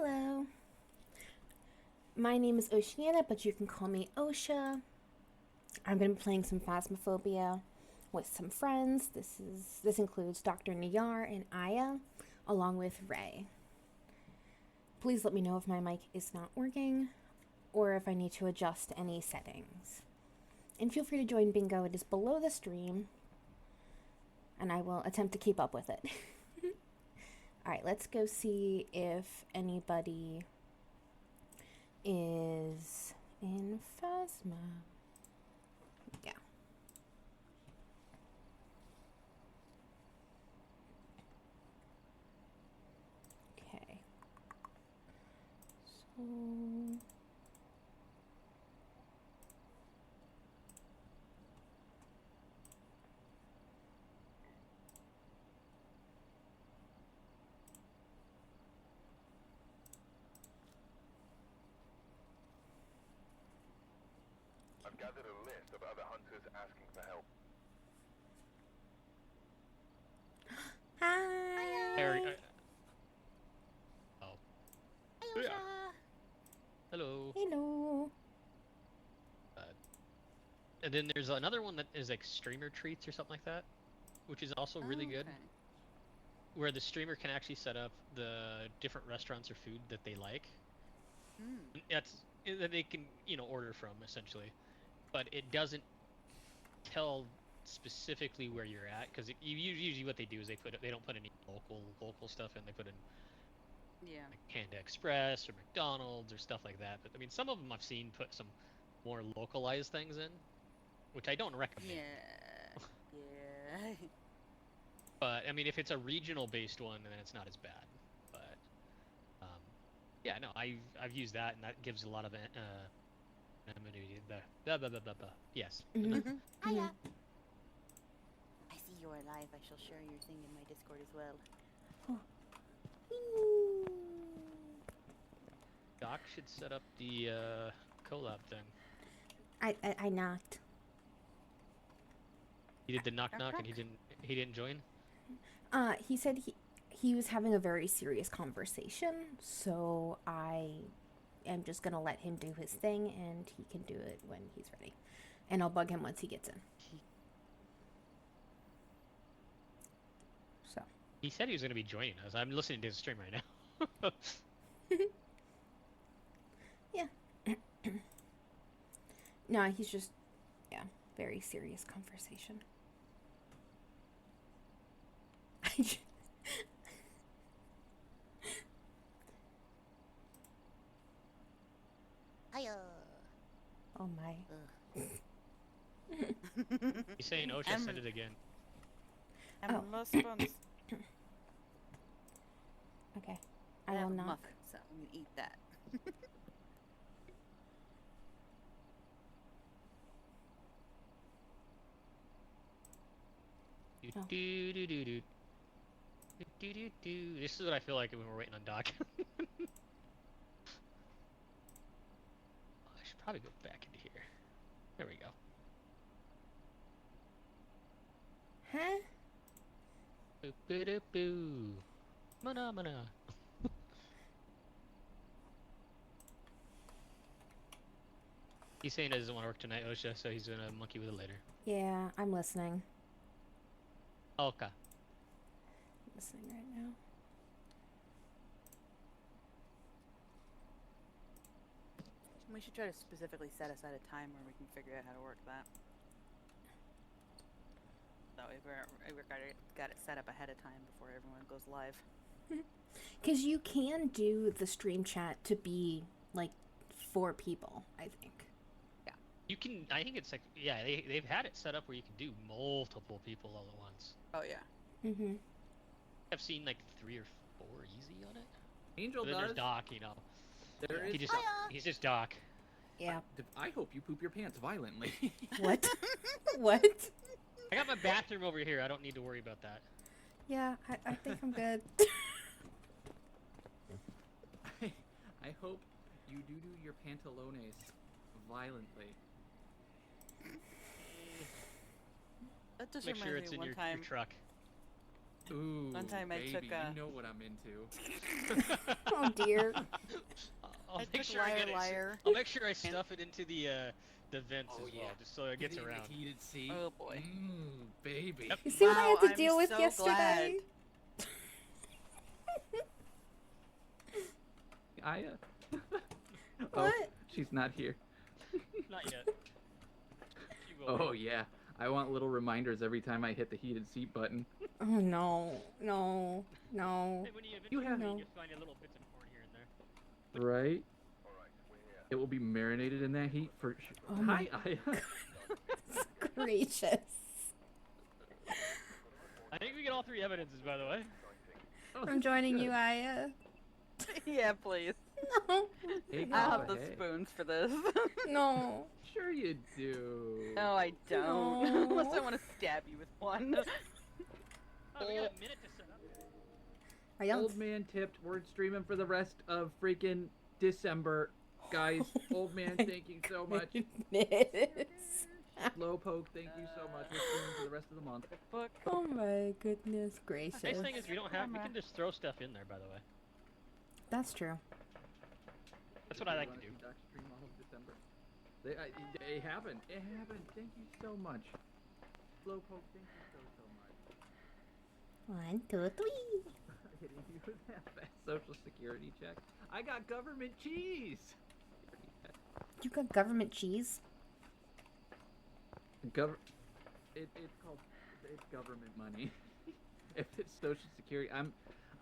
Hello. My name is Oceana, but you can call me Osha. I've been playing some Phasmophobia with some friends. This includes Dr. Nayar and Aya, along with Ray. Please let me know if my mic is not working or if I need to adjust any settings. And feel free to join Bingo. It is below the stream, and I will attempt to keep up with it. Alright, let's go see if anybody is in Phasma. Yeah. Okay. So... I've gathered a list of other hunters asking for help. Hi! Oh. Hi, Osha! Hello. Hello! And then there's another one that is like streamer treats or something like that, which is also really good. Where the streamer can actually set up the different restaurants or food that they like. That they can, order from essentially, but it doesn't tell specifically where you're at, because usually what they do is they don't put any local stuff in. They put in like Panda Express or McDonald's or stuff like that. But I mean, some of them I've seen put some more localized things in, which I don't recommend. Yeah. But I mean, if it's a regional based one, then it's not as bad. But yeah, no, I've used that, and that gives a lot of yes. Hiya. I see you're alive. I shall share your thing in my Discord as well. Doc should set up the collab thing. I knocked. He did the knock and he didn't join? He said he was having a very serious conversation, so I am just gonna let him do his thing, and he can do it when he's ready. And I'll bug him once he gets in. So. He said he was gonna be joining us. I'm listening to his stream right now. Yeah. No, he's just, very serious conversation. Hiya. Oh my. He's saying Osha said it again. I'm lost bones. Okay. I will knock. Muffin, so I'm gonna eat that. This is what I feel like when we're waiting on Doc. I should probably go back into here. There we go. Huh? Boop boop boo. Mana mana. He's saying he doesn't want to work tonight, Osha, so he's gonna monkey with it later. Yeah, I'm listening. Okay. I'm listening right now. We should try to specifically set aside a time where we can figure out how to work that. So we've got it set up ahead of time before everyone goes live. Because you can do the stream chat to be, like, 4 people, I think. Yeah. You can, I think it's like, yeah, they've had it set up where you can do multiple people all at once. Oh, yeah. Mm-hmm. I've seen like 3 or 4 easy on it. Angel then does. There's Doc, There is. He's just Doc. Yeah. I hope you poop your pants violently. What? What? I got my bathroom over here. I don't need to worry about that. Yeah, I think I'm good. I hope you do your pantalones violently. That just Make sure reminds it's me in one your time. truck. Ooh, One time I baby, took a- you know what I'm into. Oh dear. I'll I make took sure I liar, get it. liar. I'll make sure I stuff it into the vents Oh, as well, yeah. just so it gets Get in around. the heated seat. Oh boy. Baby. Yep. You see what I Wow, had to I'm deal with so yesterday? Aya. What? Oh, she's not here. Not yet. She will be. Oh yeah. I want little reminders every time I hit the heated seat button. Oh no, no, no. And when you You eventually have- you No. just find a little bits of corn here and there. Right? Alright, we're here. It will be marinated in that heat for sure. Oh my Hi, Aya. Gracious. I think we get all 3 evidences, by the way. Oh, I'm joining good. you, Aya. Yeah, please. No. Hey, I have the hey. spoons for this. No. Sure you do. No, I don't. No. Unless I want to stab you with one. Oh, we got a minute to set up. I don't. Old man tipped. We're streaming for the rest of freaking December. Guys, old man, thank you so much. Goodness. Slowpoke, thank you so much. We're streaming for the rest of the month. Book. Oh my goodness gracious. Nice thing is we don't have. We Camera. can just throw stuff in there. By the way, That's true. that's what I like to Wanna do. see Doc stream all of December? It happened. It happened. Thank you so much. Slowpoke, thank you so much. 1, 2, 3. Hitting you with that fast social security check. I got government cheese. You got government cheese? It's called government money. If it's social security,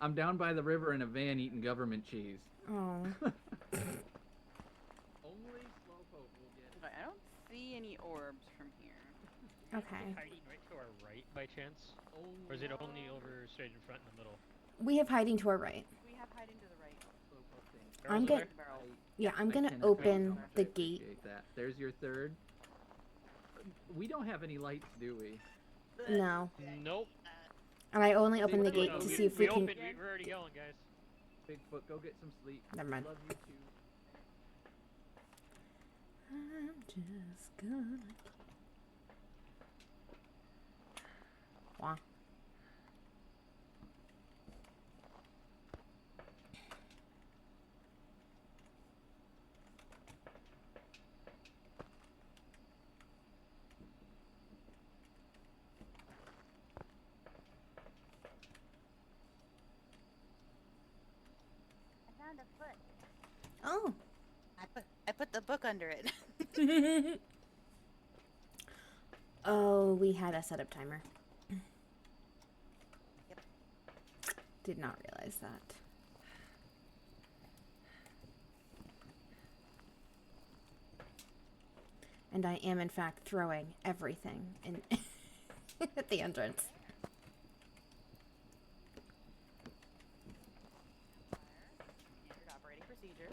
I'm down by the river in a van eating government cheese. Oh. Only Slowpoke will get. I don't see any orbs from here. Okay. Hiding right to our right by chance, or is it only over straight in front in the middle? We have hiding to our right. We have hiding to the right. Slowpoke thing. I'm Barrels gonna- over Barrel. Yeah, I'm I gonna cannot tell you open how much the I gate. appreciate that. There's your third. We don't have any lights, do we? No. Nope. And I only opened the No, gate no, to we- see if we can. opened, we're already going, guys. Bigfoot, go get some sleep. Never mind. Love you too. I'm just gonna. Wow. I found a foot. Oh. I put the book under it. Oh, we had a setup timer. Yep. Did not realize that. And I am in fact throwing everything in at the entrance. Standard operating procedure.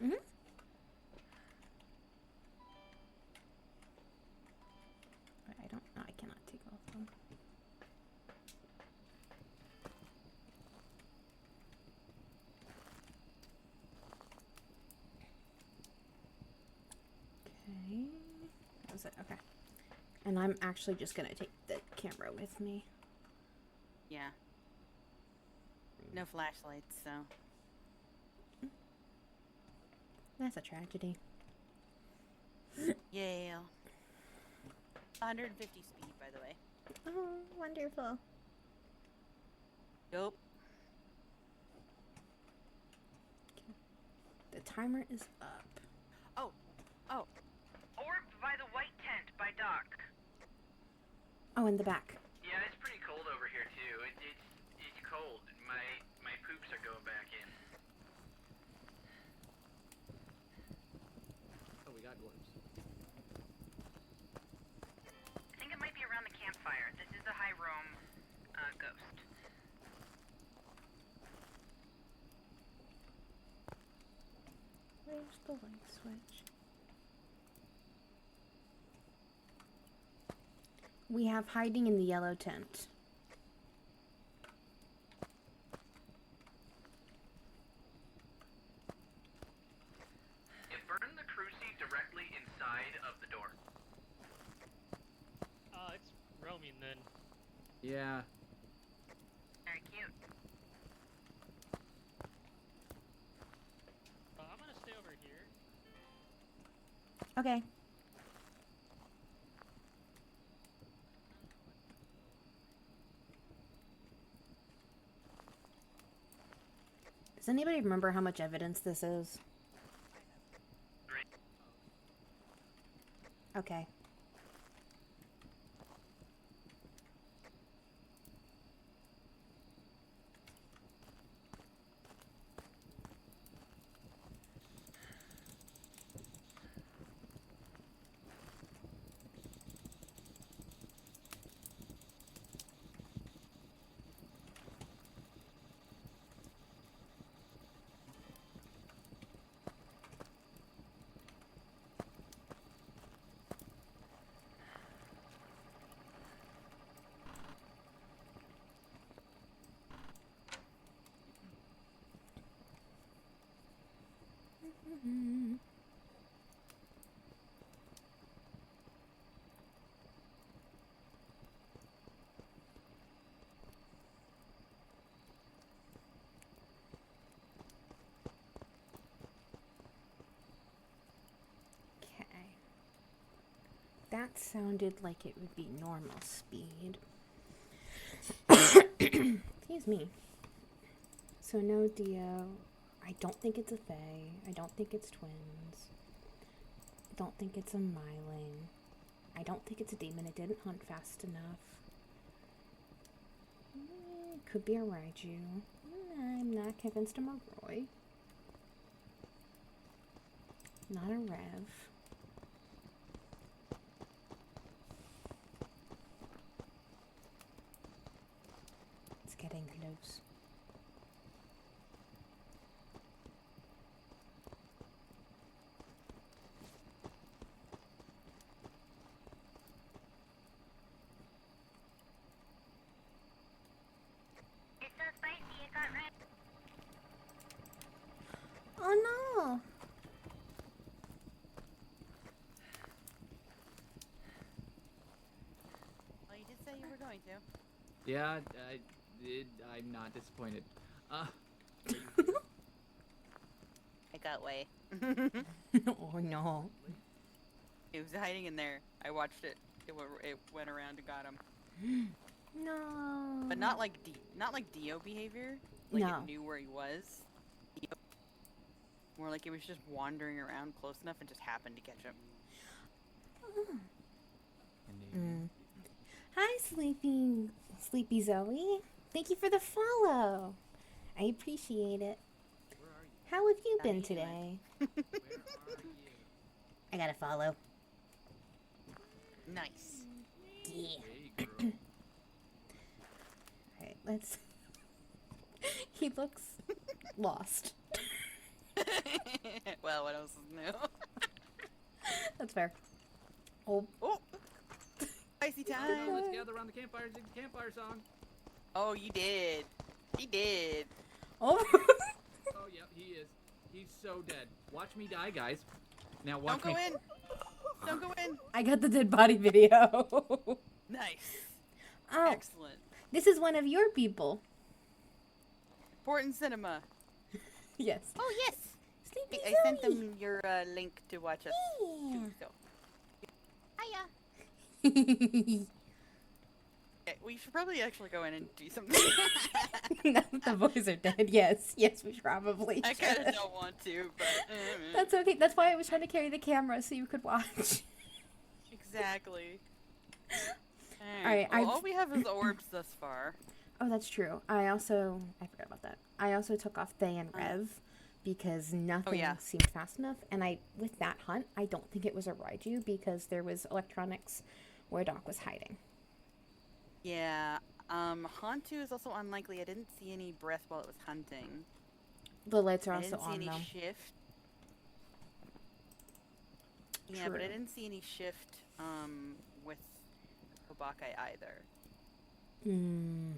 Mhm. I don't know. I cannot take off them. Okay. That was it. Okay. And I'm actually just gonna take the camera with me. Yeah. No flashlights, so. That's a tragedy. Yeah. 150 speed, by the way. Oh, wonderful. Nope. The timer is up. Oh. Oh. Orbed by the white tent by Doc. Oh, in the back. Yeah, it's pretty cold over here too. It's cold. My poops are going back in. Oh, we got dwarves. I think it might be around the campfire. This is the High Rome ghost. Where's the light switch? We have hiding in the yellow tent. It burned the cruci directly inside of the door. It's roaming then. Yeah. Very cute. I'm gonna stay over here. Okay. Does anybody remember how much evidence this is? Okay. Okay. That sounded like it would be normal speed. Excuse me. So no Dio. I don't think it's a Fae. I don't think it's twins. I don't think it's a Myling. I don't think it's a demon. It didn't hunt fast enough. Could be a Raiju. I'm not convinced I'm a Roy. Not a Rev. It's getting close. It's so spicy, it got red. Oh no! Well, you did say you were going to. Yeah, I'm not disappointed. I got away. Oh no. He was hiding in there. I watched it. It went around and got him. No. But not like Dio behavior. Like No. it knew where he was. More like it was just wandering around close enough and just happened to catch him. Hi, Sleepy Zoe. Thank you for the follow. I appreciate it. Where are you? How have you How been you today? Where are you? I gotta follow. Nice. Yeah. Hey, girl. Alright, let's. He looks lost. Well, what else is new? That's fair. Oh, Oh! Spicy time! Let's gather around the campfire and sing the campfire song. Oh, you did. He did. oh. Oh, yeah, he is. He's so dead. Watch me die, guys. Now Don't watch go me. in! Don't go in! I got the dead body video. Nice. Oh, Excellent. this is one of your people. Important cinema. Yes. Oh, yes! Sleepy I sent Zoe. them your link to watch us Yeah. too, so. Hiya! Okay, we should probably actually go in and do something. Now that the boys are dead, yes. Yes, we probably I kind should. of don't want to, but... That's okay. That's why I was trying to carry the camera so you could watch. Exactly. Alright, well, I've- all we have is orbs thus far. Oh, that's true. I forgot about that. I also took off Faye and Rev because nothing yeah. seemed fast enough. And with that hunt, I don't think it was a Raiju because there was electronics where Doc was hiding. Yeah, Hantu is also unlikely. I didn't see any breath while it was hunting. The lights are I also didn't see on any though. shift. Yeah, but I True. didn't see any shift with Kobakai either. Hmm.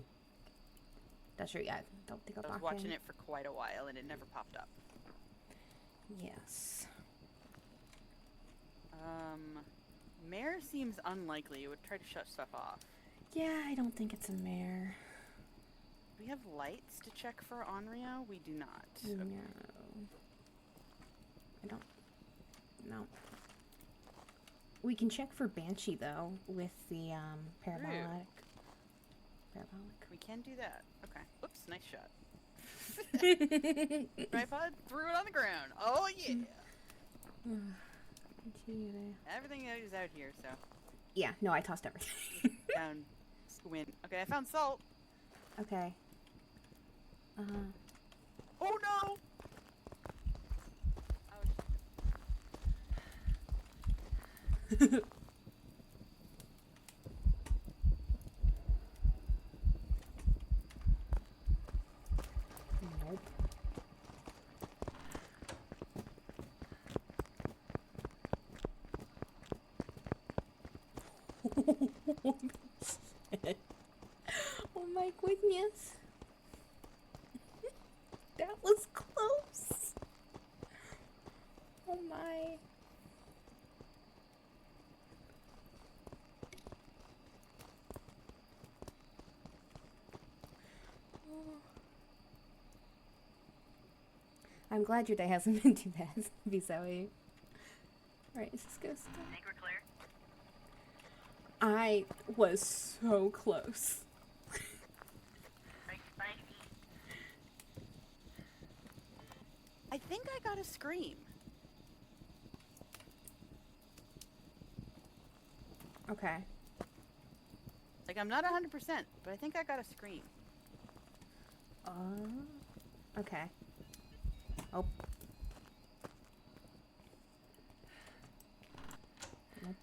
That's true. Yeah, I don't think I I'll was watching it for quite a while and it never popped up. Yes. Mare seems unlikely. It would try to shut stuff off. Yeah, I don't think it's a mare. we have lights to check for Onryo? We do not. No. I don't. No. We can check for Banshee though with the parabolic. Parabolic. We can do that. Okay. Oops, nice shot. Tripod, threw it on the ground. Oh yeah. Everything is out here, so Yeah, no, I tossed everything. down squint. Okay, I found salt. Okay. Oh no! Nope. Oh my goodness. That was close. Oh my. Oh. I'm glad your day hasn't been too bad, Zoe. Alright, is this ghost? I think we're clear. I was so close. Very spicy. I think I got a scream. Okay. Like, I'm not 100%, but I think I got a scream. Okay. Oh. Nope.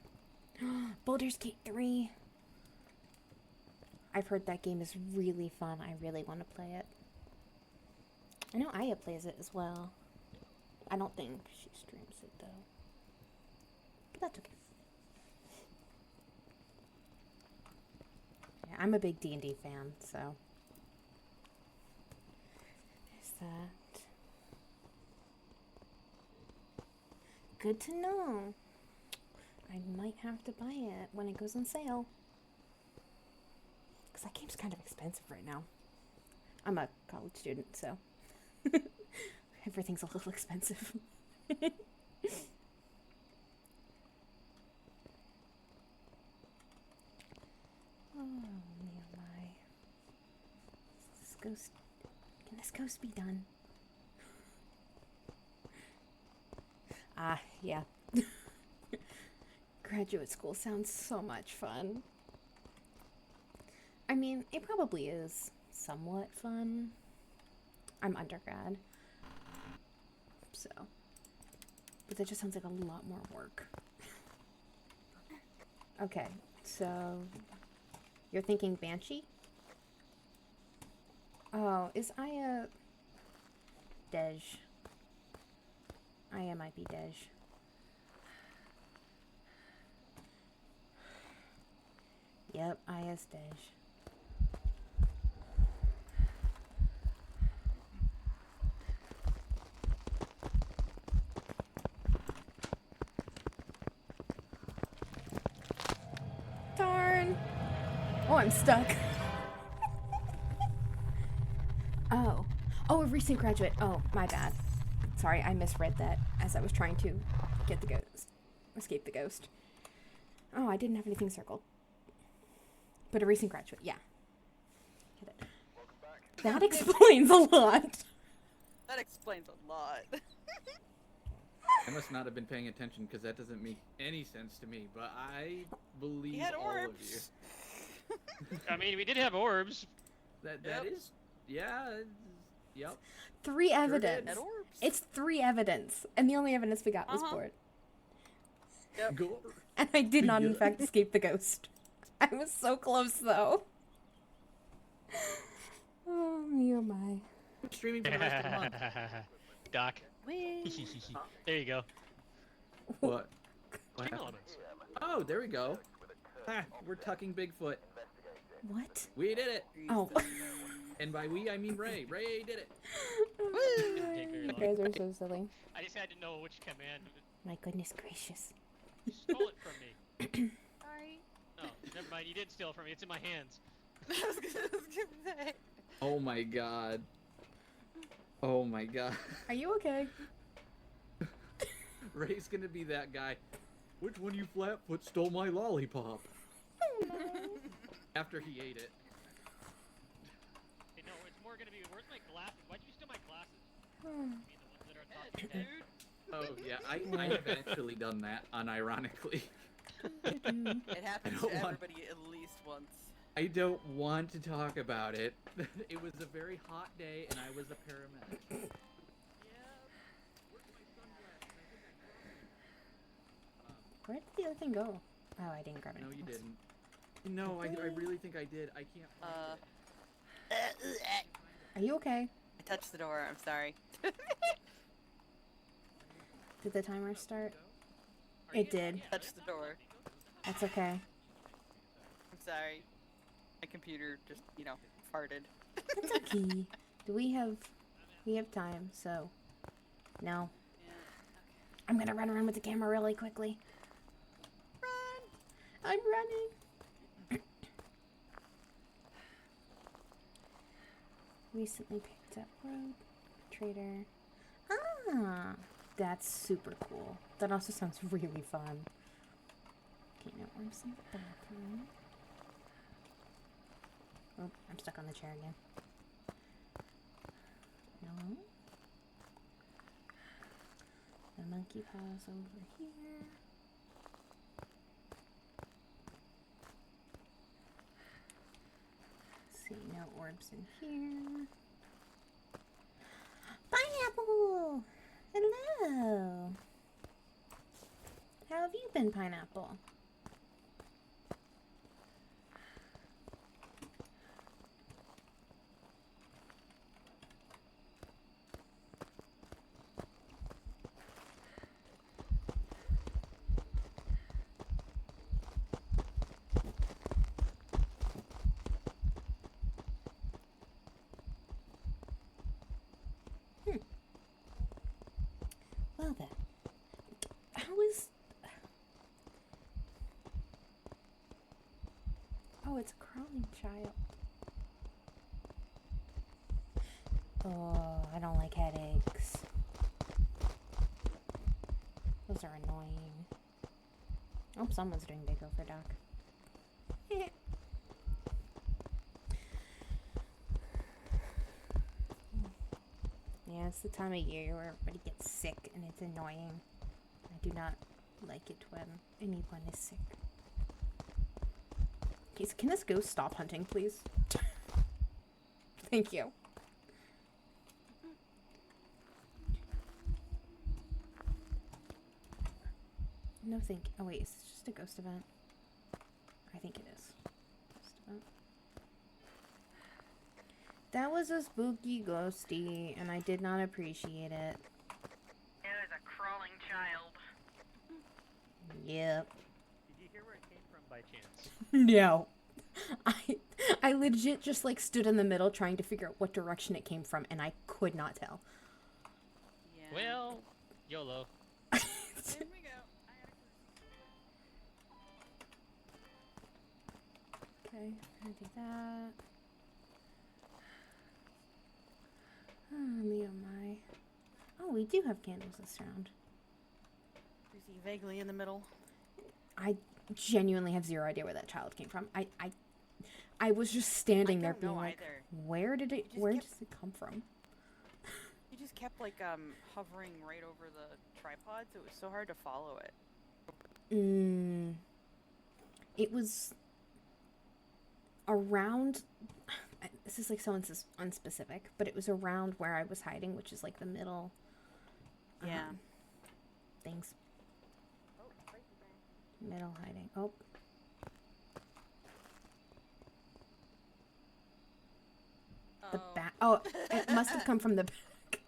Baldur's Gate 3. I've heard that game is really fun. I really want to play it. I know Aya plays it as well. I don't think she streams it though. But that's okay. Yeah, I'm a big D&D fan, so there's that. Good to know. I might have to buy it when it goes on sale. Because that game's kind of expensive right now. I'm a college student, so everything's a little expensive. Oh, me oh my. This ghost... Can this ghost be done? Ah, yeah. Graduate school sounds so much fun. I mean, it probably is somewhat fun. I'm undergrad. So. But that just sounds like a lot more work. Okay, so... You're thinking Banshee? Oh, is Aya... Dej. Aya might be Dej. Yep, Aya's Dej. Darn! Oh, I'm stuck. Oh. Oh, a recent graduate. Oh, my bad. Sorry, I misread that as I was trying to get the ghost. Escape the ghost. Oh, I didn't have anything circled. But a recent graduate, yeah. Hit it. That explains a lot. That explains a lot. I must not have been paying attention because that doesn't make any sense to me. But I believe He had all of you. orbs. I mean, we did have orbs. That Yep. is, yeah, yep. 3 did. evidence. Had orbs. It's 3 evidence. And the only evidence we got was Uh-huh. board. Yep. Go. And I did not, in Yeah. fact, escape the ghost. I was so close, though. Oh, me oh my. Streaming for the rest of the month. Doc. Whee! There you go. What? What Stream happened? elements. Oh, there we go. Ha, we're tucking Bigfoot. What? We did it. Oh. And by we, I mean Ray. Ray did it. Didn't take very You long. guys are so silly. I just had to know which command My goodness gracious. stole it from me. Sorry. Oh, never mind. You did steal it from me. It's in my hands. I was gonna say. Oh my god. Oh my god. Are you okay? Ray's gonna be that guy. Which one of you flatfoot stole my lollipop? Oh no. After he ate it. Hey, no, it's more gonna be, where's my glasses? Why'd you steal my glasses? Hmm. I mean, the ones that are on top of your head. Oh yeah, I have actually done that unironically. It happens don't to want- everybody at least once. I don't want to talk about it. It was a very hot day and I was a paramedic. Yeah. Where's my sunglasses? I think I dropped them. Where did the other thing go? Oh, I didn't grab it. No, you didn't. No, I really think I did. I can't find it. Are you okay? I touched the door. I'm sorry. Did the timer start? Are you It did. yeah, Touch the door. That's okay. I'm sorry. My computer just, farted. It's okay. We have time, so no. Yeah. I'm gonna run around with the camera really quickly. Run! I'm running. Recently picked up road trader. Ah, that's super cool. That also sounds really fun. Okay, now I'm in the bathroom. Oh, I'm stuck on the chair again. No. The monkey paws over here. Let's see, no orbs in here. Pineapple! Hello! How have you been, Pineapple? Well then, how is... Oh, it's a crawling child. Oh, I don't like headaches. Those are annoying. Oh, someone's doing Big O for Doc. Yeah, it's the time of year where everybody gets sick and it's annoying. I do not like it when anyone is sick. Okay, so can this ghost stop hunting, please? Thank you. No, thank you. Oh, wait, is this just a ghost event? I think it is. Ghost event. That was a spooky ghosty, and I did not appreciate it. It is a crawling child. Yep. Did you hear where it came from by chance? No. I legit just like stood in the middle trying to figure out what direction it came from, and I could not tell. Yeah. Well, YOLO. Here we go. I had a Okay, I'm gonna do that. Oh, me oh my. Oh, we do have candles this round. Is he vaguely in the middle? I genuinely have zero idea where that child came from. I was just standing I there don't being know like, either. where did it, just where kept- does it come from? He just kept hovering right over the tripod, so it was so hard to follow it. It was around, this is like so unspecific, but it was around where I was hiding, which is like the middle. Yeah. Things. Oh, right there. Middle hiding. Oh. The back. Oh, it must have come from the back.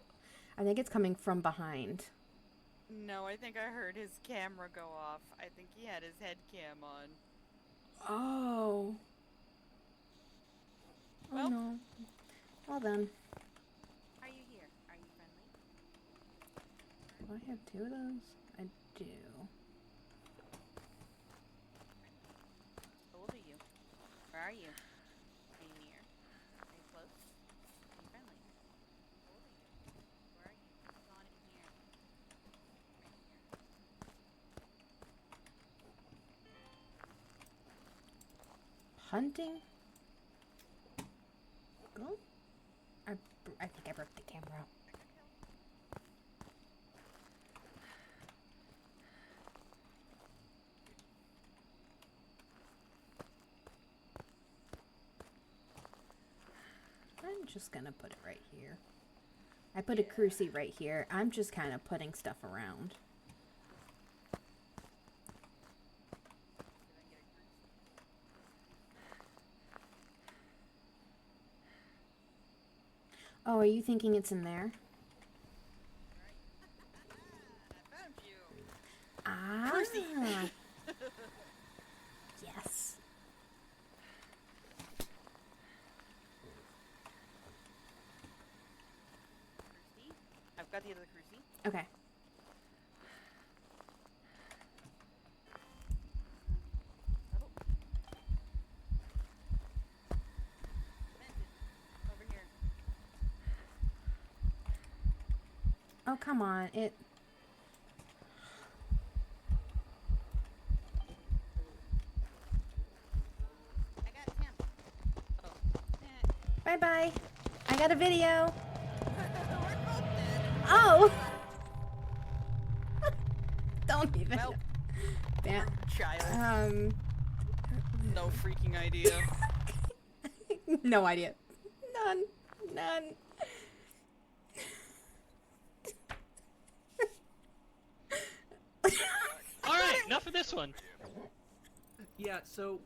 I think it's coming from behind. No, I think I heard his camera go off. I think he had his head cam on. Oh. Oh Well. no. Well then. Are you here? Are you friendly? Do I have two of those? I do. How old are you? Where are you? Are you near? Are you close? hunting. Go. I think I broke the camera. I'm just gonna put it right here. I put a crew seat right here. I'm just kind of putting stuff around. Oh, are you thinking it's in there? I found you. Ah. Percy. Yes. Cruisy. I've got the other cruisy. Okay. Oh. Cemented. Over here. Oh, come on. I got Tim. Oh. Bye-bye. I got a video. We're both dead. Oh. Don't even. Well, Yeah. child. No freaking idea. No idea. None. All right, enough of this one. Yeah, so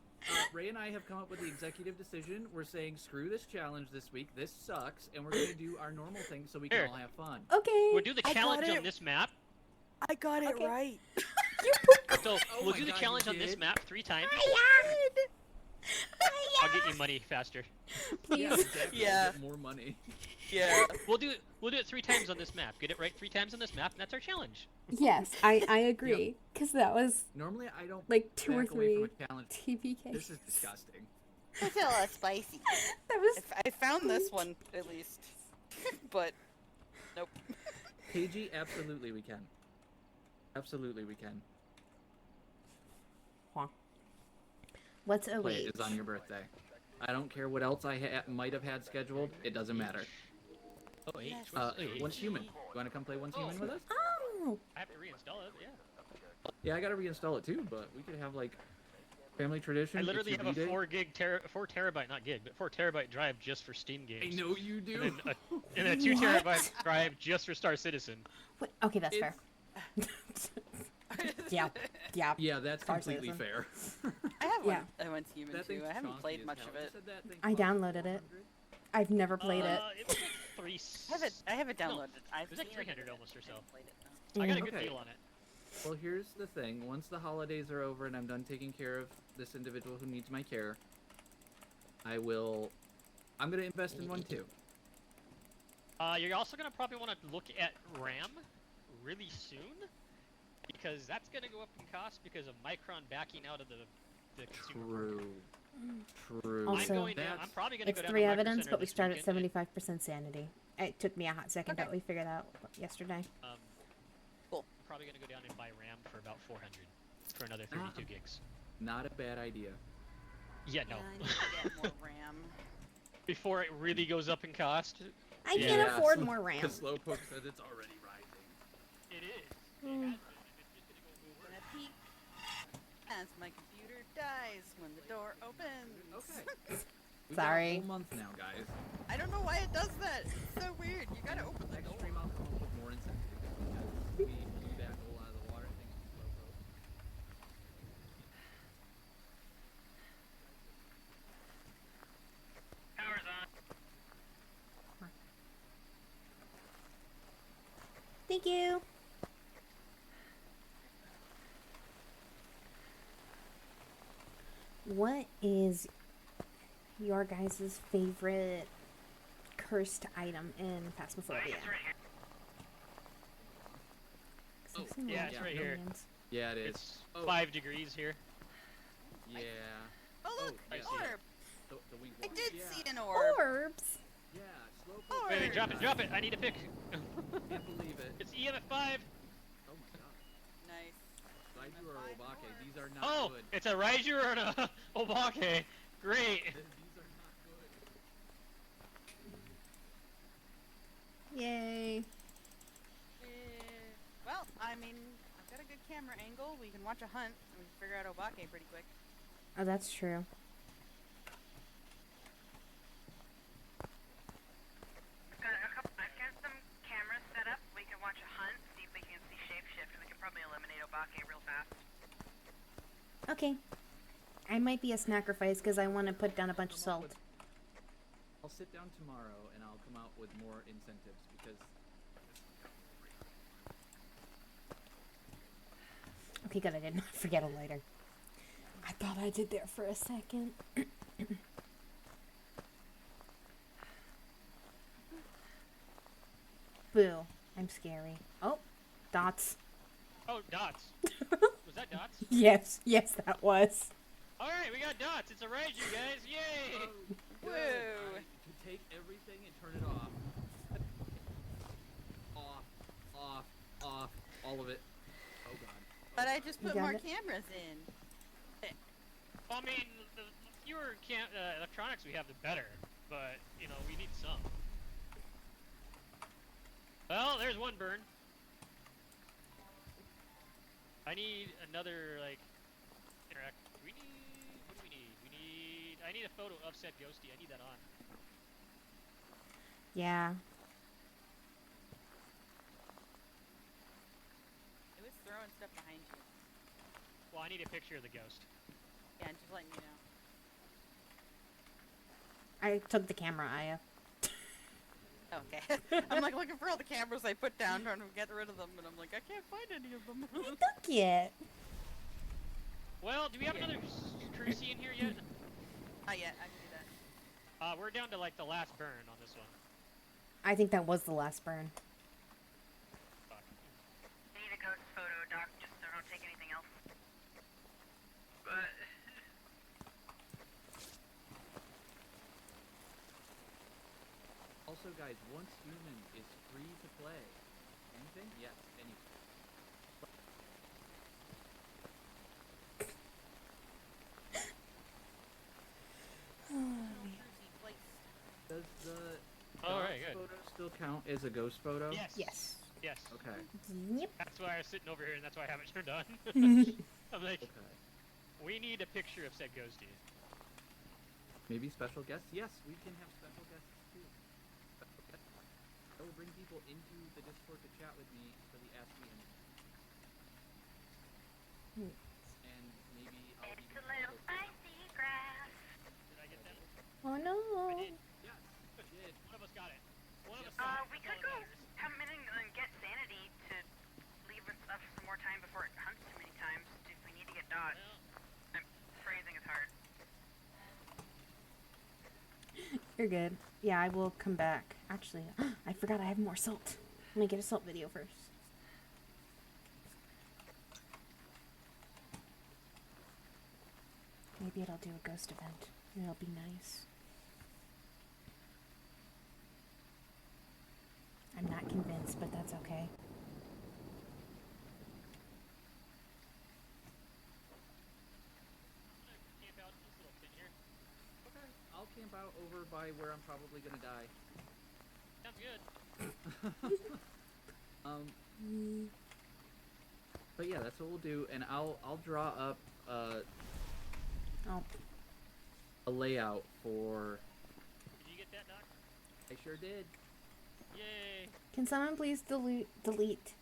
Ray and I have come up with the executive decision. We're saying screw this challenge this week. This sucks, and we're going to do our normal thing so we can Here. all have fun. Okay. We'll do the I got challenge on it. this map. I got it Okay. right. So Oh we'll my do the God, challenge you on this did? map 3 times. Oh, I'll get you money faster. Please. Yeah, exactly. Yeah. Get more money. Yeah. We'll do it 3 times on this map. Get it right 3 times on this map, and that's our challenge. Yes, I agree. Because that was Normally, I don't like 2 or back away 3 from a challenge. TPKs. This is disgusting. I feel spicy. That was. I found this one at least, but nope. KG, absolutely we can. Absolutely we can. What's Play OH? it is on your birthday. I don't care what else I might have had scheduled. It doesn't matter. Oh, H. Once human. You want to come play Once Human with us? Oh. I have to reinstall it. Yeah. Yeah, I gotta reinstall it too, but we could have like family tradition. I it's literally your have a B-Day. 4 terabyte, not gig, but 4 terabyte drive just for Steam I games. know you do. And then a 2 What? terabyte drive just for Star Citizen. What? Okay, that's fair. Yeah. Yeah, that's Star completely Citizen. fair. I have Yeah. I went human That thing's too. I haven't chonky played as much hell. of You it. said that thing I cost downloaded it. 400? I've never played it. It was like 3. I have it No, downloaded. I've it was like seen 300 almost or so. haven't played it though. I got a good Okay. deal on it. Well, here's the thing. Once the holidays are over and I'm done taking care of this individual who needs my care, I'm gonna invest in one too. You're also gonna probably want to look at RAM really soon, because that's gonna go up in cost because of Micron backing out of the consumer market. True. Also, I'm probably gonna It's go down 3 to Micro evidence, Center but we this start at weekend. 75% sanity. It took me a hot second, but we figured out yesterday. Cool. I'm probably gonna go down and buy RAM for about 400 for another Ah. 32 gigs. Not a bad idea. Yeah, no. Yeah, I need to get more RAM. Before it really goes up in cost. I Yeah. can't afford Sl- more RAM. Because Slowpoke says it's already rising. It is. Mm. Gonna peek as my computer dies when the door opens. Okay. We Sorry. got a whole month now, guys. I don't know why it does that. It's so weird. You gotta open the Next door. stream I'll come up with more incentives because we do that whole out of the water thing with Slowpoke. Power's on. Thank you. What is your guys' favorite cursed item in Phasmophobia? It's right here. 'Cause I've seen yeah, like it's right here. millions. Yeah, it is. It's Oh. 5 degrees here. Yeah. Oh look, I an see it. orb. The winged I one. did yeah. see an orb. Orbs! Yeah, Slowpoke. Oh, Wait, Orb. drop it. I need a pick. Can't believe it. It's EMF 5. Oh my god. Nice. Raiju or Obake, these are not Oh, good. it's a Raiju or an Obake. Great. These are not good. Yay. Well, I mean, I've got a good camera angle. We can watch a hunt, and we can figure out Obake pretty quick. Oh, that's true. I've got some cameras set up. We can watch a hunt, see if we can see shapeshift, and we can probably eliminate Obake real fast. Okay. I might be a sacrifice because I want to put down a bunch of Come up salt. I'll sit down tomorrow and I'll come out with more incentives because Okay, good. I did not forget a lighter. I thought I did there for a second. Boo. I'm scary. Oh, dots. Oh, dots. Was that dots? Yes, yes, that was. All right, we got dots. It's a ride, you guys. Yay! good. Woo. I could take everything and turn it off. Off, all of it. Oh god. But I just You put got more it? cameras in. I mean, the fewer electronics we have, the better. But you know, we need some. Well, there's one burn. I need another like interact. We need. What do we need? We need. I need a photo of said ghosty. I need that on. Yeah. It was throwing stuff behind you. Well, I need a picture of the ghost. Yeah, just letting you know. I took the camera, Aya. Okay. I'm like looking for all the cameras I put down, trying to get rid of them, and I'm like, I can't find any of them. I took it. Well, do we have another crew scene here yet? Not yet. I can do that. We're down to like the last burn on this one. I think that was the last burn. Fuck. I need a ghost photo, Doc, just so don't take anything else. But Also guys, once human is free to play. Anything? Yes, anything. Does the All dots right, good. photo still count as a ghost photo? Yes. Yes. Yes. Okay. Yep. That's why I was sitting over here, and that's why I haven't turned on. I'm like, Okay. we need a picture of said ghosty. Maybe special guests? Yes, we can have special guests too. Special guests. I will bring people into the Discord to chat with me for the Ask Me Anything. And maybe I'll It's even a little also- spicy grass. Did I get that? Oh no. I did. Yes, I did. One of us got it. One of us got it. We That's could all go that matters. come in and get sanity to leave us up some more time before it hunts too many times if we need to get dots. Well, Phrasing is hard. You're good. Yeah, I will come back. Actually, I forgot I have more salt. Let me get a salt video first. Maybe it'll do a ghost event. It'll be nice. I'm not convinced, but that's okay. camp out in this little pit here. Okay. I'll camp out over by where I'm probably gonna die. Sounds good. But yeah, that's what we'll do, and I'll draw up Oh, a layout for. Did you get that, Doc? I sure did. Yay! can someone please delete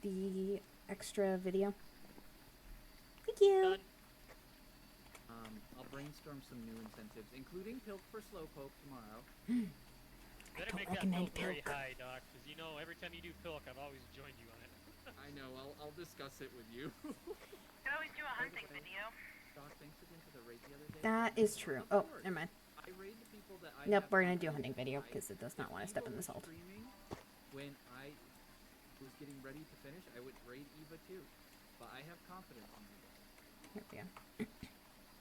the extra video? Thank you. Done. I'll brainstorm some new incentives, including Pilk for Slowpoke tomorrow. Better don't make that recommend pilk very pilk. high, Doc, because you know every time you do pilk, I've always joined you on it. I know. I'll discuss it with you. Could always do a hunting way, video. Doc, thanks again for the raid the other day. That is true. Of Oh, course. never mind. I raid the people that I Nope, have we're gonna do a confidence hunting video in. because it does not want to If step Eva in the was salt. streaming when I was getting ready to finish, I would raid Eva too. But I have confidence in Eva. Here we go.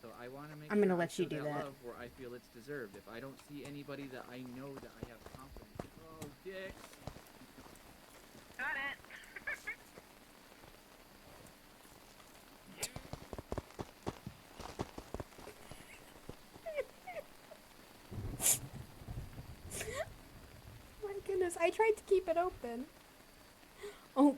So I want to make I'm gonna sure I let you show do that. love where I feel it's deserved. If I don't see anybody that I know that I have confidence in. Oh, dicks. Got it. I tried to keep it open. Oh.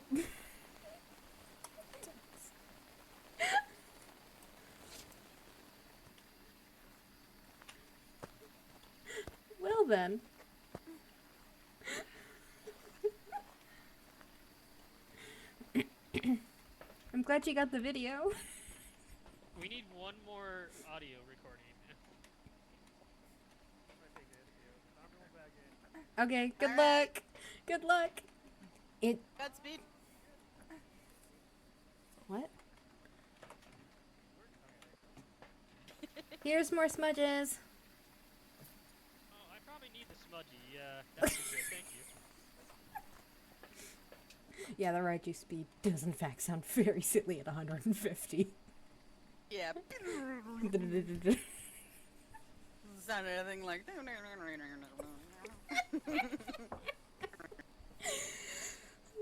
Well then. I'm glad you got the video. We need one more audio recording. Okay, good All right. luck. Good luck. It. Godspeed. What? Here's more smudges. Oh, I probably need the smudgy. That would be good. Thank you. Yeah, the Raiju speed does in fact sound very silly at 150. Yeah. Sounded anything like.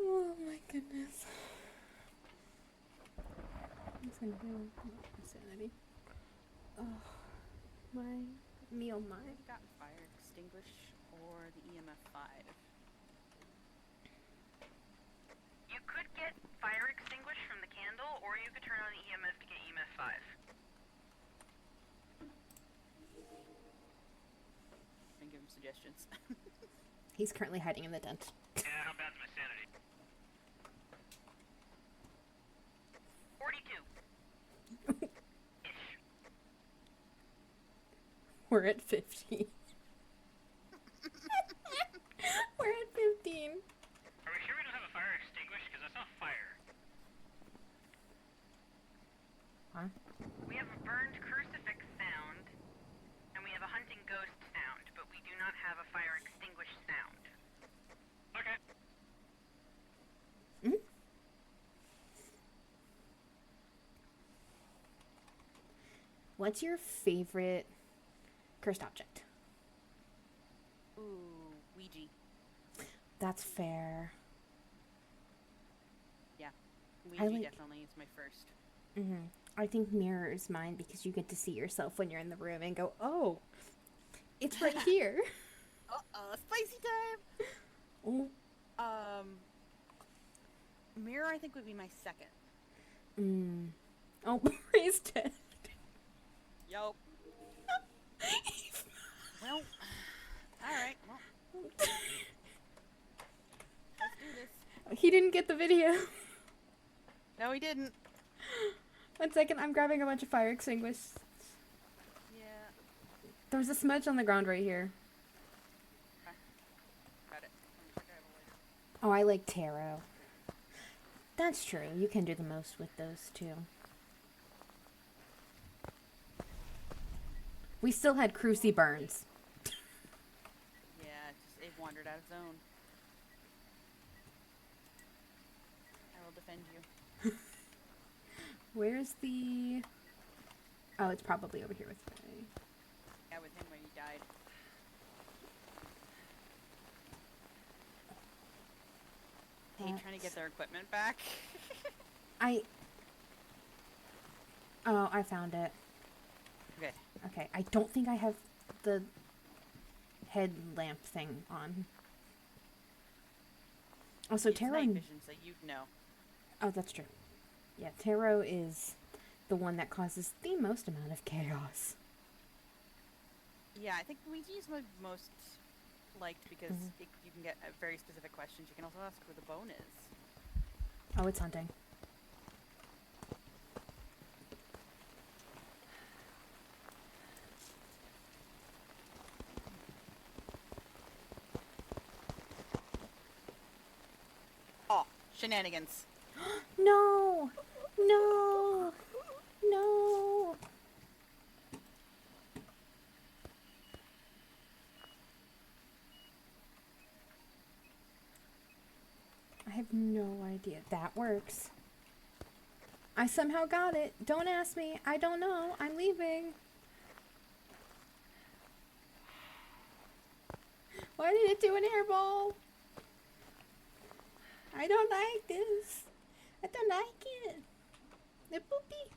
Oh my goodness. I'm just gonna do insanity. Oh, my meal I've mine. gotten fire extinguish or the EMF 5. You could get fire extinguish from the candle, or you could turn on the EMF to get EMF 5. And give him suggestions. He's currently hiding in the tent. Yeah, how bad's my sanity? 42. We're at 15. We're at 15. Are we sure we don't have a fire extinguish? Because I saw fire. Huh? We have a burned crucifix sound, and we have a hunting ghost sound, but we do not have a fire extinguish sound. Okay. Mm-hmm. What's your favorite cursed object? Ooh, Ouija. That's fair. Yeah. I Ouija like- definitely is my first. Mm-hmm. I think mirror is mine because you get to see yourself when you're in the room and go, oh, it's right here. Spicy time! Oh. Mirror, I think, would be my second. Oh, he's dead. Yup. Well, alright, well. Let's do this. He didn't get the video. No, he didn't. 1 second, I'm grabbing a bunch of fire extinguishers. Yeah. There was a smudge on the ground right here. Got it. I have a lighter. Oh, I like tarot. That's true. You can do the most with those too. We still had Crucy burns. Yeah, it wandered out of zone. I will defend you. Where's the... Oh, it's probably over here with me. Yeah, with him when he died. Hey, trying to get their equipment back. Oh, I found it. Okay. Okay, I don't think I have the headlamp thing on. Also, It's tarot... night vision, so you'd know. Oh, that's true. Yeah, tarot is the one that causes the most amount of chaos. Yeah, I think Ouija is my most liked because you can get very specific questions. You can also ask where the bone is. Oh, it's hunting. Oh, shenanigans. No! No! No! I have no idea. That works. I somehow got it. Don't ask me. I don't know. I'm leaving. Why did it do an airball? I don't like this. I don't like it. The poopy.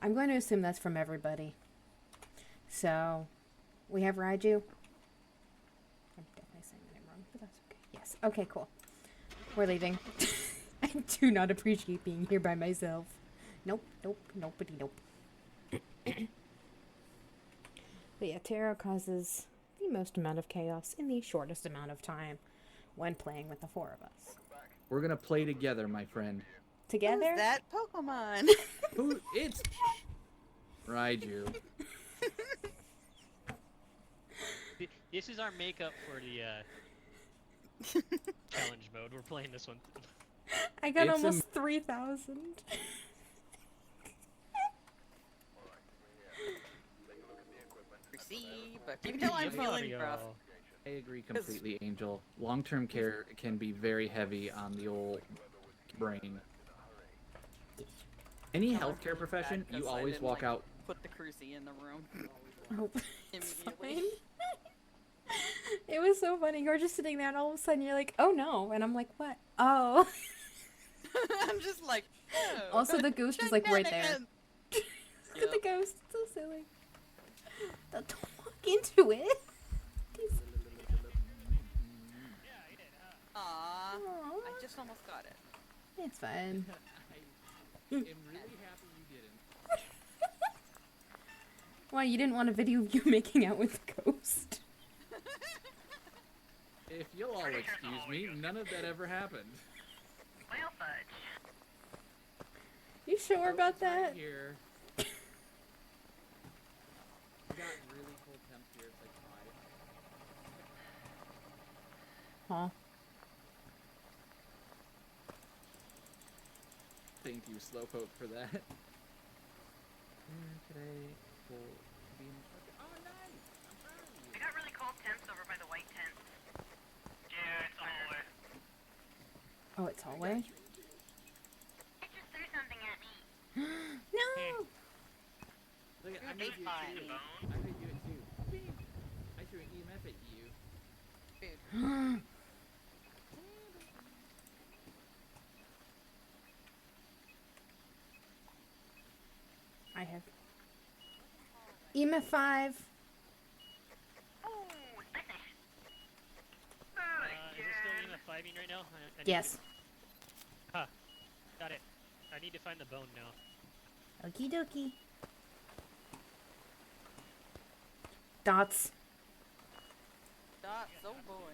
I'm going to assume that's from everybody. So, we have Raiju. I'm Nice. Okay, cool. We're leaving. I do not appreciate being here by myself. Nope, nope, nobody, nope. But yeah, tarot causes the most amount of chaos in the shortest amount of time when playing with the four of us. We're gonna play together, my friend. Together? Who's that Pokemon? Who? It's Raiju. This is our makeup for the challenge mode. We're playing this one. I got It's almost 3,000. Receive, but you can tell I'm feeling rough. I agree completely, Angel. Long-term care can be very heavy on the old brain. Any Tell I'm healthcare feeling profession, bad 'cause you I always didn't, walk like, out. Put the crucie in the room Oh, immediately. fine. It was so funny. You're just sitting there, and all of a sudden you're like, "Oh no!" And I'm like, "What? Oh." I'm just like. Oh. Also, the ghost is like right there. Shenanigans. Look at the Yep. ghost. It's so silly. Don't walk into it. Aw, Aw. I just almost got it. It's fine. I am really happy you didn't. Why, you didn't want a video of you making out with the ghost? If you'll all excuse me, none of that ever happened. Well, fudge. You sure about It's right that? here. We got really cold temps here. It's like 5. Huh? Thank you, Slowpoke, for that. Today, will be in oh, nice! I'm proud of We you. got really cold temps over by the white tents. Yeah, it's hallway. Oh, it's hallway? It just threw something at me. No! Look, I You're made you fine. too. I made you it too. Bing! I threw an EMF at you. Food. I have EMF 5. Oh, nice. Is it still in the 5ing right now? I need Yes. to- Huh. Got it. I need to find the bone now. Okie dokie. Dots. Dots, oh boy.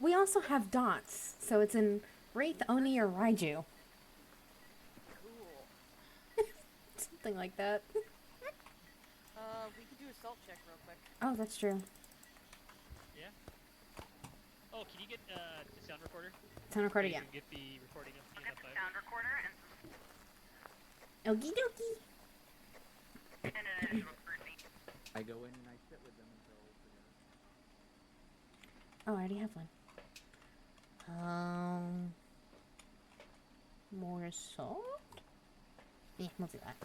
We also have dots, so it's in Wraith, Oni, or Raiju. Cool. Something like that. We can do a salt check real quick. Oh, that's true. Yeah. Oh, can you get the sound recorder? Sound recorder, You yeah. can get the recording of I'll get the EMF5. sound recorder and Okie dokie. an initial scrutiny. I go in and I sit with them until Oh, I already have one. More salt? Yeah, we'll do that.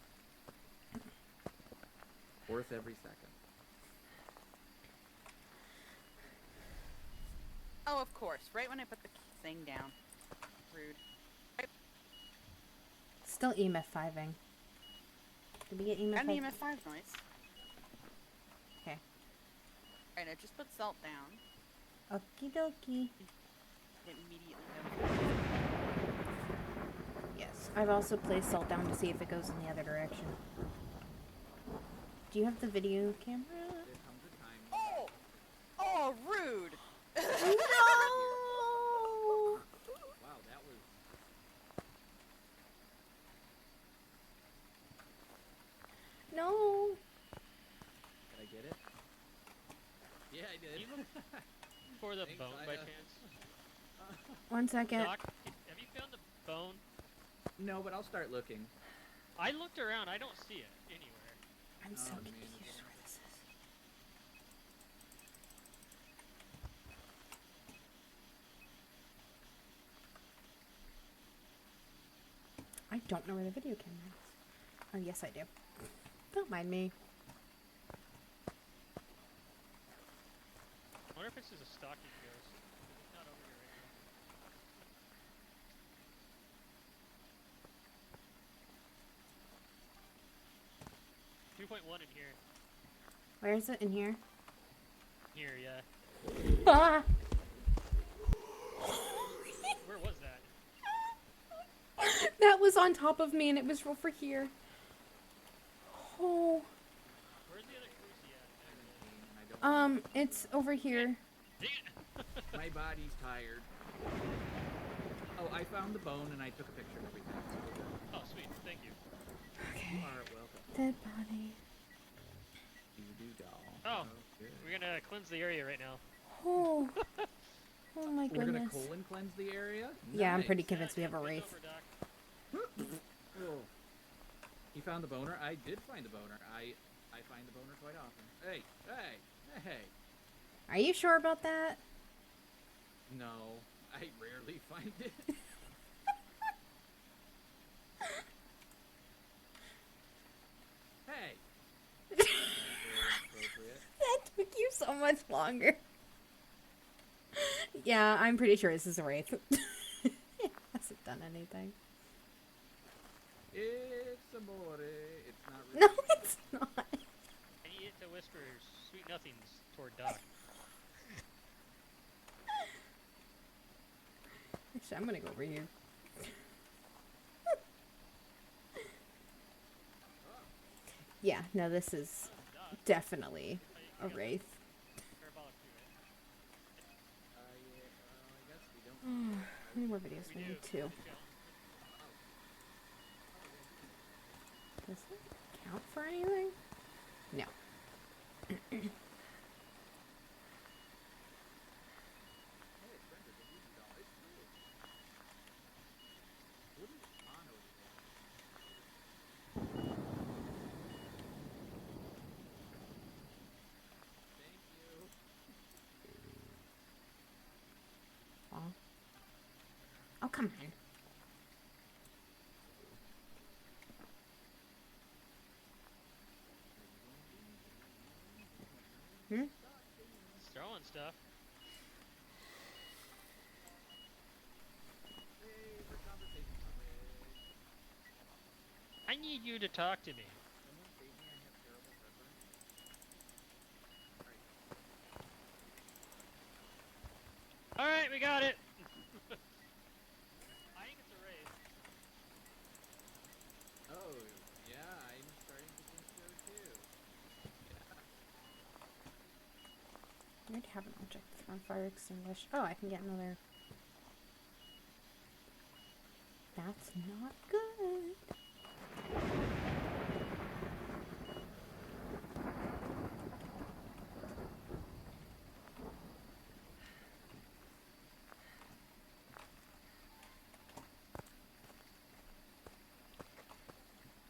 worth every second. Oh, of course. Right when I put the thing down. Rude. Still EMF 5ing. Did we get EMF Got 5? an EMF5 noise. Okay. Alright, I just put salt down. Okie dokie. It immediately notifies. Yes, I've also placed salt down to see if it goes in the other direction. Do you have the video camera? There comes a time. Oh! Oh, rude! No! Wow, that was. No! Did I get it? Yeah, I did. You look for the Thanks, bone by Ida. chance? 1 second. Doc, have you found the bone? No, but I'll start looking. I looked around. I don't see it anywhere. I'm so Oh, man, confused it's where this is. I don't know where the video camera is. Oh, yes, I do. Don't mind me. I wonder if this is a stalking ghost. 'Cause it's not over here right now. 3.1 in here. Where is it? In here? Here, yeah. Ah! That was on top of me and it was over here. Oh. Where's the other cruci at? There it is. It's over here. Dang it. My body's tired. Oh, I found the bone and I took a picture and everything. Oh, sweet. Thank you. Okay. You are welcome. Dead body. Doo-doo doll. Oh, good. we're gonna cleanse the area right now. Oh. Oh my We're gonna goodness. colon cleanse the area? Yeah, I'm pretty Nice. convinced we have a It's wraith. over, Doc. Oh. You found the boner? I did find the boner. I find the boner quite often. Hey, hey, hey. Are you sure about that? No, I rarely find it. Hey. That's very inappropriate. That took you so much longer. Yeah, I'm pretty sure this is a wraith. It hasn't done anything. It's amore. It's not really. No, it's not. I need it to whisper sweet nothings toward Doc. Actually, I'm gonna go over here. Yeah, no, this is Doc. definitely a wraith. Parabolic too, right? Yeah, I guess we don't. How many more videos do we need? 2. Does that count for anything? No. Hey, it's Brenda, the voodoo doll. It's true. What is on over there? Thank you. Oh. Oh, come on. Hmm? It's throwing stuff. Favorite conversation topic. I need you to talk to me. Someone save me, I have terrible heartburn. Alright. Alright, we got it! I think it's a wraith. Oh, yeah, I'm starting to think so too. I might have an object on fire extinguished. Oh, I can get another. That's not good.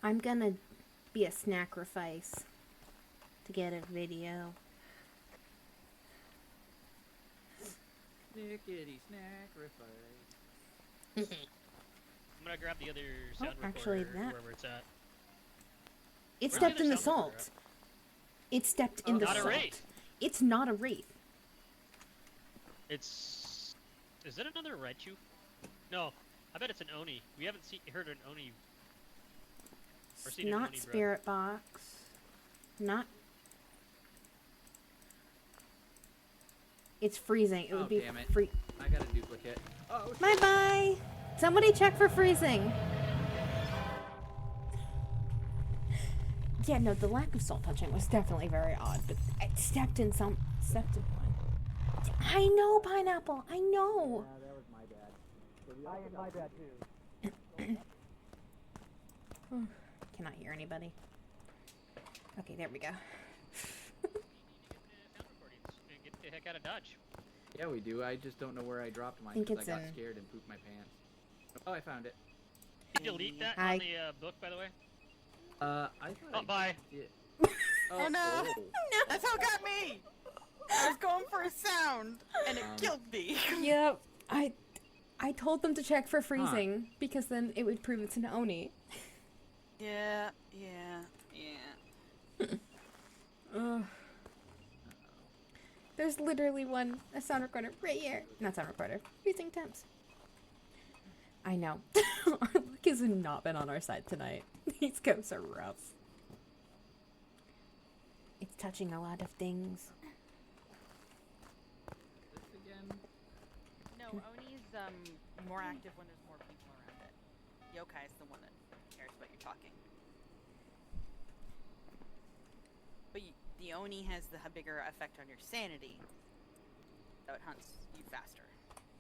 I'm gonna be a snacrifice to get a video. Snickety snacrifice. I'm gonna grab the other sound actually recorder that- wherever it's at. It Where's the stepped other in the sound recorder salt. It stepped in Oh, the not a salt. wraith. It's not a wraith. It's... Is that another Raichu? No, I bet it's an Oni. We haven't heard an Oni. Or seen an Not Oni, bro. spirit box. Not. It's freezing. It would Oh, be damn it. free. I got a duplicate. Oh, Bye bye. Somebody check for freezing. Yeah, no, the lack of salt touching was definitely very odd, but I stepped in one. I know, Pineapple. I know. yeah, that was my bad. My bad too. Cannot hear anybody. Okay, there we go. Sound recordings and get the heck out of Dodge. Yeah, we do. I just don't know where I dropped mine Think because I it's got in- scared and pooped my pants. Oh, I found it. Can you delete that Hi. on the book, by the way? I thought Oh, I bye. did. Oh, no. oh. That's how it got me! I was going for a sound, and it Um, killed me. Yep. I told them to check for freezing because then it would prove it's an Oni. Yeah. Ugh. There's literally a sound recorder right here. Not sound recorder. Freezing temps. I know. Our luck has not been on our side tonight. These ghosts are rough. It's touching a lot of things. This again. No, Oni's more active when there's more people around it. yokai is the one that cares about your talking. But the Oni has the bigger effect on your sanity. So it hunts you faster.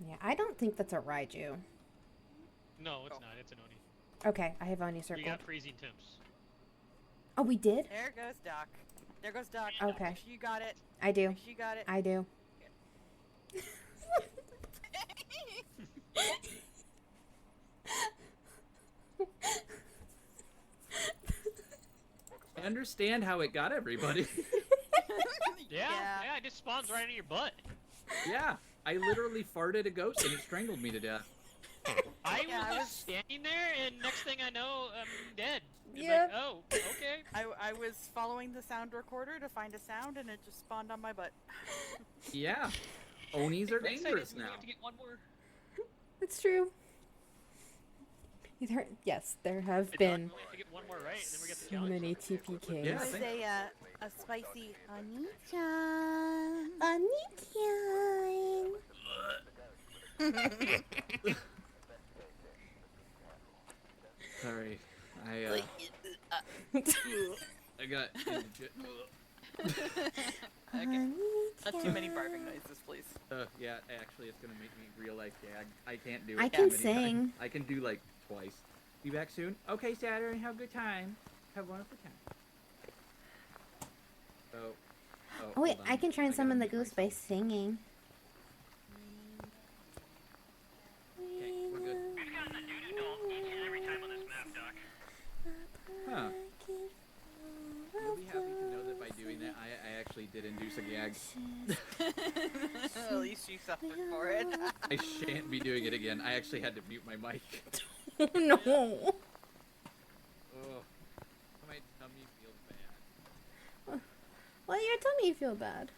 Yeah, I don't think that's a Raiju. No, it's Oh. not. It's an Oni. Okay, I have Oni You circled. got freezing temps. Oh, we did? There goes Doc. There goes Doc. Okay. Make sure you got it. I do. Make sure you got it. I do. I understand how it got everybody. Yeah, it just spawns right into your butt. Yeah, I literally farted a ghost and it strangled me to death. I Yeah, was I just standing there, and next thing I know, I'm dead. It's Yep. Like, oh, okay. I was following the sound recorder to find a sound, and it just spawned on my butt. Yeah, Onis are Next dangerous second, we now. have to get one more. It's true. Yes, there have It's been not- we have to get one more right, and then we get the so challenge. many TPKs. Yeah, It was a spicy Oni-chan. Sorry, I got. Okay. Not too many barfing noises, please. Yeah, actually, it's gonna make me real life gag. I can't do it. I that can many sing. times. I can do like twice. Be back soon. Okay, Saturn. Have a good time. Have a wonderful time. Oh wait, hold on. I can try and gotta summon the mute goose by myself. singing. Okay, we're good. We've gotten a doo-doo doll each and every time on this map, Doc. Huh. You'll be happy to know that by doing that, I actually did induce a gag. At least you suffered for it. I shan't be doing it again. I actually had to mute my mic. No. Oh, my tummy feels bad. Why your tummy feel bad?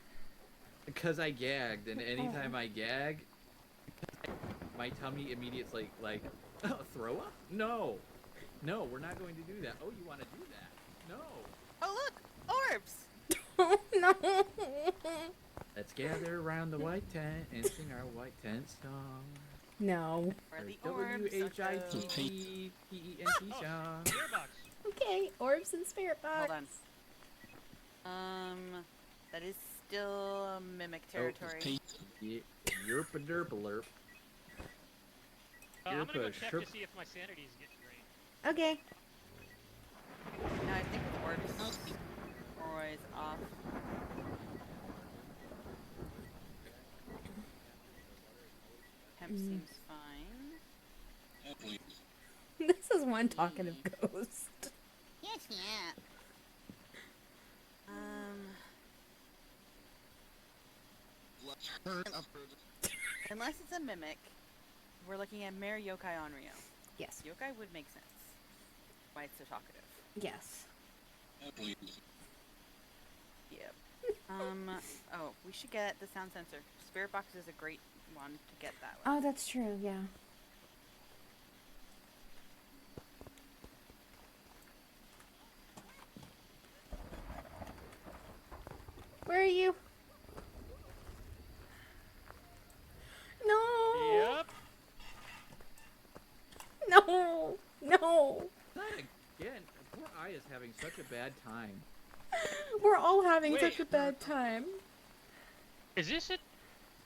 Because I gagged, and anytime I gag, my tummy immediately like, throw up? No. No, we're not going to do that. Oh, you want to do that? No. Oh look, orbs. Oh no. Let's gather around the white tent and sing our white tent song. No. Where the orbs W-H-I-T-T-P-E-N-T song. Gearbox. Okay, orbs and spirit box. Hold on. That is still mimic territory. Yerp a derp alert. I'm gonna go Earbuds, check sure. to see if my sanity's getting right. Okay. No, I think with orbs, always off. Temp seems fine. This is one talkative ghost. Yes, yeah. Unless it's a mimic, we're looking at Mare Yokai Onryo. Yes. Yokai would make sense. Why it's so talkative. Yes. Yep. Oh, we should get the sound sensor. Spirit box is a great one to get that one. Oh, that's true. Yeah. Where are you? No. Yep. No. No. Not again. Poor Eye is having such a bad time. We're all having Wait. such a bad time. Is this it?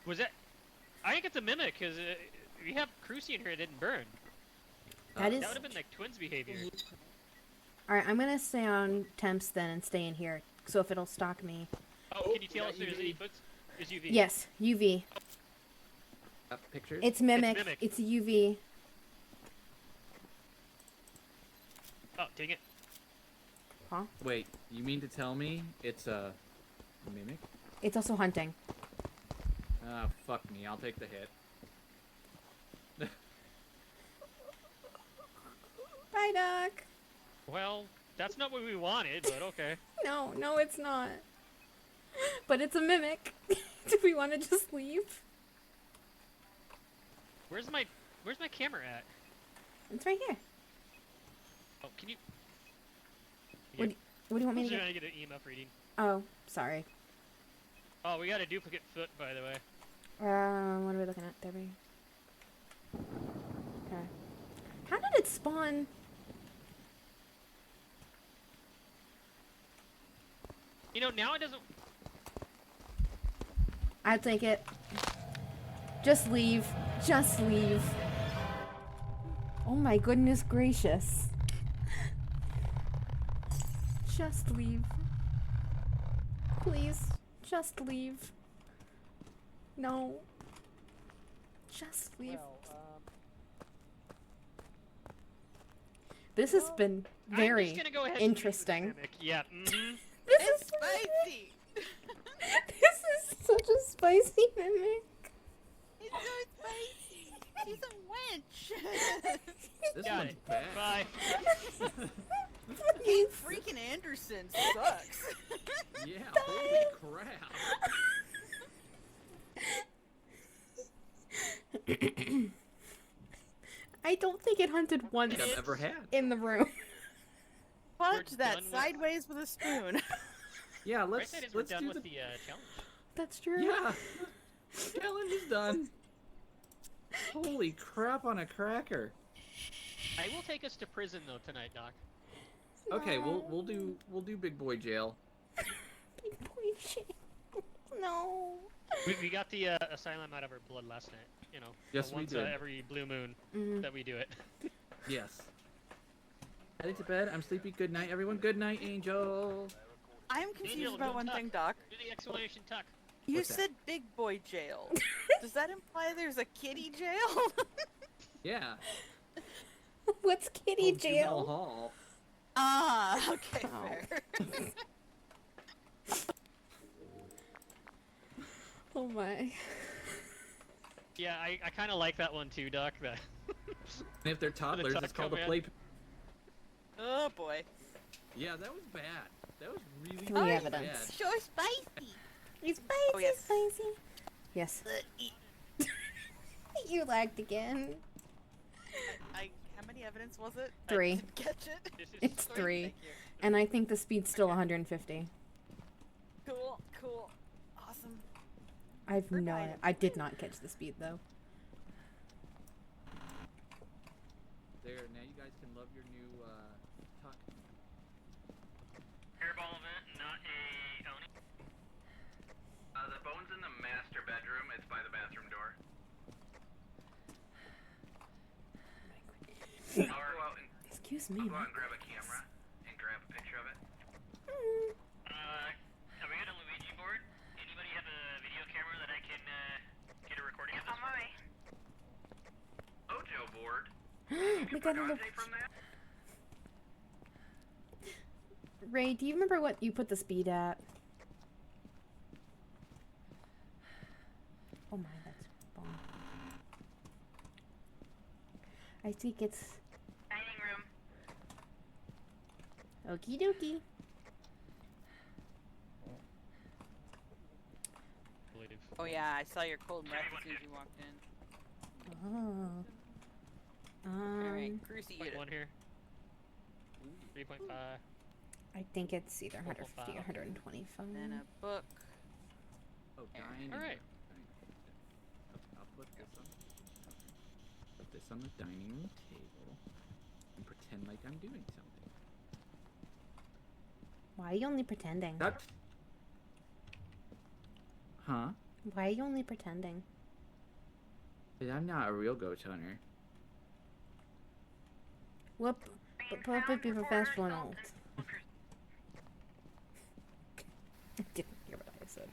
Was that? I think it's a mimic because we have Crucian here. It didn't burn. That is. That would have been like twins behavior. All right, I'm gonna stay on temps then and stay in here. So if it'll stalk me. Oh, can you tell yeah, us if there's UV. any books? There's UV. Yes, UV. Pictures? It's mimic. mimic. It's UV. Oh, dang it. Huh? Wait, you mean to tell me it's a mimic? It's also hunting. Ah, fuck me. I'll take the hit. Bye, Doc. Well, that's not what we wanted, but okay. No, no, it's not. But it's a mimic. Do we want to just leave? Where's my camera at? It's right here. Oh, can you? What do you want me to We're get? gonna get an EMF reading. Oh, sorry. Oh, we got a duplicate foot, by the way. What are we looking at, Debbie? Okay. How did it spawn? You know, now it doesn't. I take it. Just leave. Just leave. Oh my goodness gracious. Just leave. Please, just leave. No. Just leave. This has been I'm very just gonna go ahead and leave with interesting. Mimic. Yeah. Mm-hmm. This It's is spicy. this is such a spicy mimic. It's so spicy. He's a wench. This Got one's it. bad. Bye. Please. Freaking Anderson sucks. Yeah, holy crap. I don't think it hunted once I've ever had. in the room. Fudge We're that done with- sideways with a spoon. Yeah, Right let's side is we're let's done do with the the challenge. That's true. yeah. Challenge is done. Holy crap on a cracker. I will take us to prison though tonight, Doc. Okay, we'll do big boy jail. Big boy shit. No. We got the asylum out of our blood last night. You know, Yes, we once did. every blue moon Mm. that we do it. Yes. Heading to bed. I'm sleepy. Good night, everyone. Good night, Angel. I'm confused Daniel, about don't one tuck. thing, Doc. Do the exclamation tuck. You What's that? said big boy jail. Does that imply there's a kitty jail? Yeah. What's kitty Oh, Juvenile jail? Hall. Ah, okay, Oh. fair. Oh my. Yeah, I kind of like that one too, Doc. That. And if they're toddlers, tuck it's called a come play. in. Oh boy. Yeah, that was bad. That was really Three really evidence. bad. So spicy. He's spicy, Oh, yes. spicy. Yes. You lagged again. How many evidence was it? Three. I didn't catch it. This is It's Three, three. Thank you. And I think the speed's still 150. Cool, cool, awesome. I've We're no fine. idea. I did not catch the speed though. There, now you guys can love your new tuck. Hairball event, not a Oni. The bone's in the master bedroom. It's by the bathroom door. I'll go out and Excuse me. I'll go out Mike. and grab a camera and grab a picture of it. Have we got a Luigi board? Anybody have a video camera that I can get a recording of this? On my way. Ojo board. We got a little. Dante from that? Ray, do you remember what you put the speed at? Oh my, that's bomb. I think it's Dining room. okie dokie. believe. Oh yeah, I saw your cold breath as soon as you walked in. Oh. Alright, Cruci, Point eat it. one here. 3.5. I think it's either 150 or 4.5. 125. Then a book. Oh, There. dining. Alright. I'll put this on the dining room table and pretend like I'm doing something. Why are you only pretending? That. Huh? Why are you only pretending? 'Cause I'm not a real ghost hunter. Whoop. But puppet be professional. I didn't hear what I said.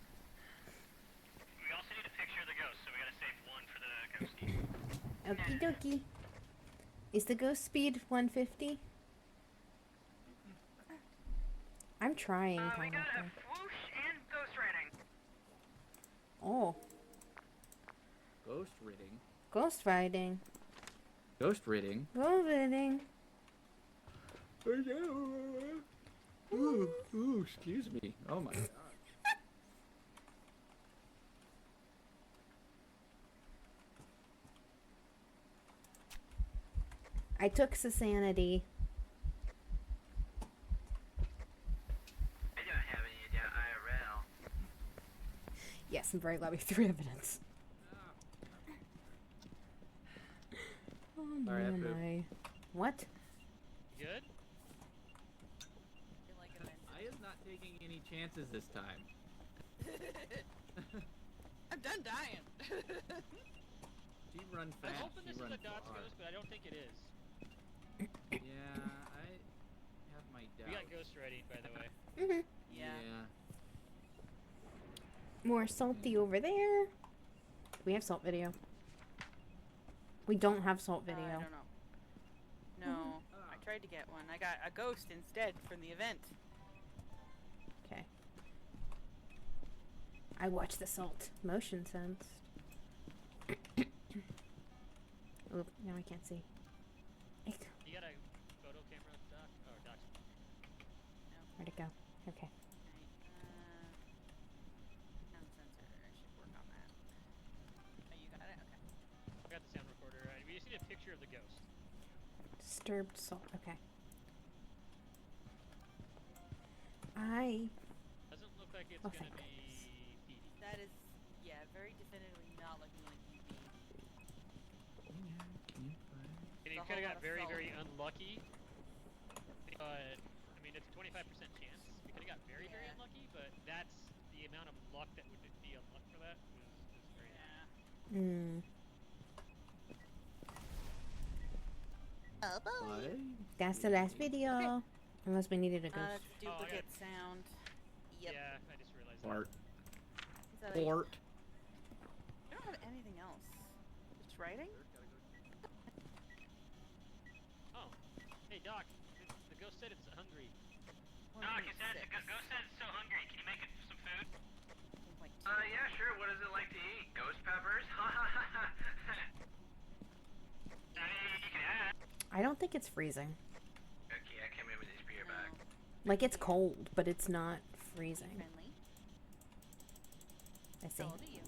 We also need a picture of the ghost, so we gotta save one for the ghostie. Okie dokie. Is the ghost speed 150? I'm trying. We got a Jonathan. swoosh and ghost riding. Oh, Ghost ridding. ghost riding. Ghost ridding. Ghost riding. Ooh, excuse me. Oh my god. I took Sasanity. I don't have any down IRL. Yes, I'm very glad we have 3 evidence. Oh Sorry, I my, oh pooped. my. What? You good? Feel like Avengers. I am not taking any chances this time. I'm done dying. She run I'm fast. hoping this she is run a Dots far. ghost, but I don't think it is. Yeah, I have my doubts. We got ghost ready, by the way. Mm-hmm. Yeah. More salty over there. We have salt video. We don't have salt I video. don't know. No, I tried to get one. I got a ghost instead from the event. Okay. I watched the salt motion sense. Oop, now I can't see. Eek. You got a photo camera, Doc? Or Doc? Where'd it go? Okay. Sound sensor. I should work on that. Oh, you got it? Okay. I got the sound recorder. Right. We just need a picture of the ghost. Disturbed salt. Okay. I. Doesn't look like it's Oh, gonna thank be Petey. That is, yeah, very definitively not looking like EV. And he The could whole have got lot of very, salt. very unlucky. But, I mean, it's a 25% chance. We could have got very, very Yeah. unlucky, but that's the amount of luck that would be unluck for that is very high. Hmm. Oh boy. That's the last video. Unless we needed a ghost. It's a Oh, I duplicate sound. Yep. Yeah, I just realized Fart. Is that Fart. I don't have anything else. Just writing? that. Oh. Hey, Doc. The ghost said it's hungry. Doc, it says, 1.6. Ghost says it's so hungry. Can you make it some food? 1.2. Yeah, sure. What does it like to eat? Ghost peppers? I mean, you can ask. I don't think it's freezing. Okay, I came in with this beer bag. Like it's cold, but it's not freezing. Friendly. I see. How old are you?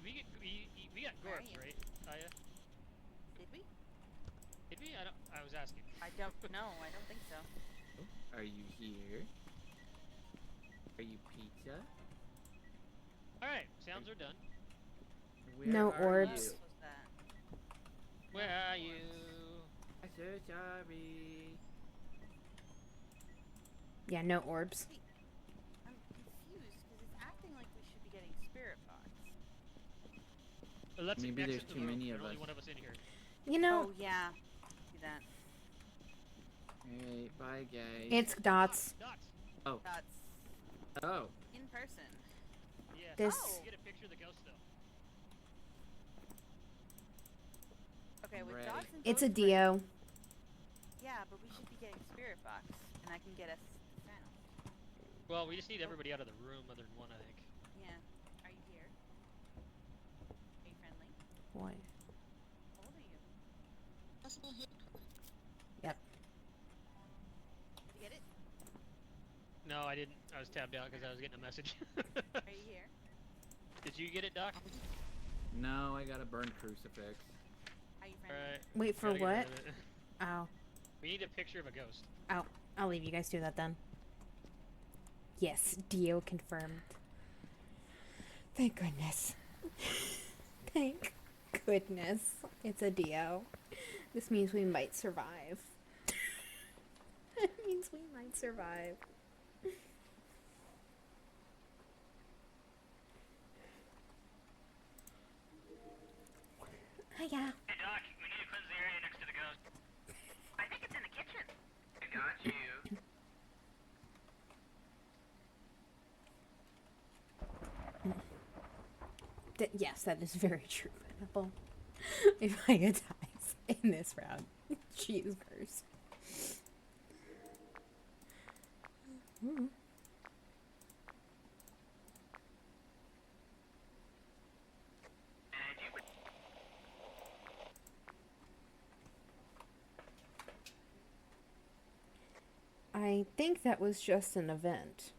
We got Where are Gorps, you? right? Aya? Did we? Did we? I was asking. I don't know. I don't think so. Are you here? Are you pizza? Alright, sounds are done. Where No are orbs. What you? was that? Where are you? I'm so sorry. Yeah, no orbs. Wait, I'm confused because it's acting like we should be getting Spirit Box. Let's Maybe exit there's the too room. many There's of only us. one of us in here. You know, Oh yeah. See that? Alright, bye guys. it's dots. Dots. That's Oh. in person. Yes. This- Oh. Get a picture of the ghost though. Okay, I'm with ready. dots and It's a ghosts, right? Dio. Yeah, but we should be getting Spirit Box, and I can get us sound. Well, we just need everybody out of the room other than one, I think. Yeah. Are you here? Are you friendly? What? How old are you? Yep. Did you get it? No, I didn't. I was tabbed out because I was getting a message. Are you here? Did you get it, Doc? No, I got a burned crucifix. Are you friendly? Alright. Wait for gotta get rid what? of it. Oh. We need a picture of a ghost. I'll leave you guys do that then. Yes, Dio confirmed. Thank goodness. Thank goodness. It's a Dio. This means we might survive. It means we might survive. Hiya. Hey, Doc, we need to cleanse the area next to the ghost. I think it's in the kitchen. I got you. Yes, that is very true, Pineapple. If Aya dies in this round, she is cursed. Mm. And you I think that was just an event.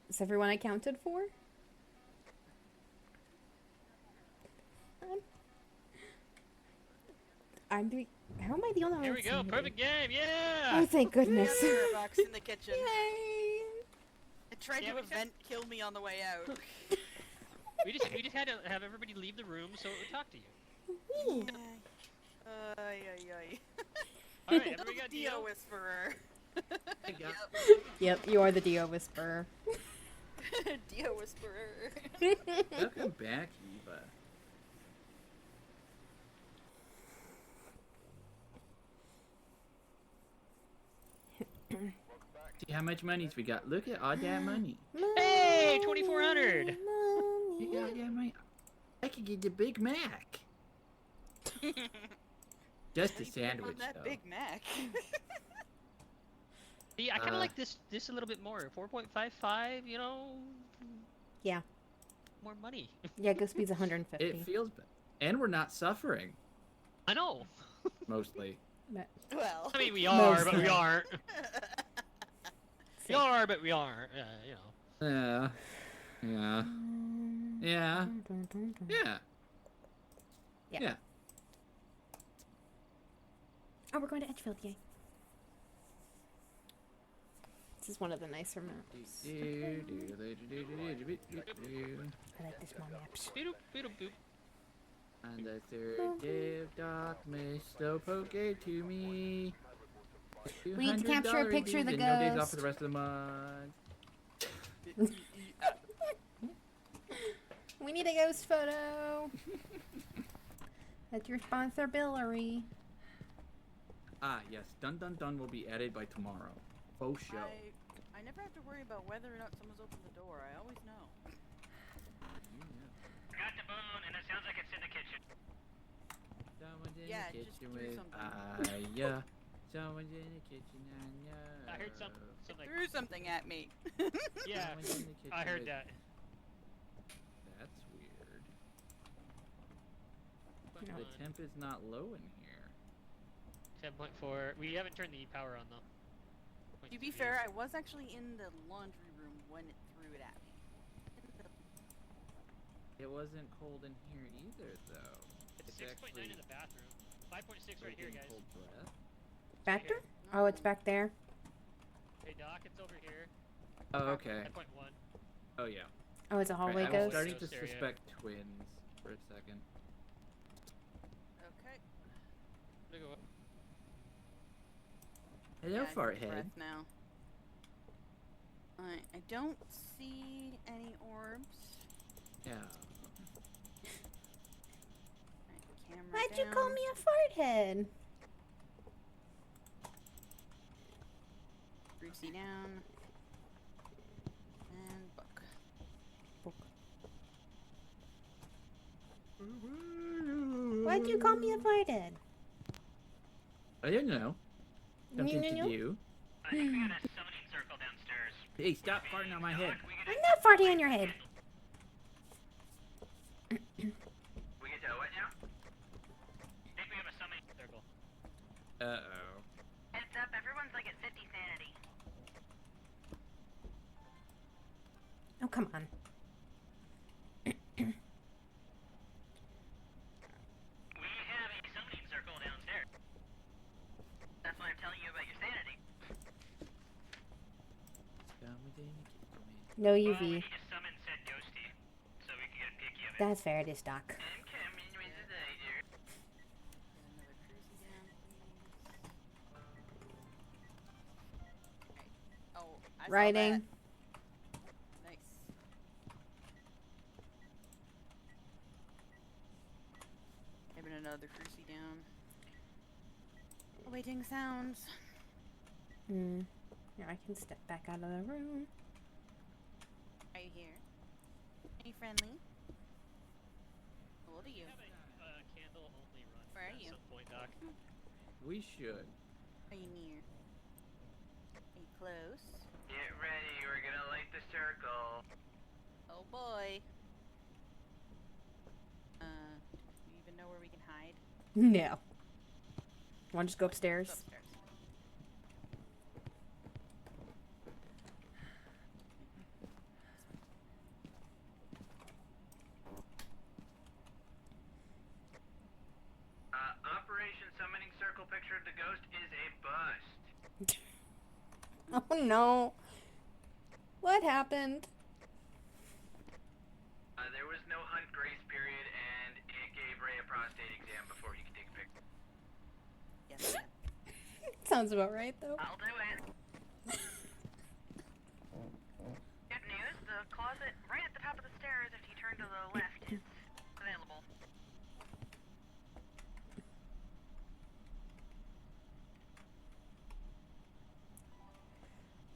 Is everyone accounted for? How am I the only one? Here we go. that's Perfect game. Oh, Yeah. thank We goodness. got Spirit Box in the kitchen. Yay! It tried Yeah, to we just- event kill me on the way out. We just had to have everybody leave the room so it would talk to you. Ay, ay, ay. All right, everybody got Dio Dio. Whisperer. I got Yep, you are the Dio Whisperer. Dio Whisperer. Welcome back, Eva. See how much money we got. Look at all that money. Hey, 2,400. You got that money. I could get the Big Mac. Just a On sandwich, that though. Big Mac. See, I kind of Uh, like this a little bit more. 4.55, you know, Yeah. more money. Yeah, Ghost Speed's 150. It feels bad. And we're not suffering, I know. mostly. But Well. I mean, we are, but we Mostly. aren't. We are, but we aren't. You know. Yeah. Yeah. Yeah. Yeah. Yeah. Yeah. Oh, we're going to Edgefield, yay. This is one of the nicer maps. I like this small maps. Boop, boop, boop. On the third day of darkness, Slowpoke gave to me. We need to capture a $200 picture of the and no days off ghost. for the rest of the month. We need a ghost photo. That's your responsibility. Ah, yes. Dun Dun Dun will be added by tomorrow. Faux show. I never have to worry about whether or not someone's opened the door. I always know. Got the bone, and it sounds like it's in the kitchen. Someone's in Yeah, the just kitchen threw with something. Aya. Someone's in the kitchen, I know. I heard something like, Threw something at me. yeah, Someone's in the kitchen I heard with- that. That's weird. But The temp is not low in here. 10.4. We haven't turned the power on though. To be fair, I was actually in the laundry room when it threw it at me. It wasn't cold in here either, though. It's 6.9 in the bathroom. 5.6 right here, getting guys. cold breath. Back there? Oh, it's back there. Hey Doc, it's over here. Oh, okay. 5.1. Oh, yeah. Oh, it's a hallway Right, I was ghost. starting to Ghost area. suspect twins for a second. Okay. Look at what- Hello, Yeah, I can farthead. breath now. I don't see any orbs. Yeah. Right, camera Why'd you down. call me a fart head? Brucey down. And book. Why'd you call me a fart head? I don't know. Something to do. I think we got a summoning circle downstairs. Hey, stop farting on my head. We get I'm not farting on your head. we get to what now? I think we have a summoning circle. Uh-oh. Heads up, everyone's like at 50 sanity. Oh, come on. We have a summoning circle downstairs. That's why I'm telling you about your sanity. No Well, we UV. need to summon said ghosty, so we can get a picky of it. That's fair, it is Doc. I'm coming with the later. Another Brucey down, please. Right. Oh, I saw Writing. that. Nice. Having another Brucey down. Awaiting sounds. Hmm. Yeah, I can step back out of the room. Are you here? Are you friendly? How old are you? Candle only run Where are at you? some point, Doc. We should. Are you near? Are you close? Get ready, we're gonna light the circle. Oh boy. Do you even know where we can hide? No. Want to just go upstairs? Go upstairs. Operation Summoning Circle picture of the ghost is a bust. Oh no. What happened? There was no hunt grace period, and it gave Ray a prostate exam before he can take a picture. Yes. Yeah. Sounds about right, though. I'll do it. Good news, the closet right at the top of the stairs, if you turn to the left, is available.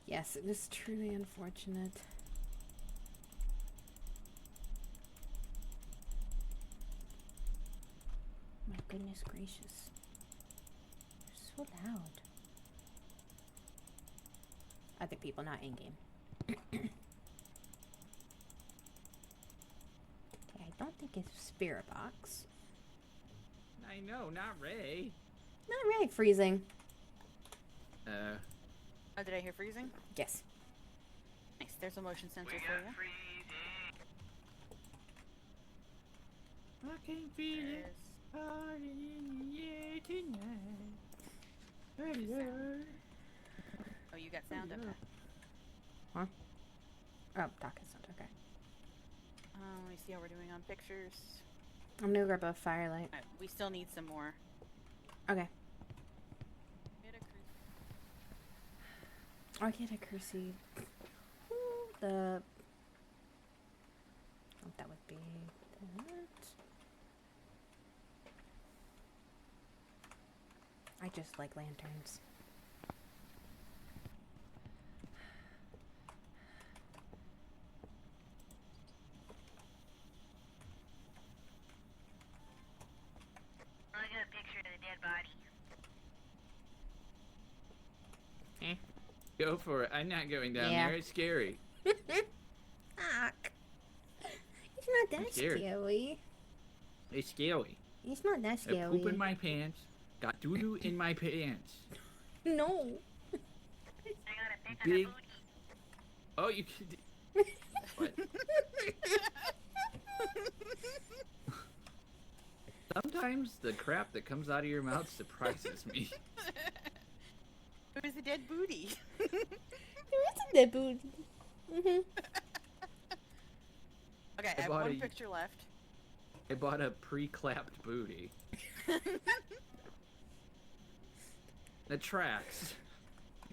Yes, it was truly unfortunate. My goodness gracious. They're so loud. Other people not in game. Okay, I don't think it's Spirit Box. I know, not Ray. Not right, freezing. Oh, did I hear freezing? Yes. Nice. There's a motion sensor We for got you. freezing. I can feel it. There's Party in the air tonight. Oh, you got sound? Okay. Huh? Oh, Doc is not okay. Let me see how we're doing on pictures. I'm gonna grab a firelight. Alright, we still need some more. Okay. Get a cru- I'll get a Cruci. The. Oh, that would be that. I just like lanterns. I got a picture of the dead body. Go for it. I'm not going down Yeah. there. It's scary. Fuck. It's not that scared. scary. It's scary. It's not that I scary. poop in my pants. Got doo-doo in my pants. No. I got a pic of Big- the booty. Oh, you could. What? Sometimes the crap that comes out of your mouth surprises me. It was a dead booty. There isn't that booty. Mhm. Okay, I have bought one a- picture left. I bought a pre-clapped booty. That tracks.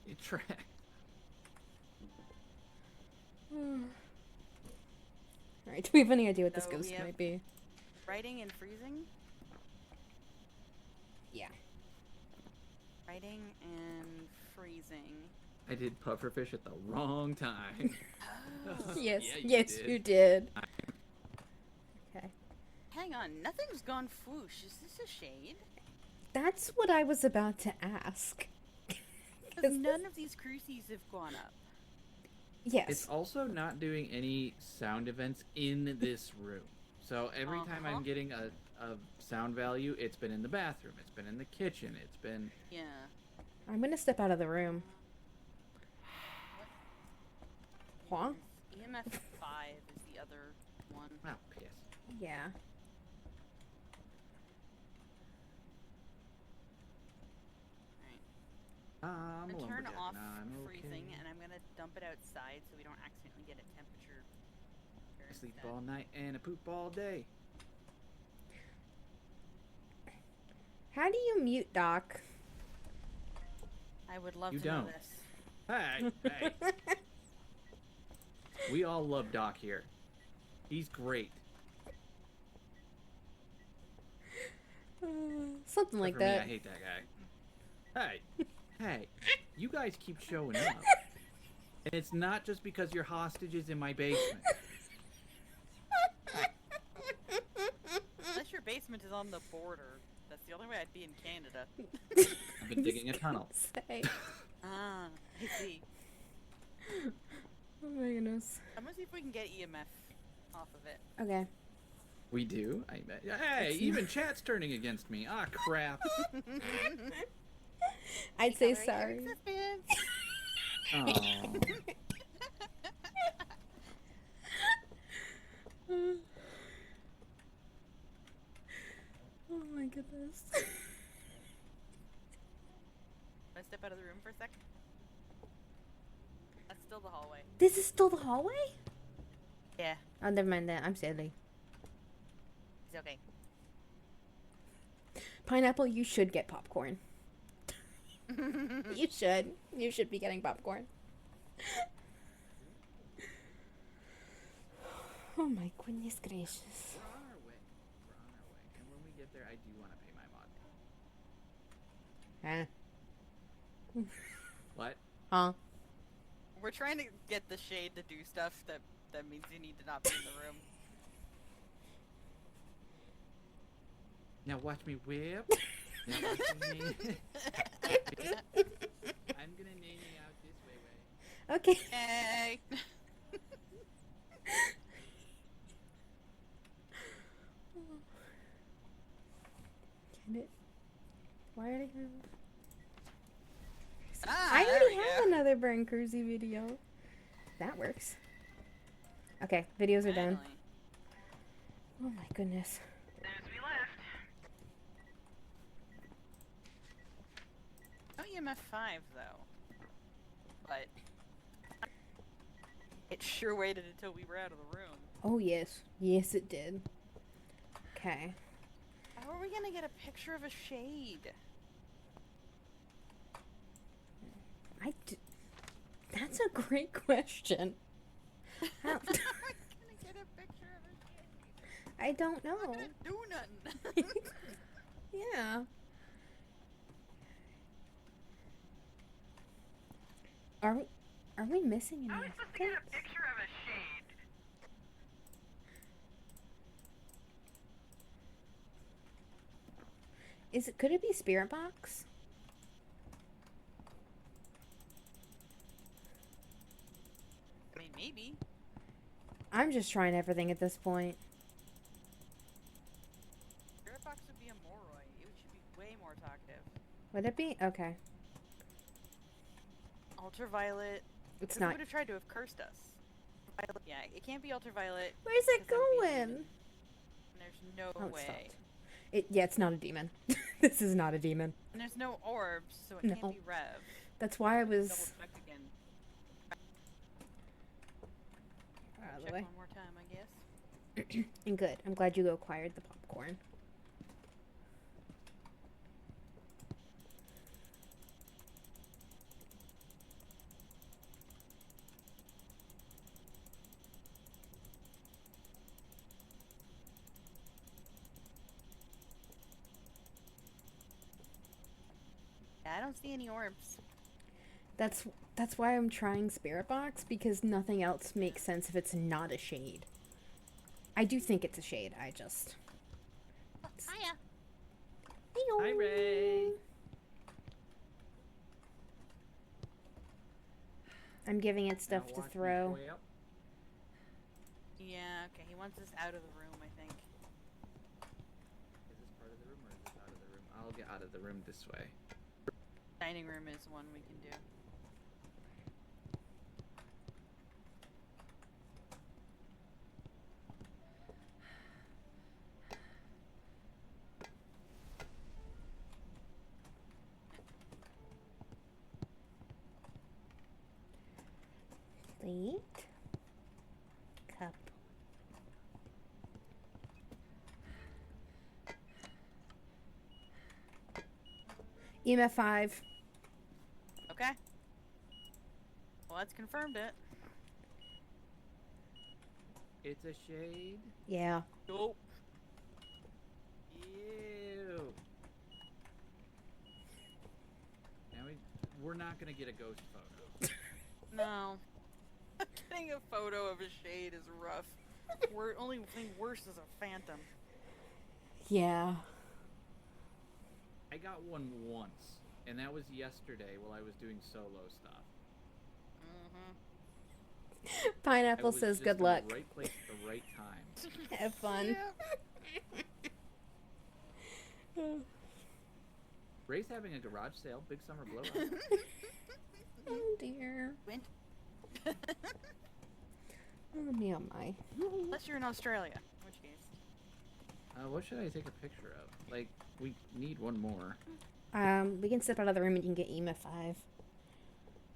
It tracks. Alright, do we have any idea what this So ghost we have- might be? Writing and freezing. Yeah. Writing and freezing. I did pufferfish at the wrong time. Yes, Yeah, yes, you did. I- Okay. Hang on, nothing's gone foosh. Is this a shade? That's what I was about to ask. Because none of these crucies have gone up. Yes. It's also not doing any sound events in this room. So every time Uh-huh. I'm getting a sound value, it's been in the bathroom, it's been in the kitchen, it's been... Yeah. I'm gonna step out of the room. Huh? EMF 5 is the other one. Oh, piss. Yeah. I'm I'm a gonna turn lumberjack. off Nah, I'm freezing okay. and I'm gonna dump it outside so we don't accidentally get a temperature. I sleep instead. all night and I poop all day. How do you mute Doc? I would love You to know don't. this. Hey, hey. We all love Doc here. He's great. Something like For me, that. I hate that guy. Hey, hey, you guys keep showing up. And it's not just because you're hostages in my basement. Unless your basement is on the border. That's the only way I'd be in Canada. I've been digging a tunnel. Say. Ah, I see. Oh my goodness. I'm gonna see if we can get EMF off of it. Okay. We do? Hey, even chat's turning against me. Ah, crap. I'd say Tolerate your sorry. existence. Oh. Oh my goodness. Wanna step out of the room for a sec? That's still the hallway. This is still the hallway? Yeah, Oh, never mind that. I'm silly. it's okay. Pineapple, you should get popcorn. You should. You should be getting popcorn. Oh my goodness gracious. We're on our way. And when we get there, I do want to pay my mod. Huh? What? Huh? We're trying to get the shade to do stuff that means you need to not be in the room. Now watch me whip. Now watch me. I'm gonna name you out this way. Okay. Hey. Can it? Why are they have... Ah, I there already we have go. another Burn Cruisy video. That works. Okay, videos are done. Finally. Oh my goodness. As we left. No EMF 5 though. But it sure waited until we were out of the room. Oh yes. Yes it did. Okay. How are we gonna get a picture of a shade? That's a great question. How... How am I gonna get a picture of a shade? I don't I'm not know. gonna do nothing. Yeah. Are we missing How are any we supposed to get a evidence? picture of a shade? Could it be Spirit Box? I mean, maybe. I'm just trying everything at this point. Spirit box would be a Moroi. It should be way more talkative. Would it be? Okay. Ultraviolet. It's It not. would have tried to have cursed us. Violet, yeah, it can't be ultraviolet. Where's it 'cause that would be a going? demon. There's no Oh, it way. stopped. Yeah, it's not a demon. This is not a demon. And there's no orbs, so it No. can't be Rev. That's why I Double was... check again. Out of the Check way. one more time, I guess. And good. I'm glad you acquired the popcorn. Yeah, I don't see any orbs. That's why I'm trying Spirit Box, because nothing else makes sense if it's not a shade. I do think it's a shade, I just... Hiya. Hi, Ray. I'm giving it stuff Now to watch me throw. whip. Yeah, okay, he wants us out of the room, I think. Is this part of the room or is this out of the room? I'll get out of the room this way. Dining room is one we can do. Plate. Cup. EMF 5. Okay. Well, that's confirmed it. It's a shade. Yeah. Nope. Ew. Now we're not gonna get a ghost photo. No. Getting a photo of a shade is rough. Only thing worse is a phantom. Yeah. I got one once, and that was yesterday while I was doing solo stuff. Mm-hmm. I Pineapple was says just good in luck. the right place at the right time. Have fun. Ray's having a garage sale, big summer blowout. Oh dear. Went. Oh me oh my. Unless you're in Australia, in which case. What should I take a picture of? Like, we need one more. We can step out of the room and you can get EMF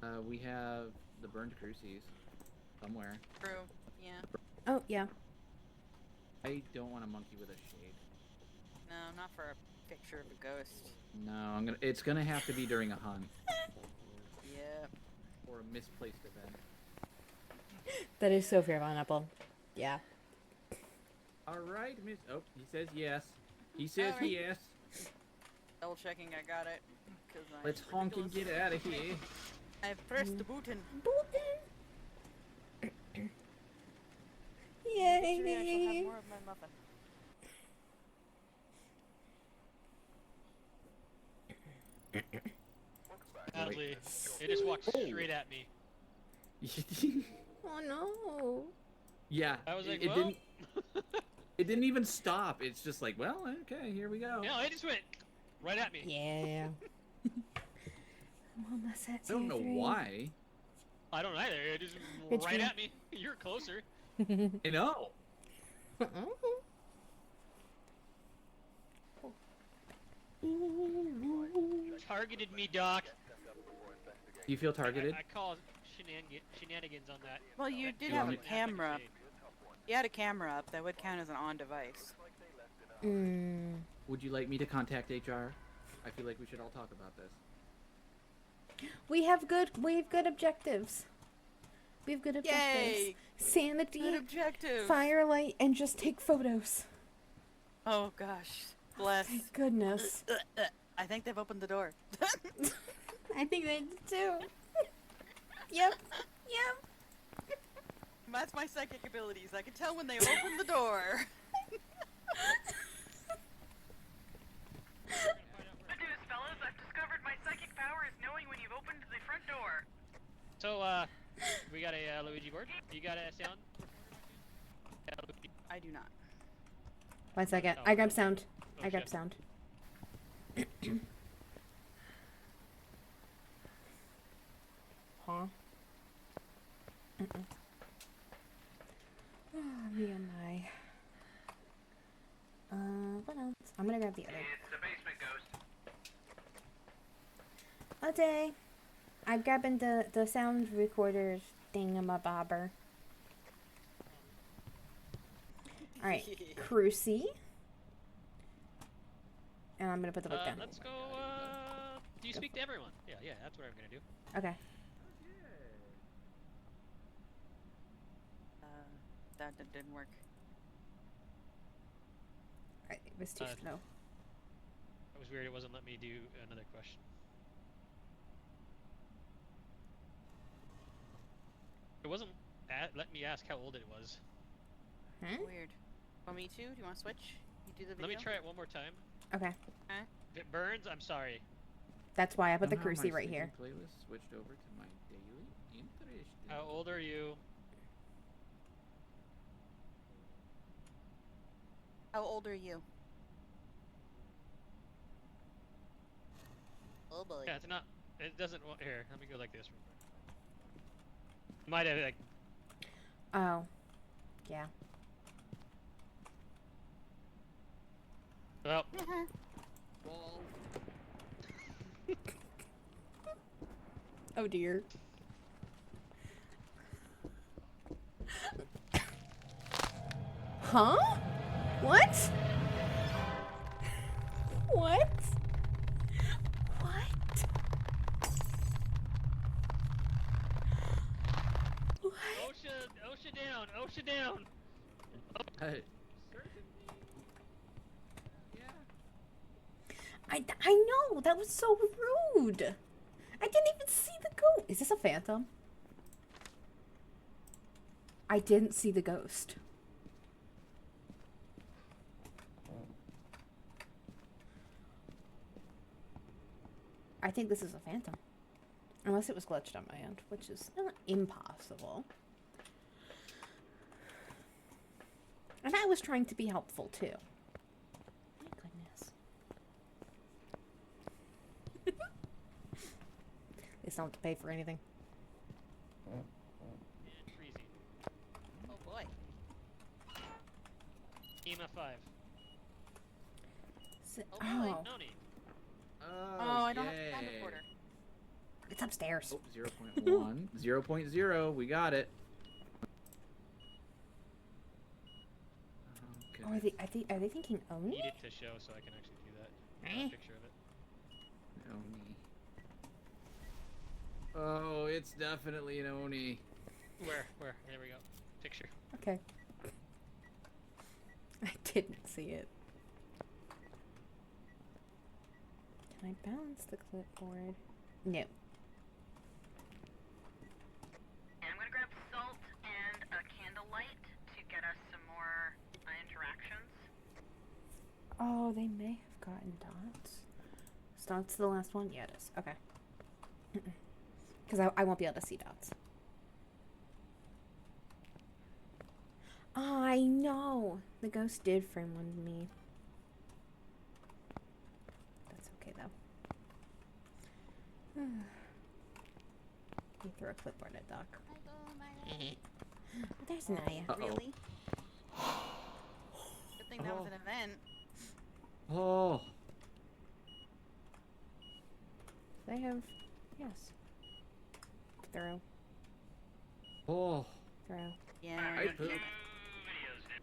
5. We have the burned cruces somewhere. True. Yeah. Oh yeah. I don't want a monkey with a shade. No, not for a picture of a ghost. No, it's gonna have to be during a hunt Yeah. or a misplaced event. That is so fair, Pineapple. Yeah. All right, Miss. Oh, he says yes. He says Alright. yes. Double checking I got it. Let's honk and get out of here. I've pressed the button. Maybe I shall have Yay! more of my muffin. Sadly, it just walked straight at me. Oh no. Yeah. I was like, it well. didn't. It didn't even stop. It's just like, well, okay, here we go. No, it just went right at me. Yeah. Well, that's that. I don't know why. I don't either. It just It's right real. at me. You're closer. I know. Targeted me, Doc. Do you feel targeted? I call shenanigans on that. Well, you that did dude have a with an camera up. shade. You had a camera up. That would count as an on-device. Would you like me to contact HR? I feel like we should all talk about this. We have good objectives. We have good objectives. Yay! Sanity, Good objective. firelight, and just take photos. Oh gosh. Bless. Thank goodness. I think they've opened the door. I think they did too. Yep. Yep. That's my psychic abilities. I can tell when they open the door. Good news, fellas. I've discovered my psychic power is knowing when you've opened the front door. So, we got a Luigi board. You got a sound? Yeah, Luigi. I do not. 1 second. Oh. I grab sound. Oh, I grab shit. sound. Huh? Oh, me and my. What else? I'm gonna grab the other. It's a basement ghost. Okay. I'm grabbing the sound recorder thingamabobber. Alright, Crucy. And I'm gonna put the book down. Let's go, do you speak to everyone? Yeah, that's what I'm gonna do. Okay. That didn't work. Alright, it was too slow. It was weird, it wasn't letting me do another question. It wasn't letting me ask how old it was. Hmm? Weird. Want me to? Do you want to switch? You do the video? Let me try it one more time. Okay. If it burns, I'm sorry. That's why I put the Somehow my Crucy right sleeping here. Playlist switched over to my daily interest. How old are you? How old are you? Oh boy. Yeah, it's not. It doesn't want. Here, let me go like this. Real quick. Might have like. Oh. Yeah. Well, Oh dear. Huh? What? What? What? What? OSHA down, OSHA down. Hey. I know, that was so rude. I didn't even see the ghost. Is this a phantom? I didn't see the ghost. I think this is a phantom. Unless it was glitched on my end, which is not impossible. And I was trying to be helpful too. My goodness. They don't have to pay for anything. And freezing. Oh boy. EMF 5. Oh, Oh, really? Noni. Oh, I don't have the sound yay. recorder. it's upstairs. Oh, 0.1. 0.0. We got it. Okay. Oh, are they thinking Oni? Need it to show so I can actually do that. A picture of it. Oni. Oh, it's definitely an Oni. Where? There we go. Picture. Okay. I didn't see it. Can I balance the clipboard? No. And I'm gonna grab salt and a candlelight to get us some more interactions. Oh, they may have gotten dots. Is dots the last one? Yeah, it is. Okay. Because I won't be able to see dots. Oh, I know. The ghost did frame one to me. That's okay, though. You throw a clipboard at Doc. There's Naya. Uh-oh. Really? Good thing that was an event. Oh. They have... Yes. Throw. Oh. Throw. Yeah. I poop. Videos now.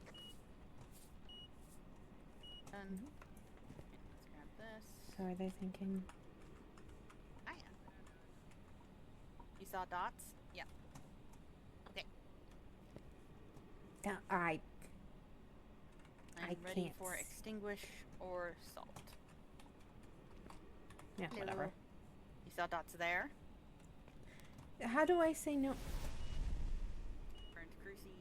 Done. Let's grab this. So are they thinking... Ah, yeah. You saw dots? Yeah. Okay. I I'm ready can't for extinguish or salt. Yeah, Hello. whatever. You saw dots there? How do I say no? Burned cruci.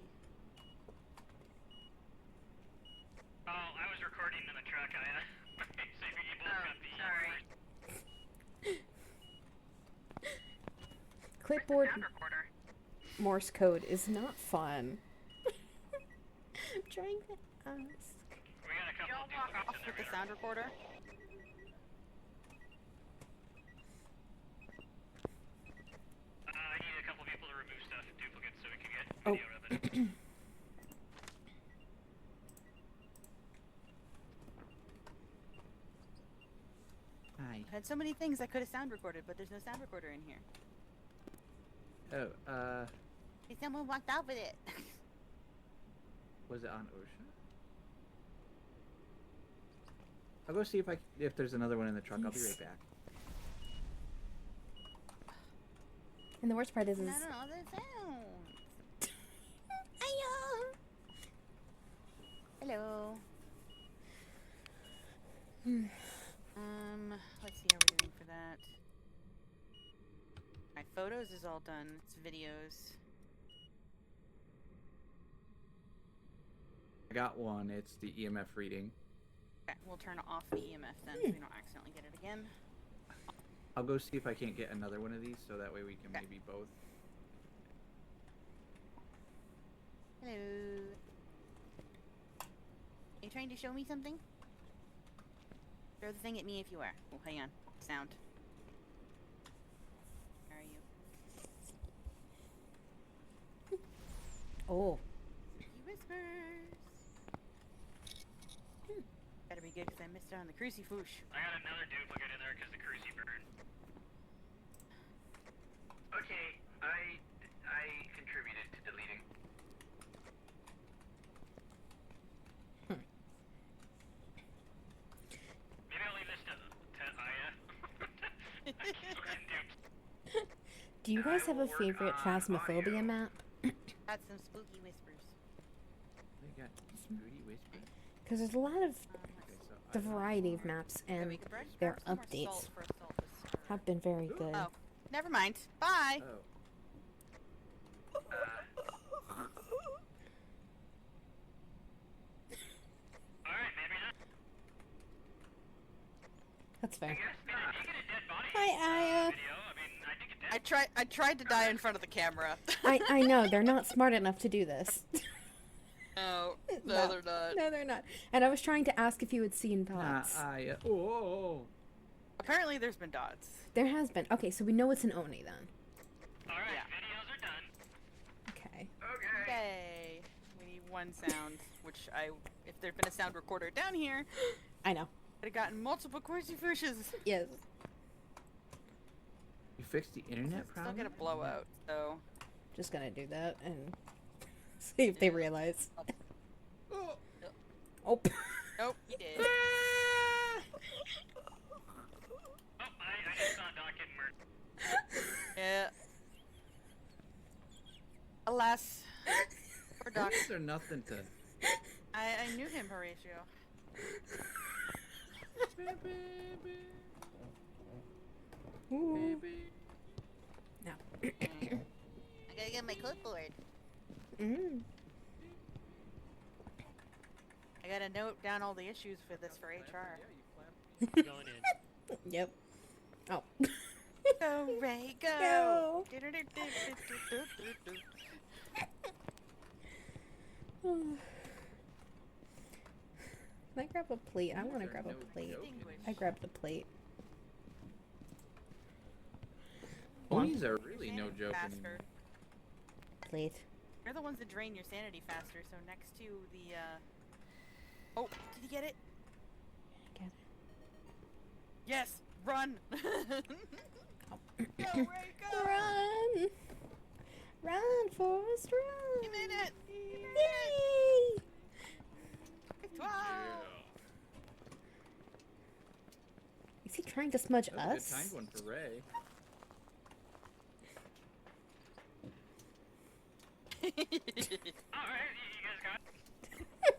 Oh, I was recording in the truck. So you both got the. Sorry. Clipboard Sound recorder. Morse code is not fun. I'm trying to ask. We got a couple Y'all of walk duplicates Off in with there. the sound recorder. I need a couple people to remove stuff, duplicates, so we can get Oh. video of it. Hi. I had so many things I could have sound recorded, but there's no sound recorder in here. Oh, Hey, someone walked out with it. was it on Ocean? I'll go see if there's another one in the truck. I'll be Yes. right back. And the worst part is I don't know the sound. Hello. Let's see how we're doing for that. Alright, photos is all done. It's videos. I got one. It's the EMF reading. Okay, we'll turn off the EMF then so we don't accidentally get it again. I'll go see if I can't get another one of these, so that way we can Okay. maybe both. Hello. Are you trying to show me something? Throw the thing at me if you are. Oh, hang on. Sound. Where are you? oh, He whispers. Better be good because I missed it on the crucifoosh. I got another duplicate in there because the cruci burned. Okay, I contributed to deleting. Maybe I'll leave this to Aya. I keep looking dupes. do you guys have a will work favorite on Phasmophobia audio. map? Had some spooky whispers. They got Spooty Whisper. Because there's a lot of Okay, so the I don't variety of want- maps, Okay, and we could grab their some more updates salt for a salt whisper. have been very good. Oh, never mind. Bye. Oh. Alright, maybe not. That's I fair. guess not. You get a dead body Hi, Aya. video. I mean, I think it did. I tried to die in front of the camera. I know they're not smart enough to do this. No, No. they're not. No, they're not. And I was trying to ask if you had seen Nah, dots. oh. Apparently, there's been dots. There has been. Okay, so we know it's an Oni then. Alright, Yeah. videos are done. Okay. Okay. Yay! We need one sound, which if there'd been a sound recorder down here, I know. I'd have gotten multiple crucifooches. Yes. You fixed the internet Still problem? get a blowout, so. Just gonna do that and see if they realize. Oh. Oh. Nope, you did. Yeah. Alas. Poor Doc. Ponies are nothing to. I knew him, Horatio. Ooh. No. I gotta get my clipboard. Mm. I gotta note down all the issues for this for HR. Going in. Yep. Oh. Go, Ray, go! Go. Can I grab a plate? I want to grab a plate. I grabbed the plate. Ponies are really no joke Faster. anymore. Plate. They're the ones that drain your sanity faster, so next to the, Oh, did you get it? Get it. Yes! Run! Oh. Go, Ray, go! Run! Run, Forrest, run! You made it! Yay! Wow! Is he trying to smudge That was a us? good timed one for Ray. Alright, you guys got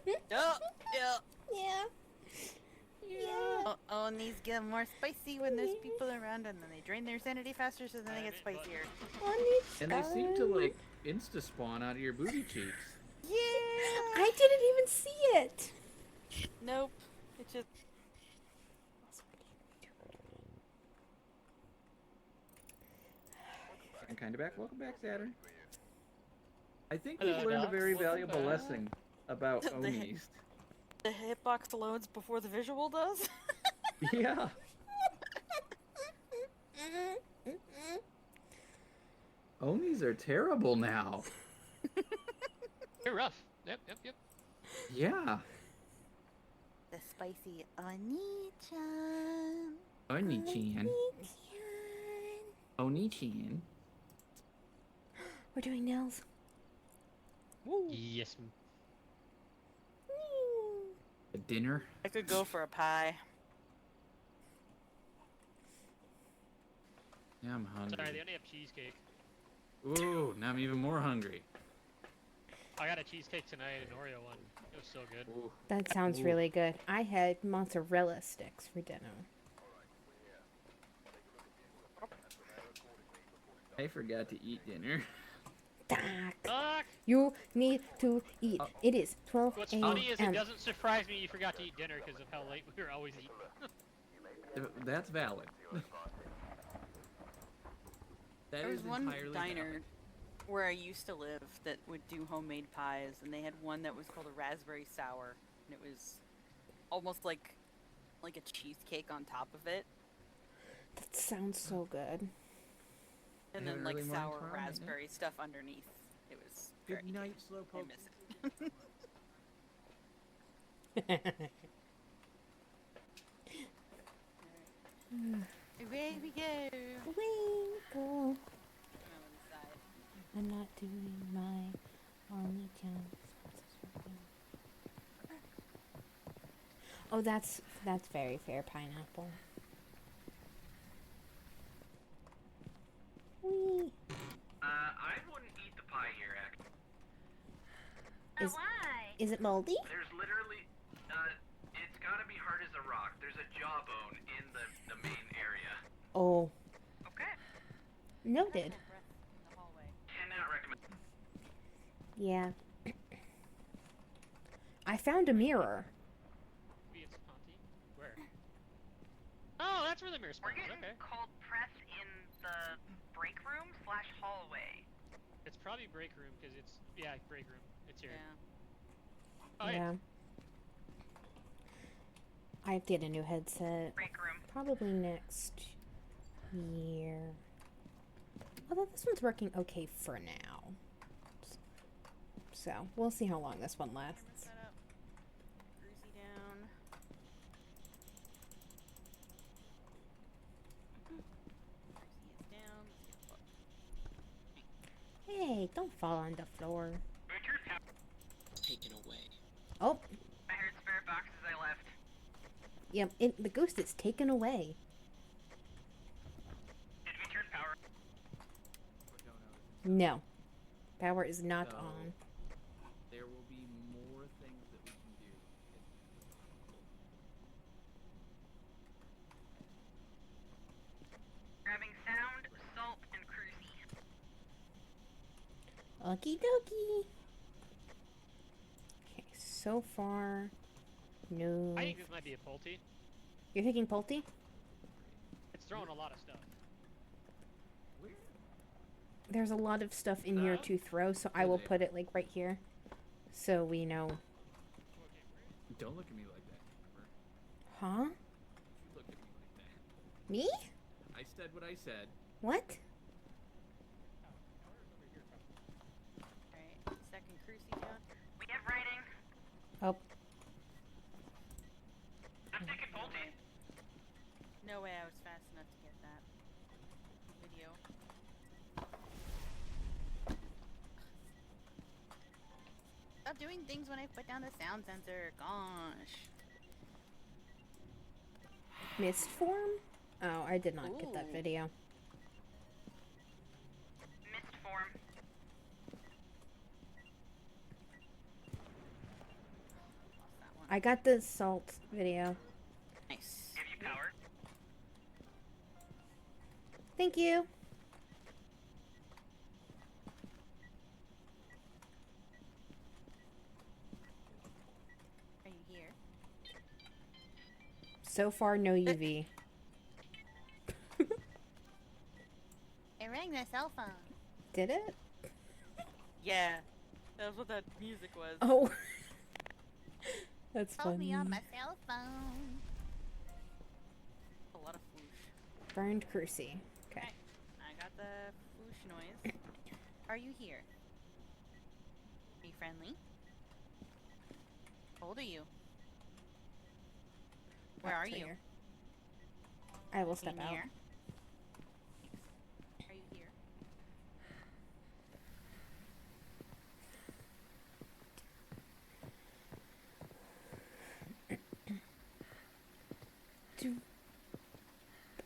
it? Yeah. Yeah. Yeah. Oh, and these get more spicy when there's people around, and then they drain their sanity faster, so then they get spicier. And they seem to like insta spawn out of your booty cheeks. Yeah! I didn't even see it. Nope. It's just. I'm kind of back. Welcome back, Saturn. I think Hello, we've learned a Doc. very Welcome valuable back. lesson about The Onis. The hitbox loads before the visual does? Yeah. Onis are terrible now. They're rough. Yep. Yeah. The spicy Oni-chan. Oni-chan. Oni-chan. We're doing nails. Yes. A dinner. I could go for a pie. Yeah, I'm Sorry, they hungry. only have cheesecake. Ooh, now I'm even more hungry. I got a cheesecake tonight, an Oreo one. It was so good. Ooh. That sounds Ooh. really good. I had mozzarella sticks for dinner. I forgot to eat dinner. Doc, Doc! you need to eat. Oh. It is 12 What's funny is it a.m. doesn't surprise me you forgot to eat dinner because of how late we were always eating. That's valid. That There was is one entirely diner valid. where I used to live that would do homemade pies, and they had one that was called a raspberry sour, and it was almost like a cheesecake on top of it, That sounds so good. and Have then an like early morning sour tomorrow night, yeah. raspberry stuff underneath. It was very Good night, tasty. I Slowpoke. miss it. Away we go. We go. On the side. I'm not doing my only chance. Oh, that's very fair, pineapple. Wee. I wouldn't eat the pie here, actually. Is- Why? Is it moldy? There's literally, it's gotta be hard as a rock. There's a jawbone in the main area. Oh, Okay. noted. Breath in the hallway. Cannot recommend. Yeah. I found a mirror. Maybe it's Ponty? Where? Oh, that's where the mirror We're spawns. getting Okay. cold press in the break room / hallway. It's probably break room because it's break room. It's here. Yeah. Oh, Yeah. I have to get a new headset. Break room. Probably next year. Although this one's working okay for now. So, we'll see how long this one lasts. Set up. Greasy down. Greasy is down. Hey, don't fall on the floor. Victor's house. Taken away. Oh, I heard spirit boxes I left. yep, the ghost is taken away. Did we No. Power is not So, on. there will be more things that we can do. Grabbing sound, salt, and cruisy. Okie dokie. Okay, so far, no. I think this might be a Pulte. You're thinking Pulte? It's throwing a lot of stuff. Where? There's a lot of stuff in here to throw, so I will put it like right here, so we know. Don't look at me like that. Huh? You look at me like that. Me? I said what I said. What? Alright, second cruisy down. We have writing. Oh, I'm taking Pulte. No way I was fast enough to get that video. Stop doing things when I put down the sound sensor. Gosh. mist form? Oh, I did not get that Ooh. video. Mist form. Lost that one. I got the salt video. Nice. Give you power. Thank you. Are you here? So far, no UV. It rang the cell phone. Did it? Yeah. That's what that music was. Oh. That's Called funny. me on my cell phone. A lot of whoosh. Burned Cruci. Okay. Okay. I got the whoosh noise. Are you here? Are you friendly? How old are you? Where are Right you? here. I will step In out. here? Are you here?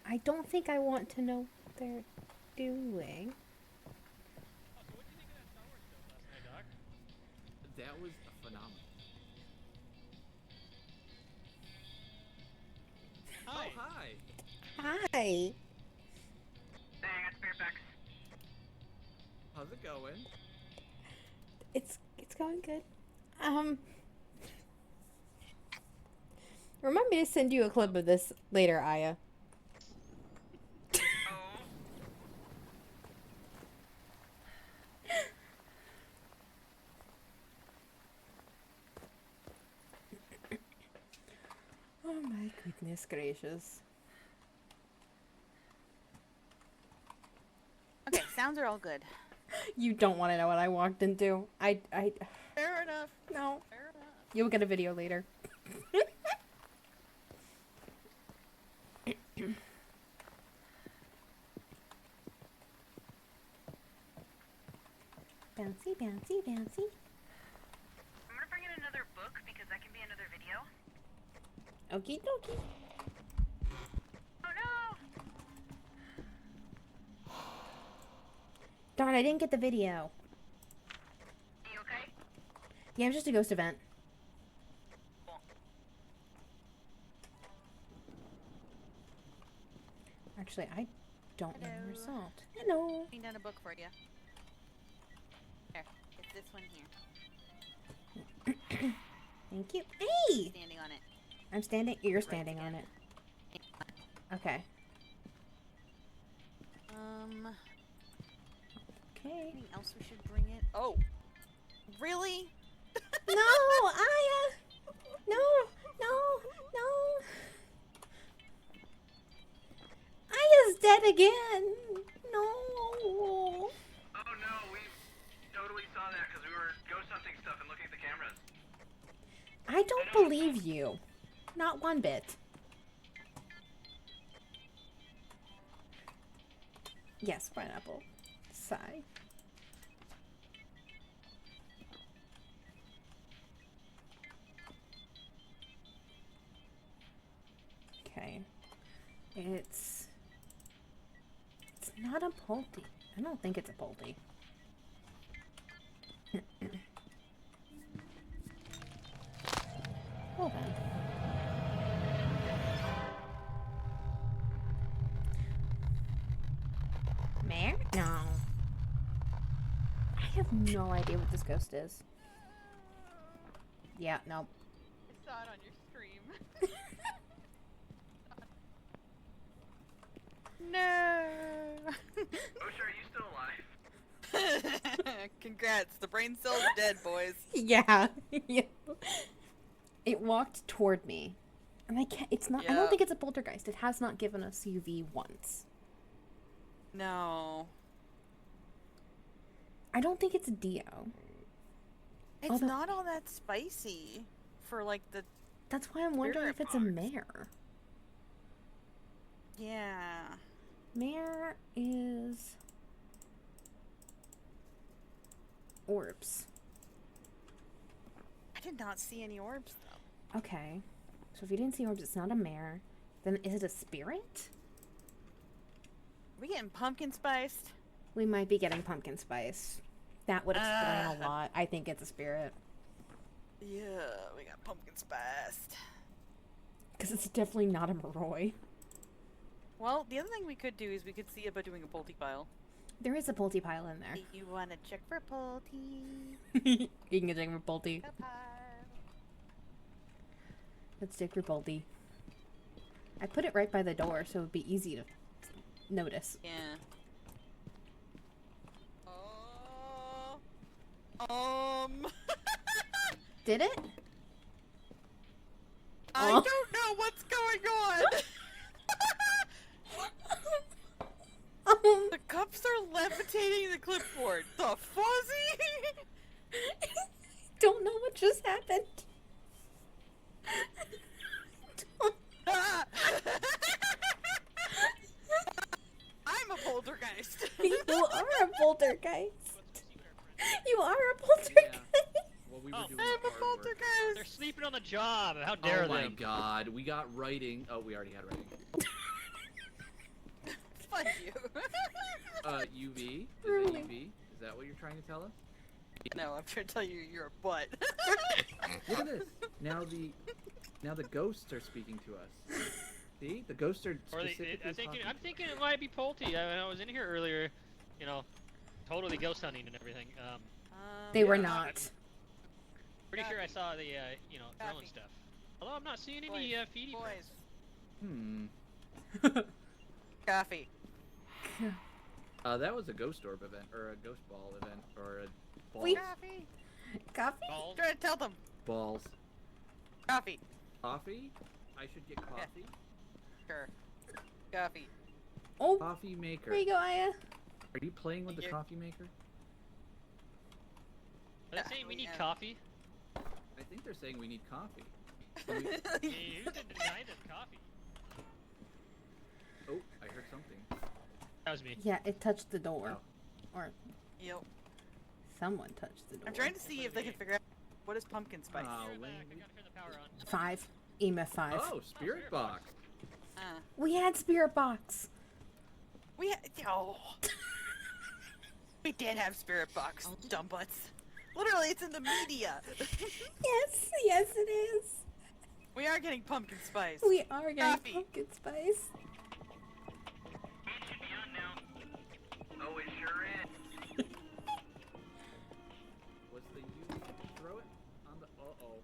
I don't think I want to know what they're doing. Oh, so what do you think of that Star Wars film last night, Doc? That was phenomenal. Hi. Oh, hi. Hi. Hey, I got spirit packs. How's it going? It's going good. Remind me to send you a clip of this later, Aya. Oh. Oh my goodness gracious. Okay, sounds are all good. You don't want to know what I walked into. I Fair enough. no. Fair enough. You'll get a video later. Bouncy, bouncy, bouncy. I'm gonna bring in another book because that can be another video. Okie dokie. Oh no! Darn, I didn't get the video. Are you okay? Yeah, it was just a ghost event. Cool. Actually, I don't know the Hello. result. Hello. Bring down a book for you. There, it's this one here. Thank you. Hey! Standing on it. I'm standing. You're Right standing on again. it. Okay. Okay. Anything else we should bring in? Oh, really? No, Aya! No, no, no. Aya's dead again. No. Oh no, we totally saw that because we were ghost hunting stuff and looking at the cameras. I don't believe you. Not one bit. Yes, pineapple. Sigh. Okay. It's not a Pulte. I don't think it's a Pulte. have no idea what this ghost is. Yeah, no. I saw it on your stream. No. Osha, are you still alive? Congrats, the brain cells are dead, boys. Yeah. Yeah. It walked toward me. And I can't, it's not, I don't Yeah. think it's a poltergeist. It has not given us UV once. No. I don't think it's Dio. It's Although- not all that spicy for like the That's why I'm wondering if it's a Spirit mare. yeah. Mare is orbs. I did not see any orbs though. Okay. So if you didn't see orbs, it's not a mare. Then is it a spirit? Are we getting pumpkin spiced? We might be getting pumpkin spice. That would explain a Ah. lot. I think it's a spirit. Yeah, we got pumpkin spiced. Because it's definitely not a Moroi. Well, the other thing we could do is we could see about doing a Polty pile. There is a Polty pile in there. You wanna check for Polty? You can get a Polty. A pile. Let's take your Polty. I put it right by the door so it would be easy to notice. Yeah. Oh. Did it? I Oh. don't know what's going on. The cups are levitating the clipboard. The fuzzy. Don't know what just happened. I'm a poltergeist. You are a poltergeist. You are a Yeah. poltergeist. Well, we were Oh. doing I'm the a hard work. poltergeist. They're sleeping on the job. How dare Oh my them? god, we got writing. Oh, we already had writing. Fuck you. UV? Is Really? it UV? Is that what you're trying to tell us? No, I'm trying to tell you you're a butt. Look at this. Now the ghosts are speaking to us. See? The ghosts are Or specifically talking. I'm thinking it might be Polty. I was in here earlier, you know, totally ghost hunting and everything. They were Yeah. not. Pretty sure I saw the, you know, throwing Copy. stuff. Although I'm not seeing any Boys, feedy boys. birds. Coffee. That was a ghost orb event, or a ghost ball event, or a ball. We- Coffee. Coffee? Balls. Try to tell them. Balls. Coffee. Coffee? I should get coffee? Sure. Coffee. Oh, Coffee maker. there you go, Aya. Are you playing with the Thank you. coffee maker? Are they saying we need Yeah. coffee? I think they're saying we need coffee. Hey, who did deny them coffee? Oh, I heard something. That was me. Yeah, it touched the door. Or Yep. someone touched the door. I'm trying to see if they can figure out what is pumpkin spice. Oh, Turn it Lane, back. I gotta turn the power on. 5. EMF 5. Oh, spirit box. We had Spirit Box. Oh. We did have spirit box, dumb butts. Literally, it's in the media. Yes, yes it is. We are getting pumpkin spice. We are getting Coffee. pumpkin spice. It should be on now. Oh, it sure is. Was the UV? Throw it on the. Uh-oh.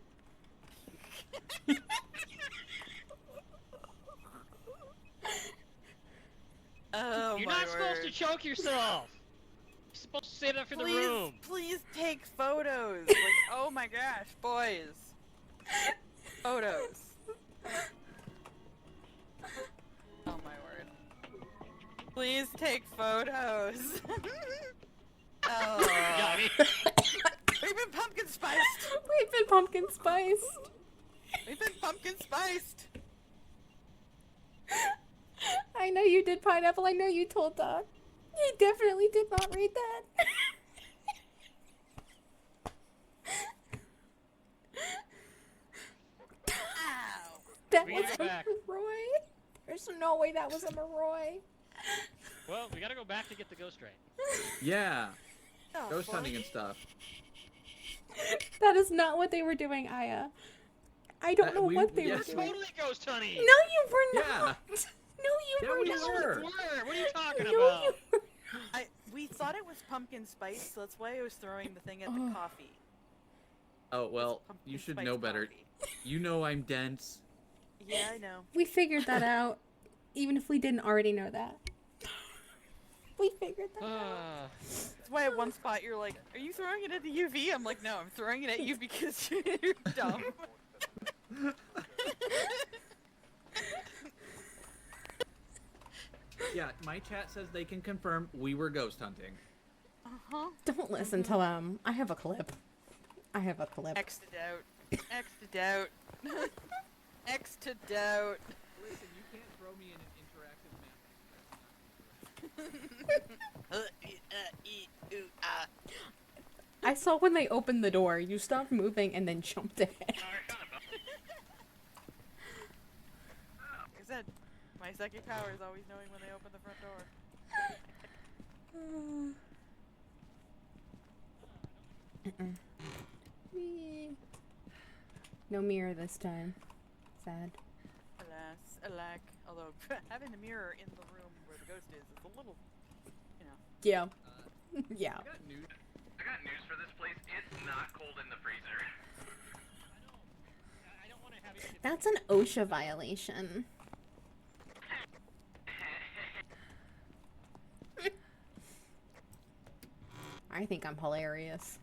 Oh You're my not supposed to word. choke yourself. You're supposed to save that for the Please, room. please take photos. Like, oh my gosh, boys. Photos. Oh my word. Please take photos. Oh. Got me. We've been pumpkin spiced. We've been pumpkin spiced. We've been pumpkin spiced. I know you did, Pineapple. I know you told Doc. He definitely did not read that. Ow. That We was gotta a go back. Moroi. There's no way that was a Moroi. Well, we gotta go back to get the ghost right. Yeah. Oh, Ghost boy. hunting and stuff. That is not what they were doing, Aya. I don't know we- what they yes, were We're doing. totally ghost hunting. No, you were Yeah. not. No, you Yeah, were we not. were. What are you talking No, about? you were. we thought it was pumpkin spice, so that's why I was throwing the thing at the coffee. Oh, well, pumpkin you should spice know better. coffee. You know I'm dense. Yeah, I know. We figured that out, even if we didn't already know that. We figured that out. That's why at one spot you're like, "Are you throwing it at the UV?" I'm like, "No, I'm throwing it at you because you're dumb." Yeah, my chat says they can confirm we were ghost hunting. Don't listen to them. I have a clip. X to doubt. X to doubt. X to doubt. Listen, you can't throw me in an interactive map. I saw when they opened the door, you stopped moving and then jumped ahead. Like I said, my psychic power is always knowing when they open the front door. Whee. No mirror this time. Sad. Alas, alack. Although having the mirror in the room where the ghost is a little, you know. Yeah. Yeah. I got news for this place. It's not cold in the freezer. I don't want to have it. That's an OSHA violation. I think I'm hilarious.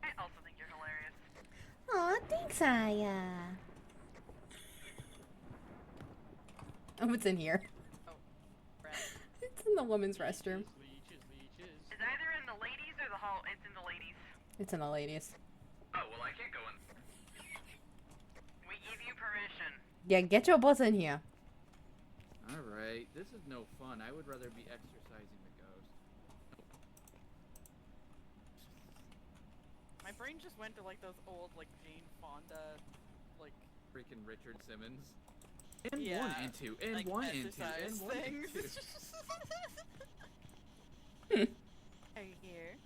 I also think you're hilarious. Aw, thanks, Aya. Oh, it's in here. Crap. It's in the women's restroom. Leeches. It's either in the ladies or the hall. It's in the ladies. It's in the ladies. Oh, well, I can't go in. We give you permission. Yeah, get your butts in here. Alright, this is no fun. I would rather be exercising the ghost. My brain just went to like those old like Jane Fonda, like Freaking Richard Simmons. And yeah, one and two, and like one and two, exercise and one and things. two. Are you here?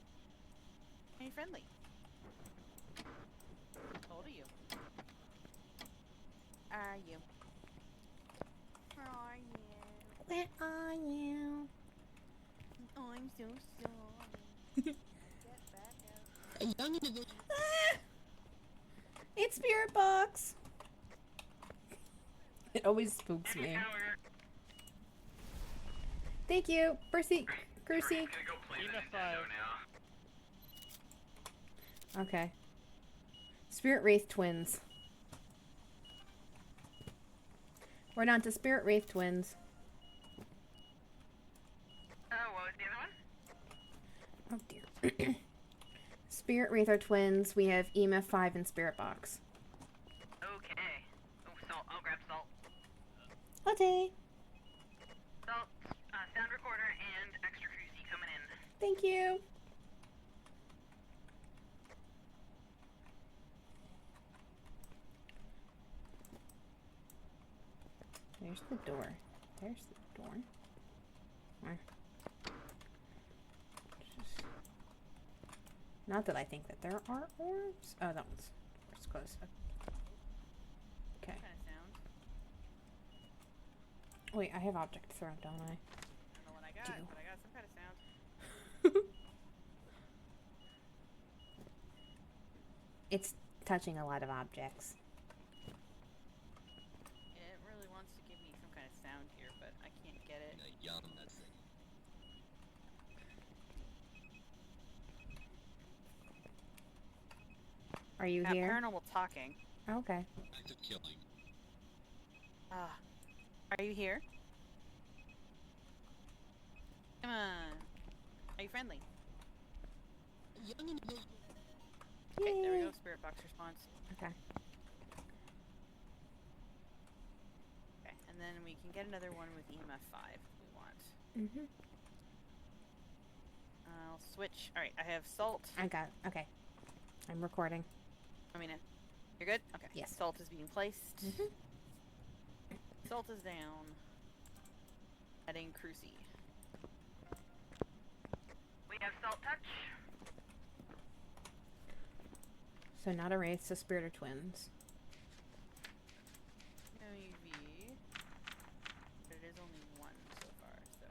Are you friendly? How old are you? Are you? Where are you? Where are you? I'm so sorry. Get back out. Ah! It's Spirit Box. It always spooks me. Thank you, Percy. Percy. Gonna go play the Eva Nintendo 5. now. Okay. Spirit Wraith Twins. We're down to Spirit Wraith Twins. Oh, what was the other one? Oh dear. Spirit Wraith are twins. We have EMF 5 and Spirit Box. Okay. Oh, salt. I'll grab salt. Okay. Salt, sound recorder, and extra cruisy coming in. Thank you. There's the door. There's the door. Where? Just... Not that I think that there are orbs. Oh, that one's close. Okay. What kind of sound? Wait, I have object throw, don't I? I don't know what I got, Do. but I got some kind of sound. It's touching a lot of objects. It really wants to give me some kind of sound here, but I can't get it. Are you here? Paranormal talking. Okay. Are you here? Come on. Are you friendly? Okay, there we go. Spirit box response. Okay. Okay, and then we can get another one with EMF 5 if we want. Mhm. I'll switch. Alright, I have salt. I got. Okay. I'm recording. You're good? Okay. Yes. Salt is being placed. Mhm. Salt is down. Adding Cruci. We have salt touch. So not a wraith, so spirit or twins. No UV. But it is only one so far, so.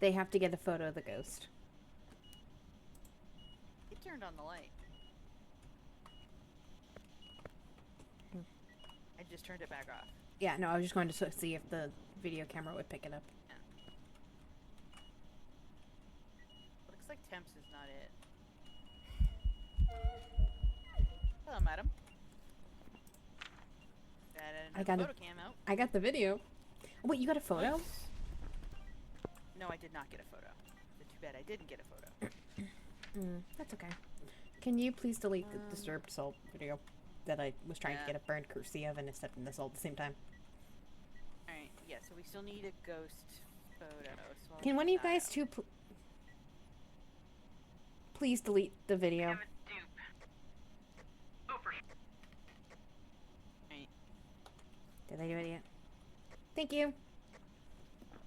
They have to get a photo of the ghost. He turned on the light. I just turned it back off. Yeah, no, I was just going to see if the video camera would pick it up. Looks like temps is not it. Hello, madam. I got a photo cam out. I got the video. Oh, wait, you got a photo? Nice. No, I did not get a photo. It's too bad I didn't get a photo. That's okay. Can you please delete the disturbed soul video that I was trying to get a burned Crucia of and it's in this all at the same time? Alright, yeah, so we still need a ghost photo. So I'll Can one of get you that guys out. two please delete the video? Have a dupe. Oh, for sure. Right. Did they do it yet? Thank you.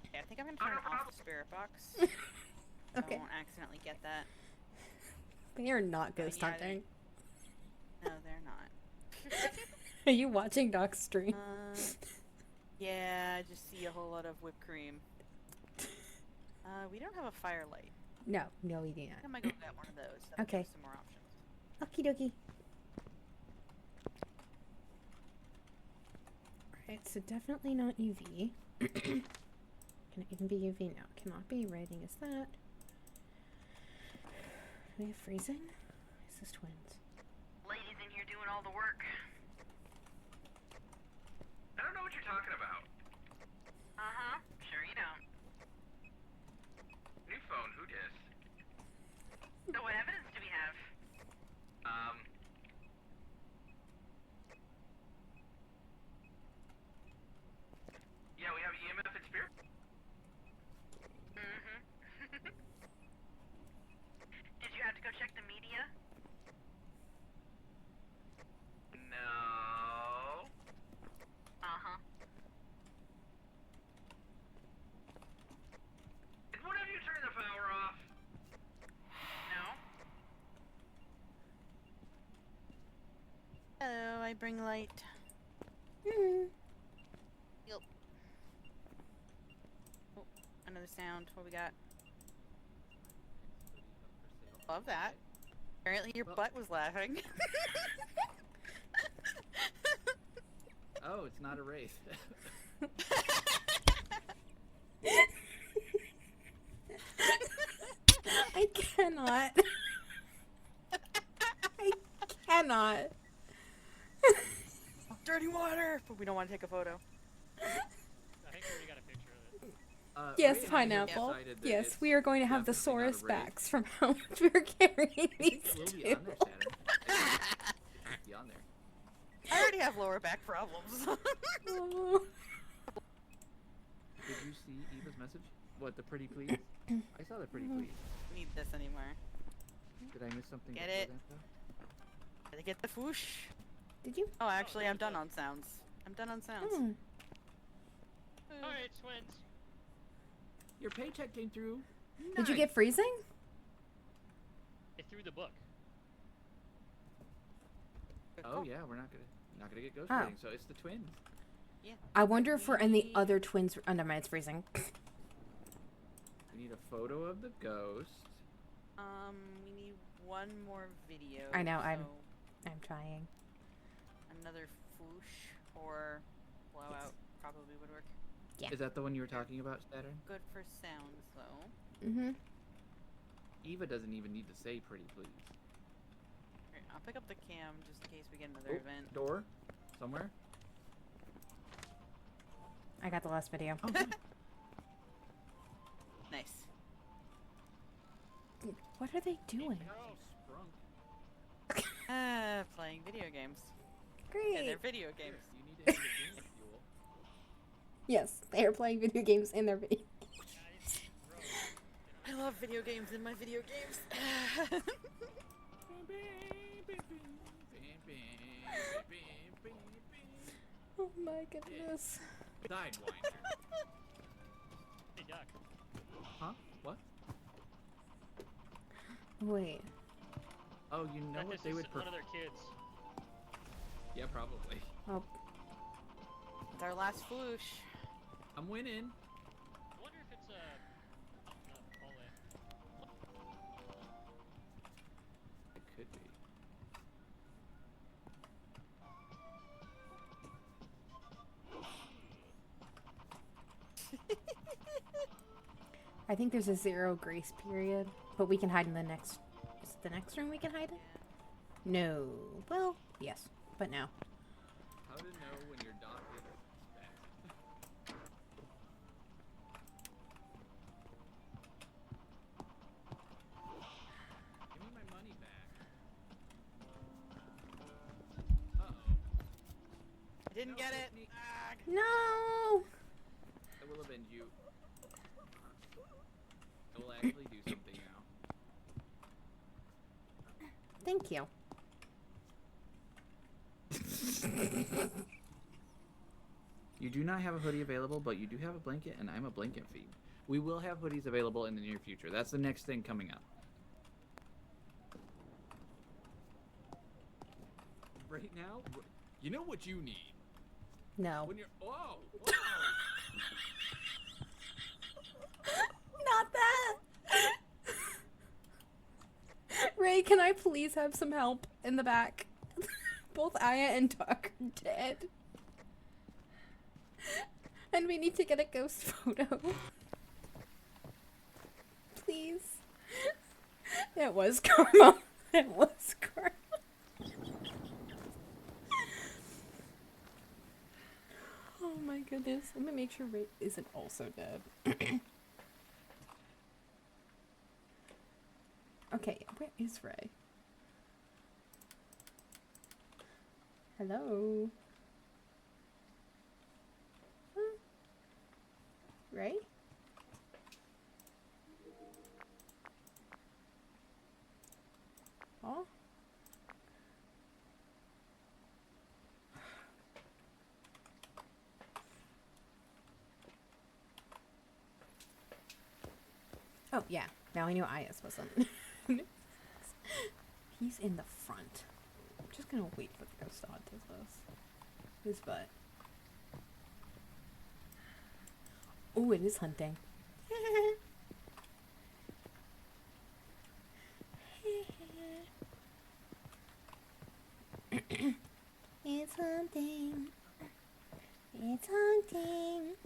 Okay, I think I'm gonna turn off the spirit box. Okay. I won't accidentally get that. They are not ghost yeah, hunting. No, they're not. Are you watching Doc's stream? Yeah, I just see a whole lot of whipped cream. We don't have a firelight. No, we do I not. think I might go get one of those. That'll give Okay. us some more options. Okie dokie. Alright, so definitely not UV. Can it even be UV? No, it cannot be. Rating is that. Do we have freezing? Is this twins? Ladies in here doing all the work. I don't know what you're talking about. Uh-huh. Sure you don't. New phone, who dis? So what evidence do we have? Yeah, we have EMF and spirit. Mm-hmm. Did you have to go check the media? No. Uh-huh. Did one of you turn the power off? No. Hello, I bring light. Yep. Oh, another sound. What we got? Love that. Apparently your butt was laughing. Oh, it's not a wraith. I cannot. I cannot. Dirty water! But we don't want to take a photo. I think we already got a picture of it. Yes, Ray and I have pineapple. decided that Yes, it's we are going to have the definitely not sorest a wraith. backs from how much we are carrying these It will be two. on there, Saturn. It'll be on there. I already have lower back problems. Oh. Did you see Eva's message? What, the pretty please? I saw the pretty please. Need this anymore. Did I miss something? Get before it. that, though? Gotta get the whoosh. Did you? Oh, actually, I'm done on sounds. I'm done on sounds. Hmm. Alright, twins. Your paycheck came through. Did you Nice. get freezing? It threw the book. Good Oh call. yeah, we're not gonna get ghost Oh. rating, so it's the twins. I wonder if we're in the other twins. Oh, never mind, it's freezing. We need a photo of the ghost. We need one more video. I know, I'm- so I'm trying. another whoosh or blowout probably would work. Yeah. Is that the one you were talking about, Saturn? Good for sounds though. Mm-hmm. Eva doesn't even need to say pretty please. Here, I'll pick up the cam just in case we get another Oh, event. door? Somewhere? I got the last video. Oh, nice. Nice. What are they doing? Sprunk. Playing video games. Great. Yeah, they're video games. You need to have your game fuel. Yes, they are playing video games in their video. I love video games in my video games. Oh my goodness. Sidewinder. Hey, Doc. Huh? What? Wait. Oh, you know That what is they just would one of their kids. Yeah, probably. Oh, It's our last whoosh. I'm winning. I wonder if it's a could be. I think there's a 0 grace period, but we can hide in the next. Is it the next room we can hide in? No. Well, yes, but no. How to know when your dog is back. Give me my money back. Uh-oh. I didn't get it. Technique. Ah, No! That will avenge you. I will actually do something now. Thank you. You do not have a hoodie available, but you do have a blanket, and I'm a blanket fiend. We will have hoodies available in the near future. That's the next thing coming up. Right now, you know what you need? No. When you're... Whoa! Not that! Ray, can I please have some help in the back? Both Aya and Doc are dead. And we need to get a ghost photo. Please. It was karma. It was karma. Oh my goodness. I'm gonna make sure Ray isn't also dead. Okay, where is Ray? Hello? Huh? Ray? Oh? Oh, yeah. Now I knew Ayas wasn't. He's in the front. I'm just gonna wait for the ghost to haunt his butt. Oh, it is hunting. It's hunting. It's hunting.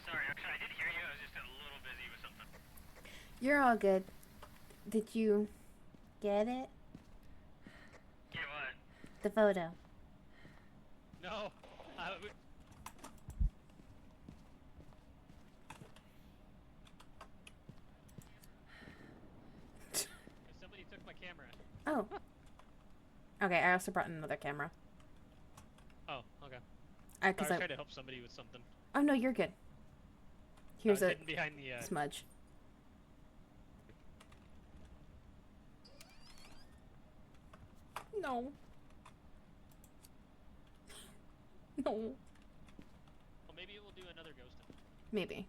Sorry, I did hear you. I was just a little busy with something. You're all good. Did you get it? Get what? The photo. No. Somebody took my camera. Oh. Okay, I also brought in another camera. Oh, okay. I I was I trying to help somebody with something. oh no, you're good. Here's I was a hidden behind the. smudge. No. No. Well, maybe we'll do another ghost. Maybe.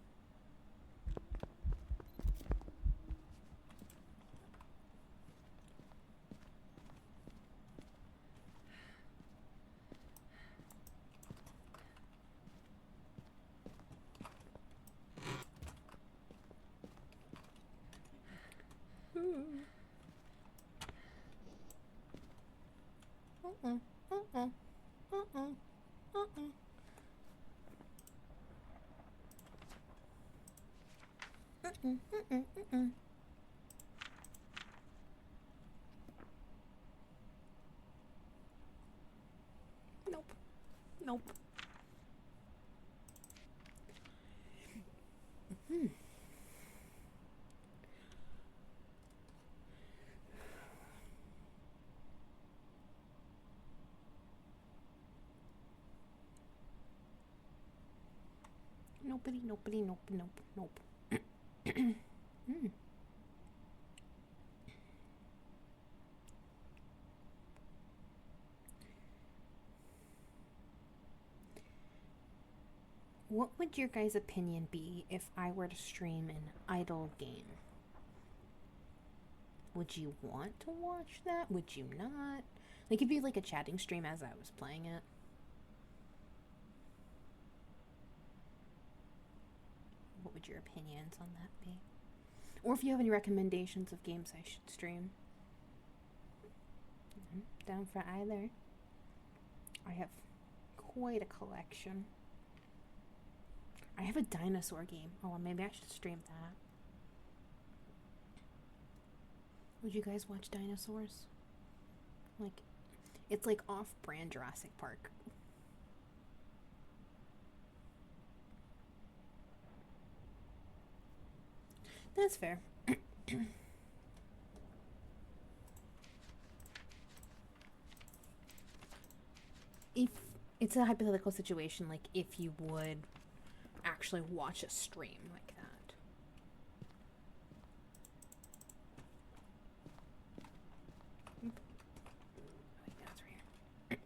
Nope. Nope. Nobody, nobody, nope, nope, nope. What would your guys' opinion be if I were to stream an idle game? Would you want to watch that? Would you not? Like, it'd be like a chatting stream as I was playing it. would your opinions on that be? Or if you have any recommendations of games I should stream. Down for either. I have quite a collection. I have a dinosaur game. Oh, well, maybe I should stream that. Would you guys watch dinosaurs? Like, it's like off-brand Jurassic Park. That's fair. If it's a hypothetical situation, like if you would actually watch a stream like that. I think that's right here.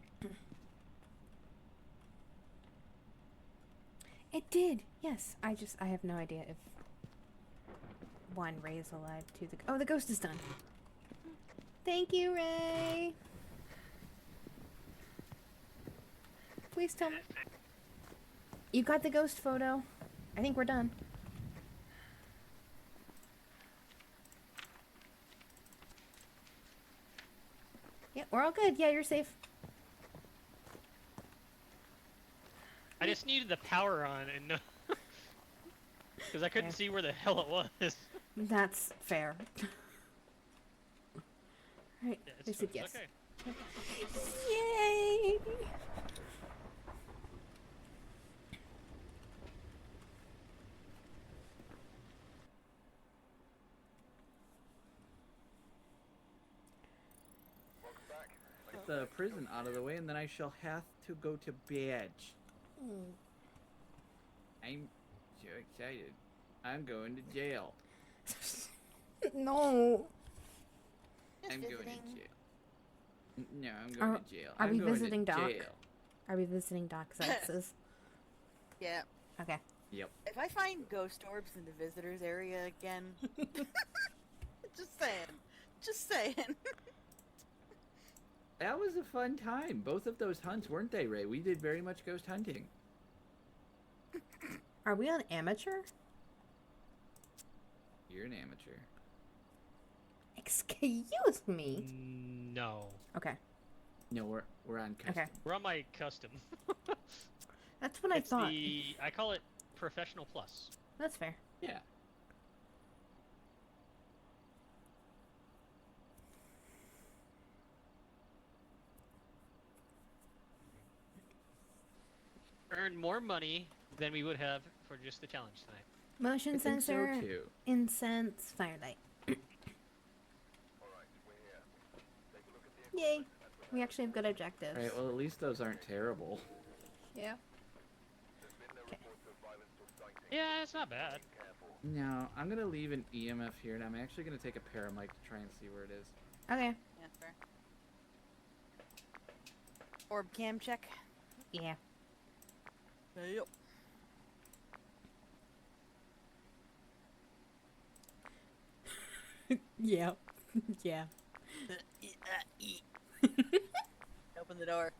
It did, yes. I have no idea if one Ray is alive, two the ghost is done. Thank you, Ray. Please tell me. You got the ghost photo. I think we're done. Yeah, we're all good. Yeah, you're safe. I just needed the power on and no, because I couldn't Yeah. see where the hell it was. That's fair. Right. Yeah, They said yes. Okay. Yay! Welcome back. Get the prison out of the way, and then I shall have to go to bed. I'm so excited. I'm going to jail. No. I'm going to jail. No, I'm Are- going to jail. are I'm we going visiting to Doc? jail. Are we visiting Doc's exes? Yeah. Okay. Yep. If I find ghost orbs in the visitors area again, just saying. Just saying. That was a fun time. Both of those hunts, weren't they, Ray? We did very much ghost hunting. Are we on amateur? You're an amateur. Excuse me. No, Okay. No, we're on custom. Okay. we're on my custom. That's what I It's thought. I call it Professional Plus. That's fair. Yeah. Earn more money than we would have for just the challenge tonight. Motion I think so sensor, too. incense, firelight. Alright, we're here. Take a look at the Yay. We actually have good objectives. Right, well, at least those aren't terrible. Yeah. There's been no Okay. reports of violence or sightings. Yeah, it's not bad. Careful. No, I'm going to leave an EMF here, and I'm actually going to take a paramic to try and see where it is. Okay. Yeah, fair. Orb cam check. Yeah. Yep. Yeah. Yeah. Open the door.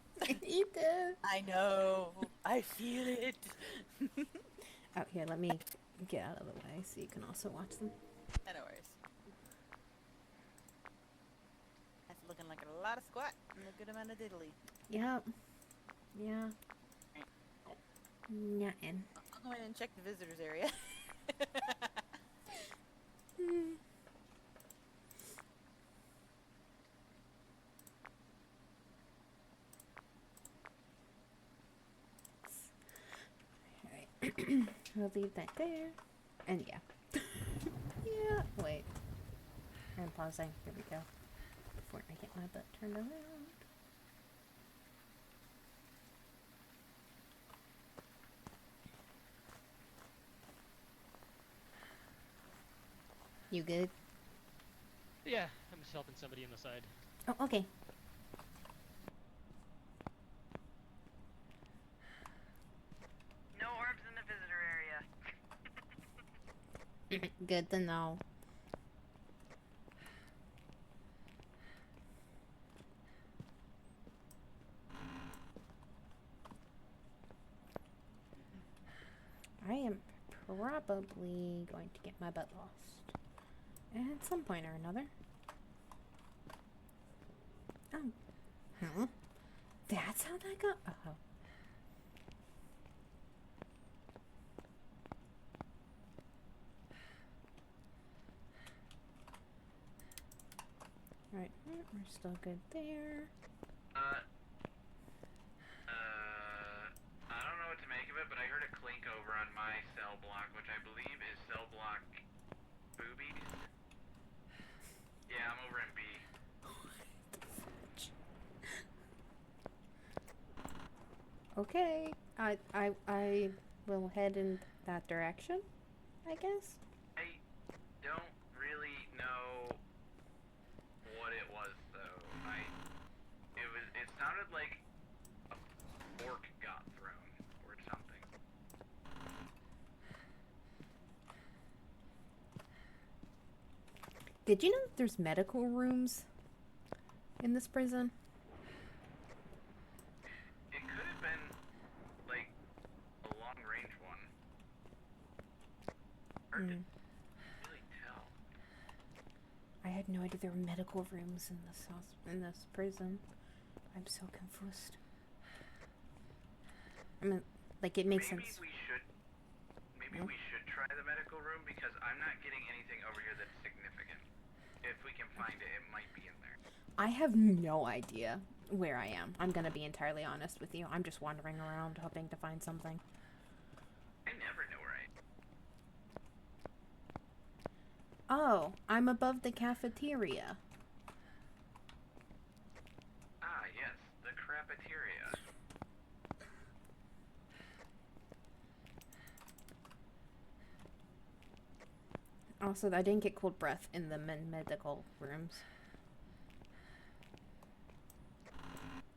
You did. I know. I feel it. Oh, here, let me get out of the way so you can also watch them. No worries. That's looking like a lot of squat and a good amount of diddly. Yep. Yeah. Nothing. I'll go in and check the visitors area. Alright. We'll leave that there. And yeah. Yeah. Wait. I'm pausing. Here we go. Before I get my butt turned around. You good? Yeah, I'm just helping somebody on the side. Oh, okay. No orbs in the visitor area. Good to know. I am probably going to get my butt lost at some point or another. Oh. Huh? That's how that got. Oh. Right, we're still good there. I don't know what to make of it, but I heard a clink over on my cell block, which I believe is cell block boobies. Yeah, I'm over in B. Okay, I will head in that direction, I guess. I don't really know what it was though. It sounded like a fork got thrown or something. Did you know that there's medical rooms in this prison? It could have been like a long range one. Hard to really tell. I had no idea there were medical rooms in this in this prison. I'm so confused. I mean, like, it makes sense. Maybe we should try the medical room because I'm not getting anything over here that's significant. If we can find it, it might be in there. I have no idea where I am. I'm gonna be entirely honest with you. I'm just wandering around hoping to find something. I never know where I am. Oh, I'm above the cafeteria. Ah, yes, the crapiteria. Also, I didn't get cold breath in the medical rooms.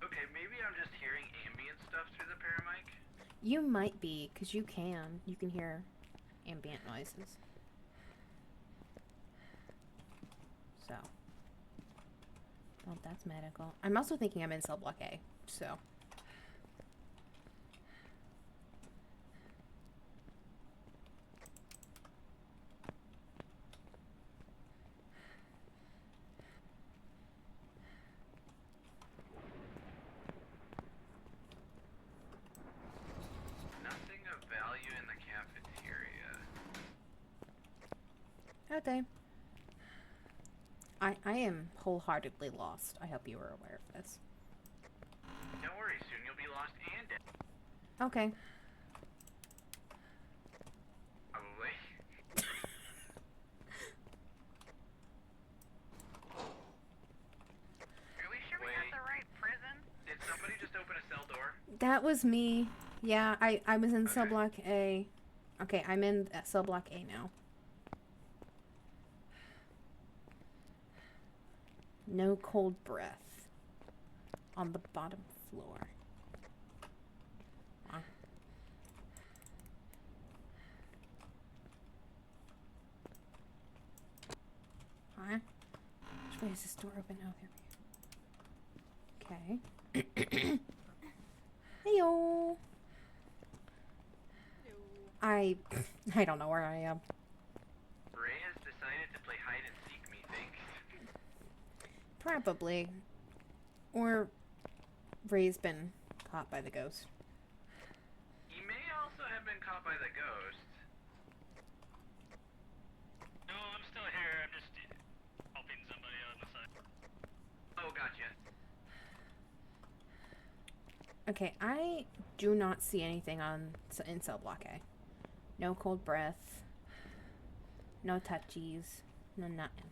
Okay, maybe I'm just hearing ambient stuff through the paramic. You might be, because you can. You can hear ambient noises. So. Well, that's medical. I'm also thinking I'm in cell block A, so. Nothing of value in the cafeteria. Okay. I am wholeheartedly lost. I hope you were aware of this. Don't worry, soon you'll be lost and dead. Okay. Probably. Are we sure we got Wait. the right prison? Did somebody just open a cell door? That was me. Yeah, I was in cell Okay. block A. Okay, I'm in cell block A now. No cold breath on the bottom floor. Huh. Huh? Which way is this door open? Oh, there we go. Okay. Heyo. I don't know where I am. Ray has decided to play hide and seek, methinks. Probably. Or Ray's been caught by the ghost. He may also have been caught by the ghost. No, I'm still here. I'm just helping somebody on the side. Oh, gotcha. Okay, I do not see anything in cell block A. No cold breath. No touchies. No nothing.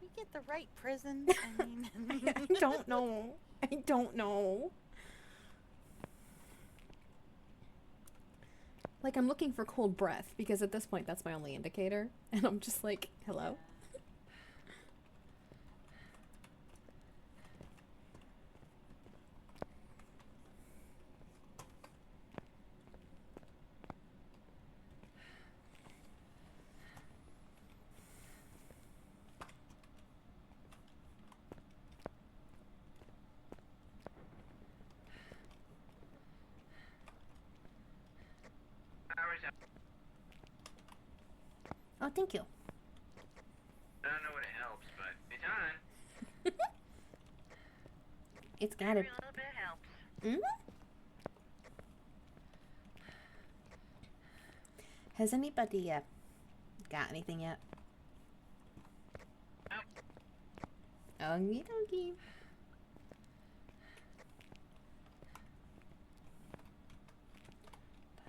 We get the right prison. I mean, I don't know. I don't know. Like, I'm looking for cold breath because at this point that's my only indicator. And I'm just like, hello? tell. Oh, thank you. I don't know what it helps, but it's on. It's got Every it. little bit helps. Has anybody got anything yet? Nope. Okie dokie.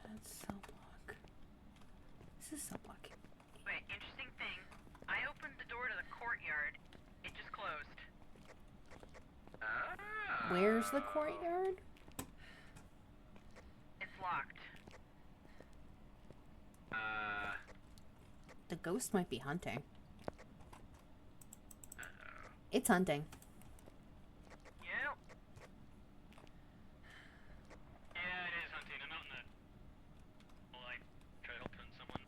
That's cell block. This is cell block. Wait, interesting thing. I opened the door to the courtyard. It just closed. Oh. Where's the courtyard? It's locked. The ghost might be hunting. Uh-oh. It's hunting. Yep. Yeah, it is hunting. I'm out in the. Well, I try to help hunt someone.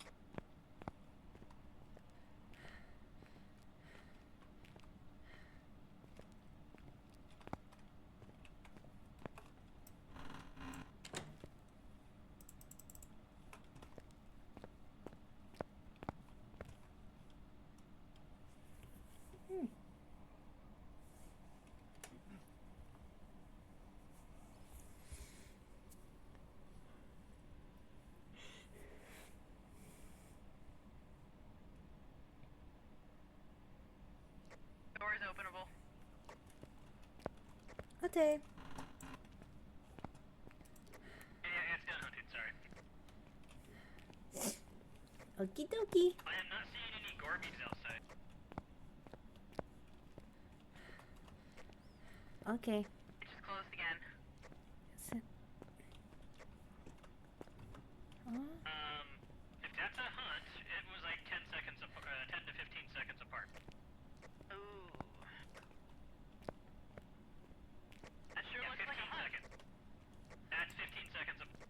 Door is openable. Okay. Yeah, it's done hunting. Sorry. Okie dokie. I am not seeing any Gorbies outside. Okay. It just closed again. Is it? If that's a hunt, it was like 10 seconds, 10 to 15 seconds apart. Ooh. That sure Yeah, looks 15 like a hunt. seconds. That's 15 seconds apart.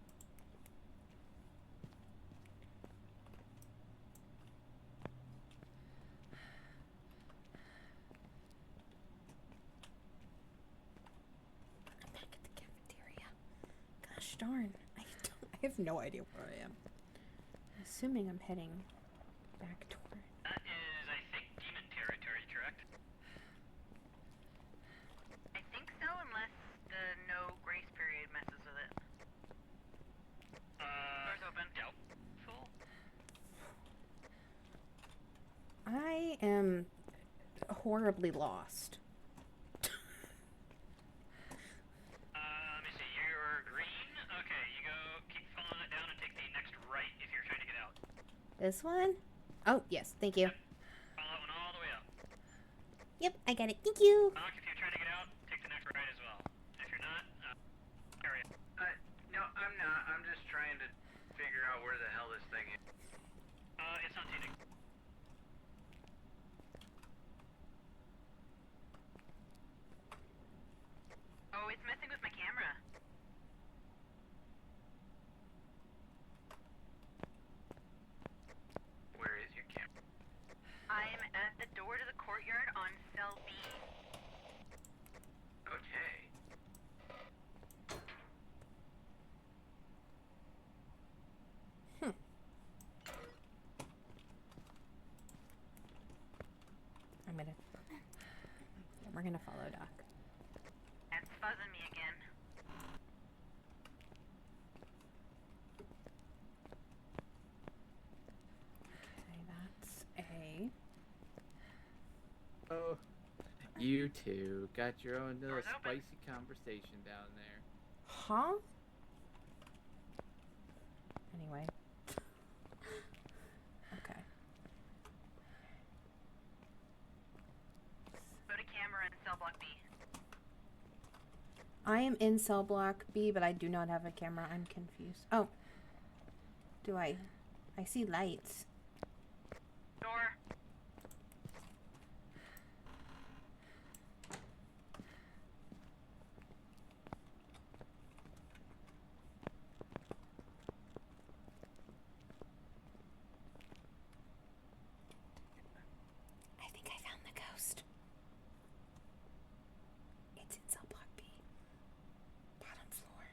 I'm back at the cafeteria. Gosh darn. I have no idea where I am. I'm assuming I'm heading back toward. That is, I think, demon territory, correct? I think so, unless the no grace period messes with it. Door's open. Doubtful. I am horribly lost. Let me see. You're green. Okay, you go. Keep following it down and take the next right if you're trying to get out. This one? Oh, yes. Thank you. Follow that one all the way up. Yep, I got it. Thank you. Knock if you're trying to get out. Take the next right as well. If you're not, carry it. No, I'm not. I'm just trying to figure out where the hell this thing is. It's hunting. Oh, it's messing with my camera. Where is your camera? I'm at the door to the courtyard on cell B. Okay. We're gonna follow Doc. That's fuzzing me again. Okay, that's A. Oh, you two got your own little Door's open. spicy conversation down there. Huh? Anyway. Okay. Go to camera in cell block B. I am in cell block B, but I do not have a camera. I'm confused. Oh. Do I? I see lights. Door. I think I found the ghost. It's in cell block B. Bottom floor.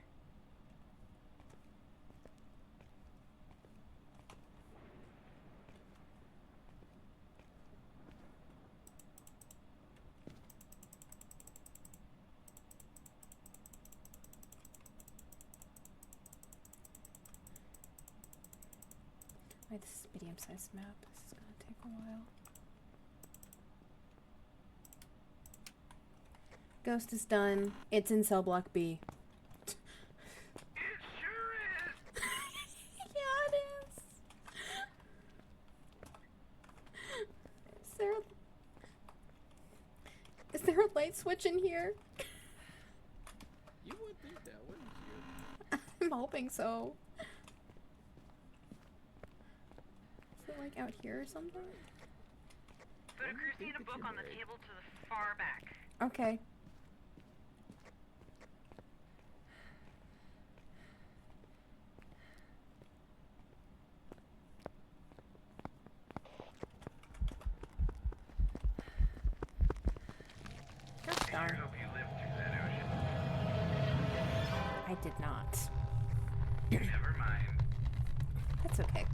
Okay, this is a medium-sized map. This is gonna take a while. Ghost is done. It's in cell block B. It sure is! Yeah, it is. Is there a light switch in here? You would think that, wouldn't you? I'm hoping so. Is it like out here or something? Put a Crusader book on the table to the far back. Okay. Gosh I sure darn. hope you lived through that ocean. I did not. Never mind. That's okay.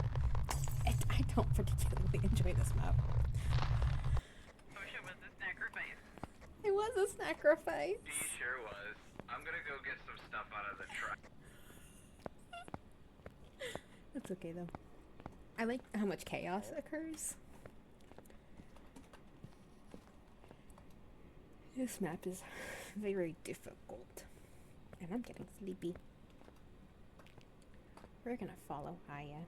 I don't particularly enjoy this map. OSHA was a sacrifice. It was a sacrifice. He sure was. I'm gonna go get some stuff out of the truck. That's okay though. I like how much chaos occurs. This map is very difficult. And I'm getting sleepy. We're gonna follow Aya.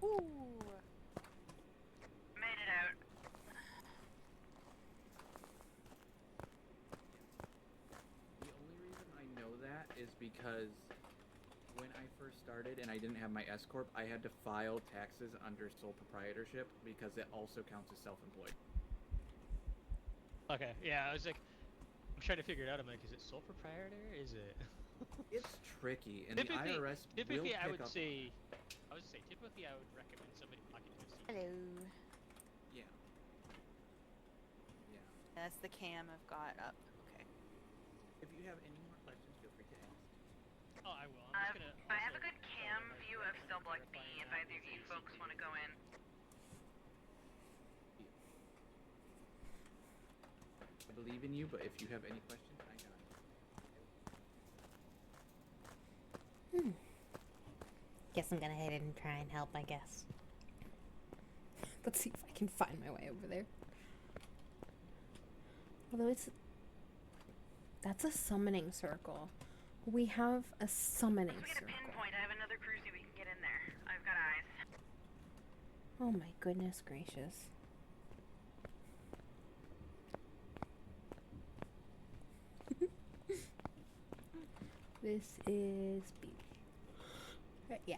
Ooh. Made it out. The only reason I know that is because when I first started and I didn't have my S corp, I had to file taxes under sole proprietorship because it also counts as self-employed. Okay, yeah, I was like, I'm trying to figure it out. I'm like, is it sole proprietor? Is it? It's tricky, and Typically, the IRS typically will I pick would up. say, typically I would recommend somebody lock into a seat. Hello. Yeah. Yeah. That's the cam I've got up. Okay. If you have any more questions, feel free to ask. Oh, I will. I'm just gonna. I have a also good tell cam them, like, view of we're Cell Block B clarifying if that either of with you the folks CCTV. want to go in. I believe in you, but if you have any questions, I got it. Guess I'm gonna head in and try and help, I guess. Let's see if I can find my way over there. Although that's a summoning circle. We have a summoning Once we get a circle. pinpoint, I have another cruiser we can get in there. I've got eyes. Oh my goodness gracious. This is B. Yeah. Yeah.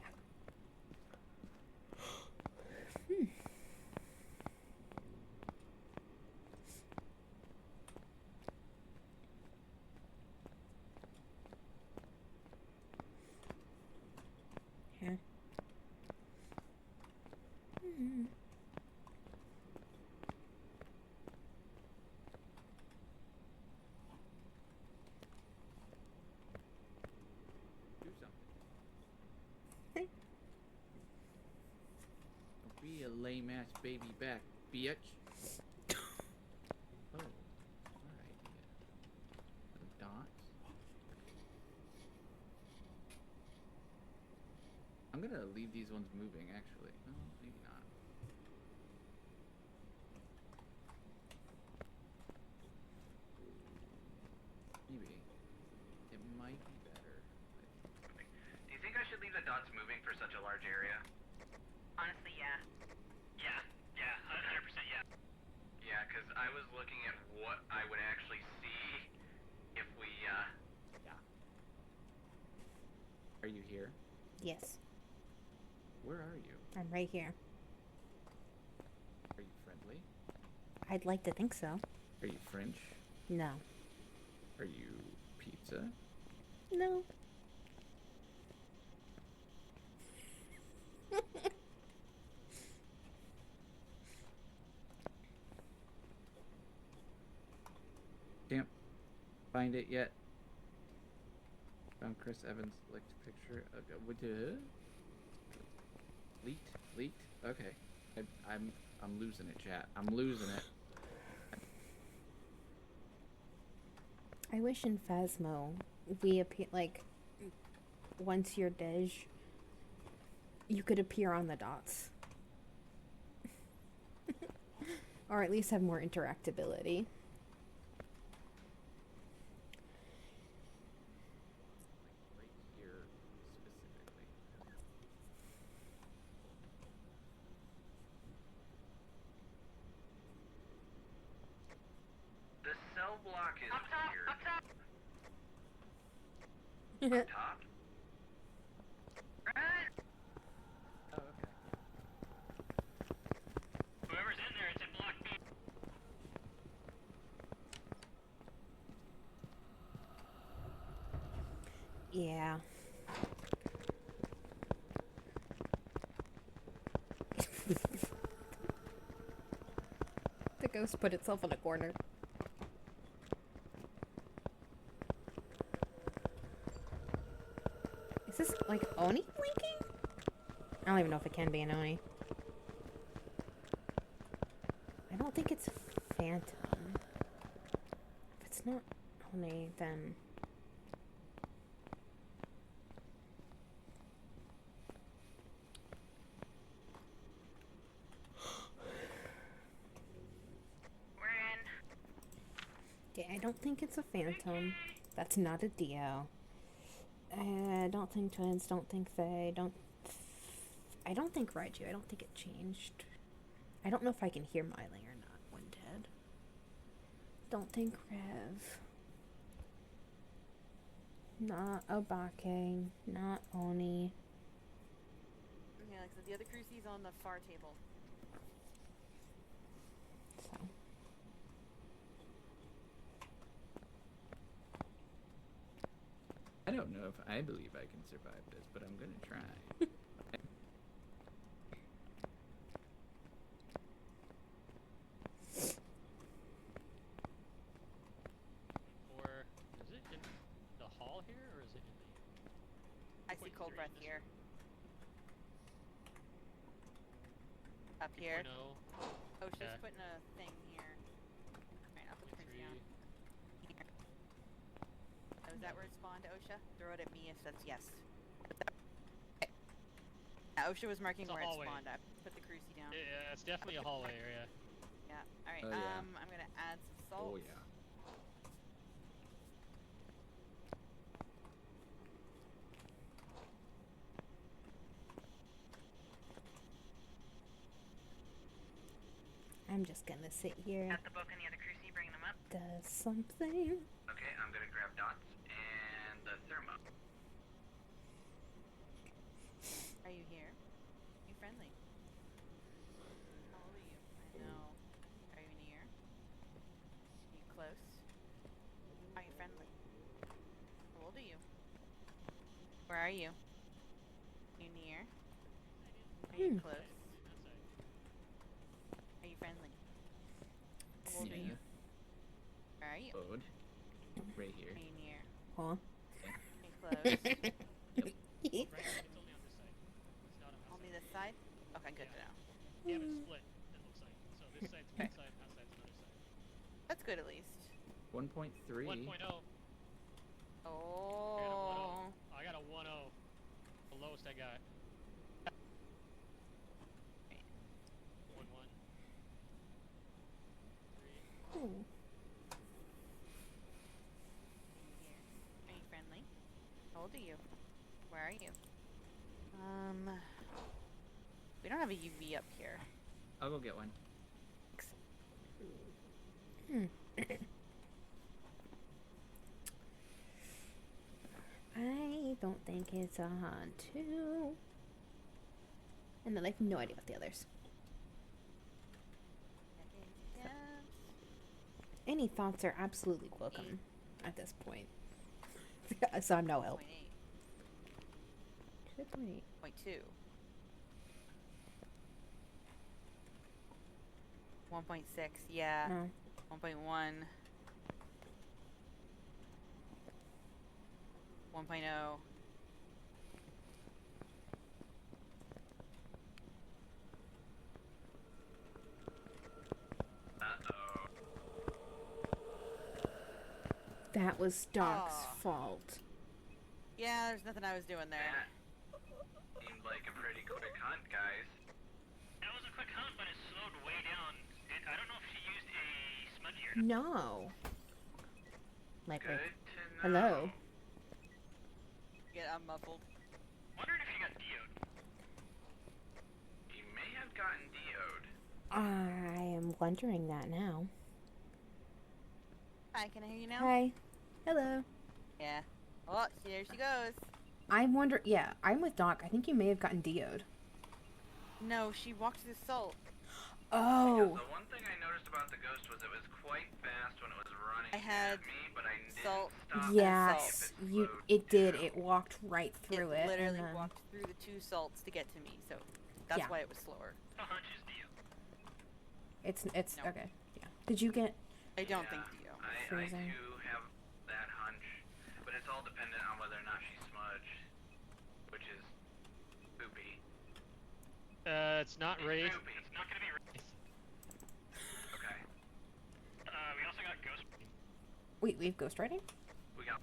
Do something. Hey. Don't be a lame ass baby back, bitch. Oh, alright. Some dots. I'm gonna leave these ones moving, actually. No, maybe not. Maybe. It might be better. Do you think I should leave the dots moving for such a large area? Honestly, yeah. Yeah, yeah, 100% yeah. Yeah, because I was looking at what I would actually see if we, Are you here? Yes, Where are you? I'm right here. Are you friendly? I'd like to think so. Are you French? No. Are you pizza? No. find it yet. Found Chris Evans linked picture. Okay, leaked. Okay, I'm losing it, chat. I'm losing it. I wish in Phasmo we appear like once you're Dej, you could appear on the dots. Or at least have more interactability. Like right here specifically. The cell block is Up top, weird. up top. Up top? Right. Oh, okay. Whoever's in there, it's in block B. Yeah. The ghost put itself in a corner. Is this like Oni blinking? I don't even know if it can be an Oni. I don't think it's Phantom. If it's not Oni, then... We're in. Okay, I don't think it's a Phantom. That's not a Dio. Don't think Twins, don't think Faye, I don't think Raiju, I don't think it changed. I don't know if I can hear Miley or not when dead. Don't think Rev. Not Obake, not Oni. Yeah, like I said, the other crucie's on the far table. So. I don't know if I believe I can survive this, but I'm gonna try. Or is it in the hall here, or is it in the? I see cold 2.3 breath this here. Up here. 2.0, Oh, she's yeah. putting a thing here. Alright, I'll put the crucie down. 3. Here. Oh, is that where it spawned, OSHA? Throw it at me if that's yes. Okay. Yeah, OSHA was marking It's a where it hallway. spawned. I put the crucie down. Yeah, it's definitely a hallway area. Yeah. Alright, Oh, yeah. I'm gonna add some salt. Oh yeah. I'm just gonna sit here. Got the book and the other crucie, bringing them up. Does something. Okay, I'm gonna grab dots and the thermo. Are you here? You friendly? How old are you? I know. Are you near? Are you close? Are you friendly? How old are you? Where are you? You near? Are you close? Are you friendly? How old are you? Where are you? Load. Right here. Are you near? Huh? Are you close? Right, it's only on this side. It's not on that Only side. this side? Okay, good to know. Yeah, but it's split. It looks like. So this side's one Okay. side, and that side's another side. That's good at least. 1.3. 1.0. Oh. I got a 1.0. The lowest I got. 1.1. 3. Ooh. Here. Are you friendly? How old are you? Where are you? We don't have a UV up here. I'll go get one. I don't think it's a Hantu. And then I have no idea what the others. Yeah. Any thoughts are absolutely welcome at this point. So I'm no help. 0.8. 2.8. 0.2. 1.6, yeah. No. 1.1. 1.0. Uh-oh. That was Doc's Aw. fault. Yeah, there's nothing I was doing there. That seemed like a pretty quick hunt, guys. That was a quick hunt, but it slowed way down. I don't know if she used a smudgy or not. No. Like, Good wait. to know. Hello. Get unmuffled. Wondering if you got DO'd. He may have gotten DO'd. I am wondering that now. Hi, can I hear you now? Hi. Hello. Yeah. Oh, there she goes. I wonder. Yeah, I'm with Doc. I think you may have gotten DO'd. No, she walked through the salt. Oh. Because the one thing I noticed about the ghost was it was quite fast when it was running I had at me, but I didn't salt. stop Yes, to see if you. slowed It did. down. It walked right through it. literally and then, walked through the 2 salts to get to me, so that's Yeah. why it was slower. The hunch is DO. It's No. okay. Yeah. Did you get? I don't Yeah, think Dio. I Freezing. too have that hunch, but it's all dependent on whether or not she's smudged, which is poopy. It's not It's Wraith. poopy. It's not gonna be Wraith. Okay. We also got Ghost. Wait, we have ghostwriting. We got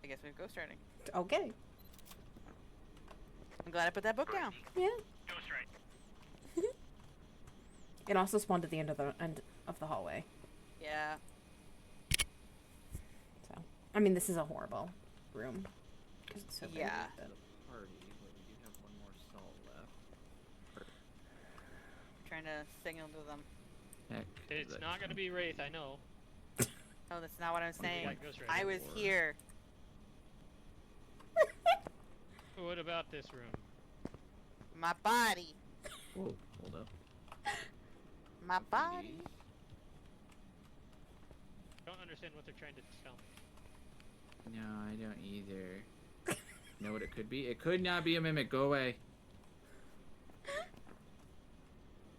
I guess we have ghostwriting. Okay. I'm glad I put that book down. Yeah. Ghost right. It also spawned at the end of the hallway. Yeah. So, I mean, this is a horrible room. 'Cause it's so big. Yeah. The party, but we do have one more salt left. Trying to signal to them. Heck, It's that not gonna be Wraith, I know. Oh, that's not what I'm saying. got ghostwriting. I was Or- here. What about this room? My body. Whoa, hold up. My body. Don't understand what they're trying to tell me. No, I don't either. Know what it could be? It could not be a mimic. Go away.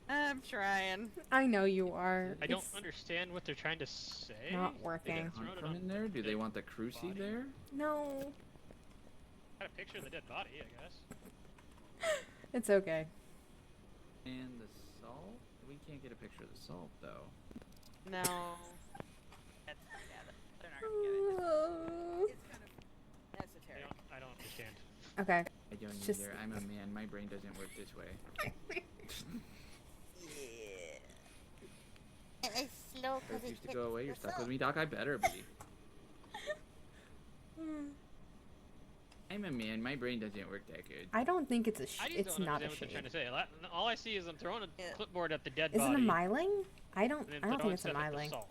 I'm trying. I know you are. I don't It's understand what they're trying to say. not They working. get Throw hunt it from on in there? Do they dead want the cruci body. there? No. Got a picture of the dead body, I guess. It's okay. And the salt? We can't get a picture of the salt, though. No. That's, yeah, they're not gonna get it. It's kind of esoteric. I don't understand. Okay. I don't Just- either. I'm a man. My brain doesn't work this way. Yeah. It's slow Refuse to go away. You're stuck with me, Doc. I better be. I'm a man. My brain doesn't work that good. I don't think it's a. I just It's don't not understand a what they're trying to shade. say. All I see is I'm throwing a Yeah. clipboard at the dead Is it body. a myling? I don't. and then I don't think throwing it's a stuff at the myling. salt.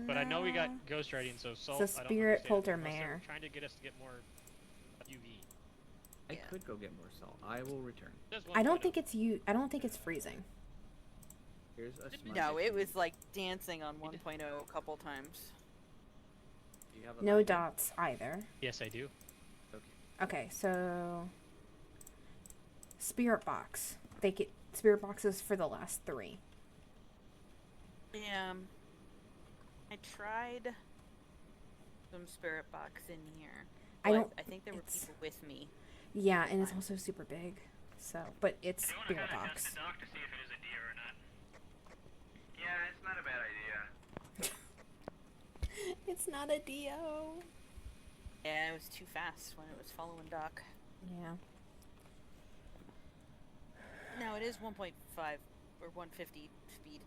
But I know we got ghostwriting, so salt. It's a I don't spirit understand unless they're poltermare. Trying to get us to get more UV. I Yeah. could go get more salt. I will return. There's I don't one think it's you. I don't think it's freezing. Here's a smudge. No, if it you- was like dancing on 1.0 a couple times. Do you have a No lighter? dots either. Yes, I do. Okay, so spirit box. They get spirit boxes for the last 3. Yeah. I tried some spirit box in here. I but don't- I think there were it's- people with me. Yeah, and it's also super big. So, but it's I do want to spirit kind of box. test the doc to see if it is a deer or not. Yeah, it's not a bad idea. It's not a Dio. Yeah, it was too fast when it was following Doc. Yeah. No, it is 1.5 or 150 speed,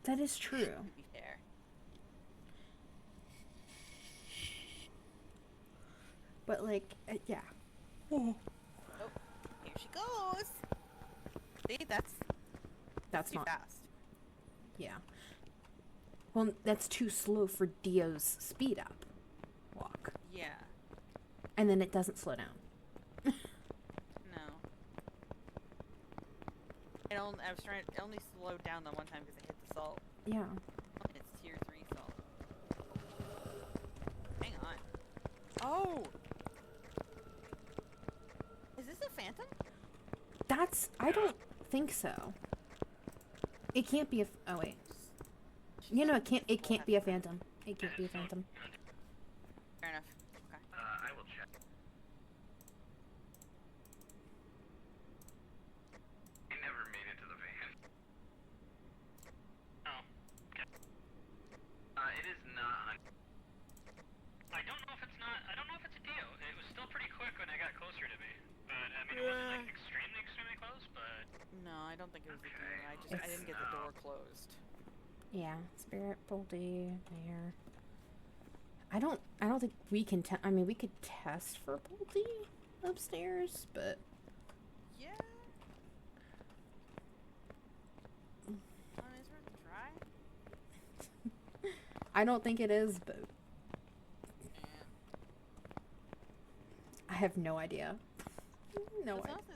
That is true. to be fair. But like, yeah. Oh, here she goes. See, that's That's too not. fast. Yeah. Well, that's too slow for Dio's speed up walk, Yeah. and then it doesn't slow down. No. I was trying. It only slowed down the one time because I hit the salt. Yeah. It's tier 3 salt. Hang on. Oh. Is this a phantom? That's. I don't think so. It can't be a. Oh, wait. She's- You know, it can't. It we'll can't have be a to- phantom. It can't be a phantom. Fair enough. Okay. I will check. I never made it to the van. Oh. Okay. It is not. I don't know if it's not. I don't know if it's a deal. It was still pretty quick when I got closer to me, but I mean, it wasn't like extremely, extremely close. But No, I don't think it was a Okay, deal. I didn't get the door closed. Yeah, Spirit Boldy there. I don't think we can I mean, we could test for Boldy upstairs, but Yeah. It's worth a try. I don't think it is, but I have no idea. No That's idea. also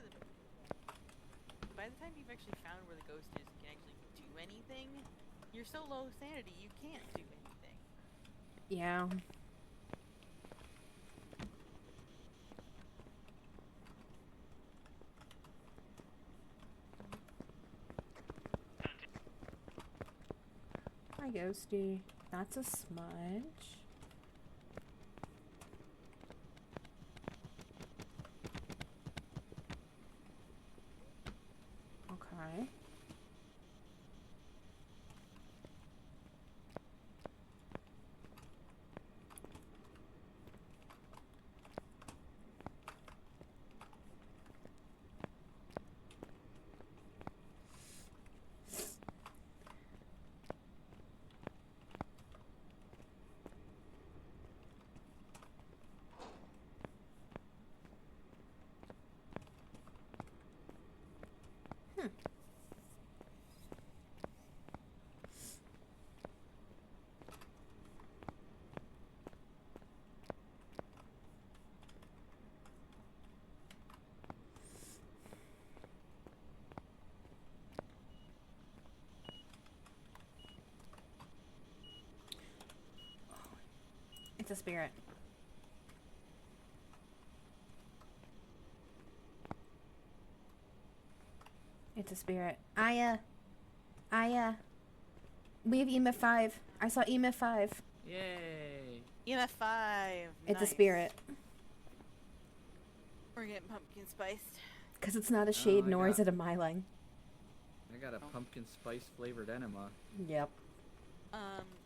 by the time you've actually found where the ghost is and can actually do anything, you're so low sanity you can't do anything. Yeah. Hi, Ghosty. That's a smudge. Okay. It's a spirit. It's a spirit. Aya. We have EMF 5. I saw EMF 5. Yay! EMF 5. It's a Nice. spirit. We're getting pumpkin spiced. Because it's not a shade, I nor is got- it a myling. I got a pumpkin spice flavored enema. Yep.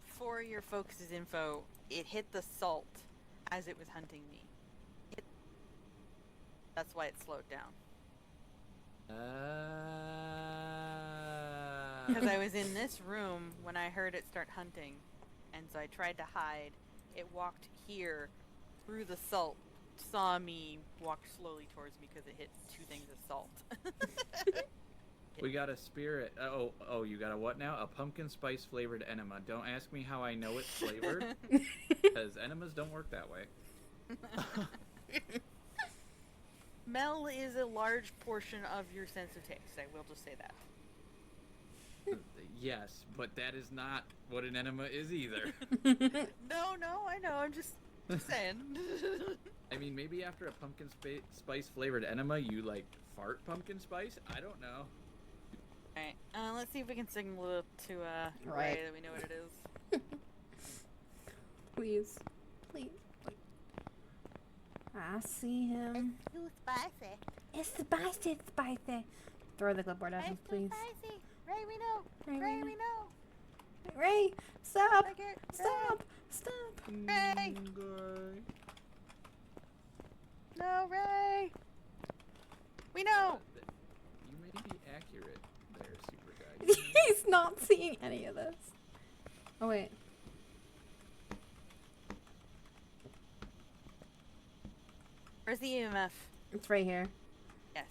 For your folks' info, it hit the salt as it was hunting me. That's why it slowed down. Because I was in this room when I heard it start hunting, and so I tried to hide. It walked here through the salt, saw me, walked slowly towards me because it hit 2 things of salt. We got a spirit. Oh, you got a what now? A pumpkin spice flavored enema. Don't ask me how I know it's flavored, because enemas don't work that way. Smell is a large portion of your sense of taste. I will just say that. Yes, but that is not what an enema is either. No, I know. I'm just saying. I mean, maybe after a pumpkin spice flavored enema, you like fart pumpkin spice? I don't know. Alright, let's see if we can signal it to Right. Ray that we know what it is. Please. Please. I see him. Too spicy. It's spicy. Throw the clipboard at him, please. spicy. Ray, we know. Ray, we know. Ray, stop! Like it. Stop! Stop! Ray! No, Ray! We know! You may be accurate there, Super Guy. He's not seeing any of this. Oh, wait. Where's the EMF? It's right here. Yes.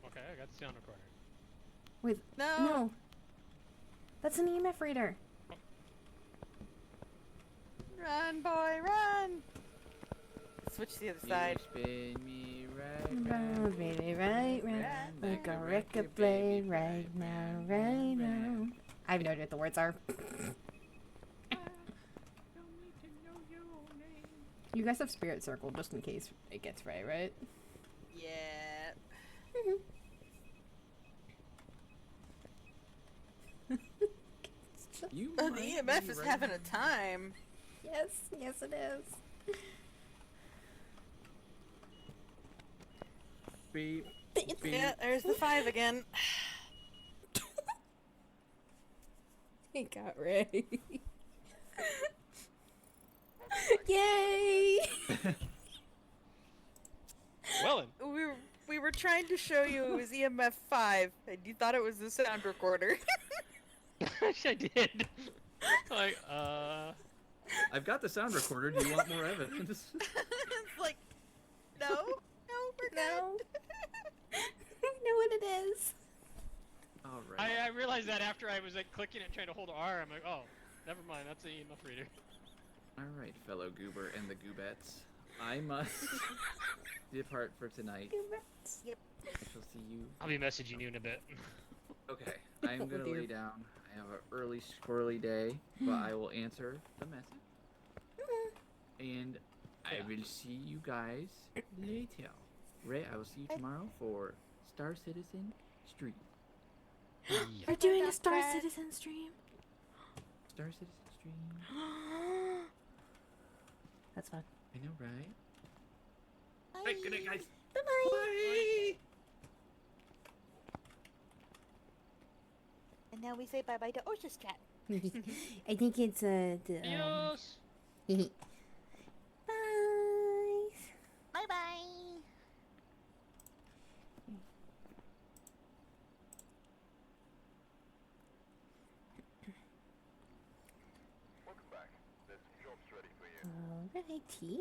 Okay, I got the sound recorder. Wait. No! No. That's an EMF reader. Run, boy, run! Switch to the other side. You spin me right Round, baby, right round. Like a record play right now, right now. I have no idea what the words are. You guys have Spirit Circle just in case it gets Ray, right? Yeah. You The might EMF be is right. having a time. Yes, yes it is. Beep. Beep. Yeah, there's the 5 again. He got ready. Yay! Well, then. We were trying to show you it was EMF 5, and you thought it was the sound recorder. I did. Like, I've got the sound recorder. Do you want more evidence? It's like, no, we're No. good. I know what it is. All right. I realized that after I was like clicking and trying to hold R. I'm like, oh, never mind. That's an EMF reader. All right, fellow goober and the goobettes. I must depart for tonight. Yep. I shall see you. I'll be messaging you in a bit. Okay, I'm gonna dear. lay down. I have an early squirrely day, but I will answer the message. And I will see you guys later. Ray, I will see you tomorrow for Star Citizen Stream. We're doing a Dr. Star Fred. Citizen stream. Star Citizen Stream. That's fun. I know, right? Right, good night, guys. Bye-bye. Bye. And now we say bye-bye to Osha's chat. I think it's the Adios. Bye. Bye-bye. Welcome back. This job's ready for you. Alrighty.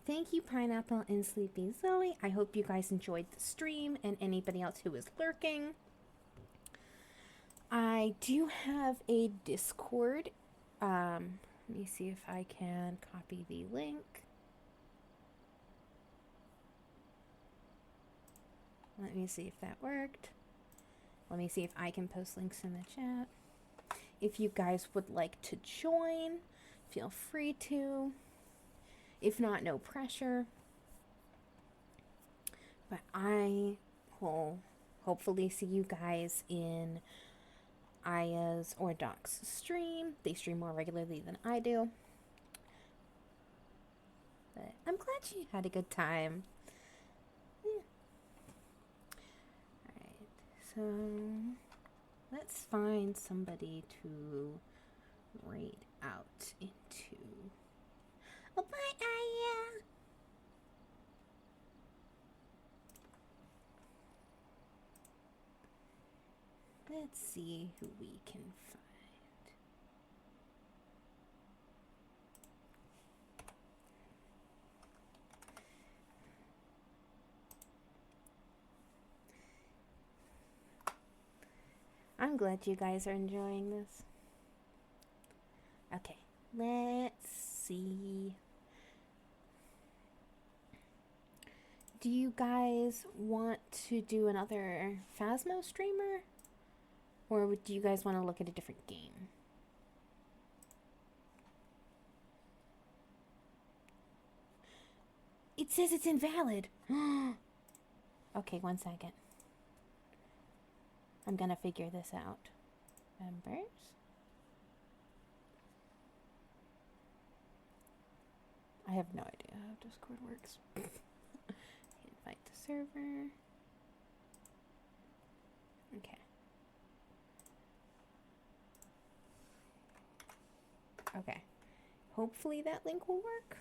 Thank you, Pineapple and Sleepy Zoe. I hope you guys enjoyed the stream and anybody else who was lurking. I do have a Discord. Let me see if I can copy the link. Let me see if that worked. Let me see if I can post links in the chat. If you guys would like to join, feel free to. If not, no pressure. But I will hopefully see you guys in Aya's or Doc's stream. They stream more regularly than I do. But I'm glad you had a good time. Yeah. Alright, so let's find somebody to raid out into. Oh, bye, Aya! Let's see who we can find. I'm glad you guys are enjoying this. Okay, let's see. Do you guys want to do another Phasmo streamer? Or do you guys want to look at a different game? It says it's invalid. Okay, 1 second. I'm gonna figure this out. Members? I have no idea how Discord works. Invite to server. Okay. Okay. Hopefully that link will work.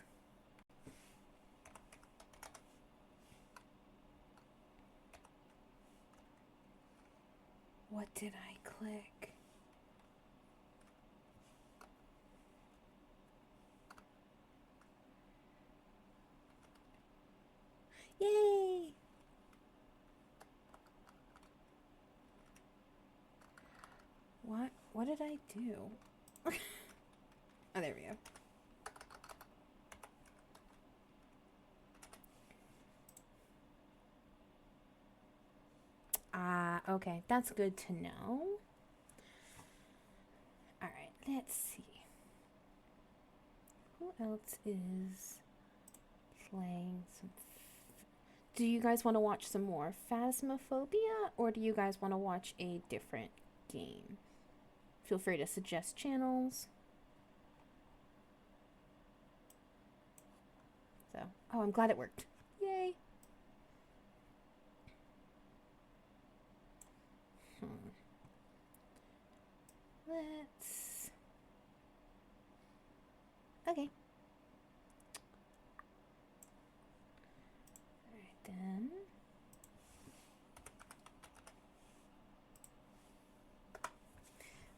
What did I click? Yay! What did I do? Oh, there we go. Okay, that's good to know. Alright, let's see. Who else is playing some... Do you guys want to watch some more Phasmophobia, or do you guys want to watch a different game? Feel free to suggest channels. So, oh, I'm glad it worked. Yay! Let's... Okay. Alright then.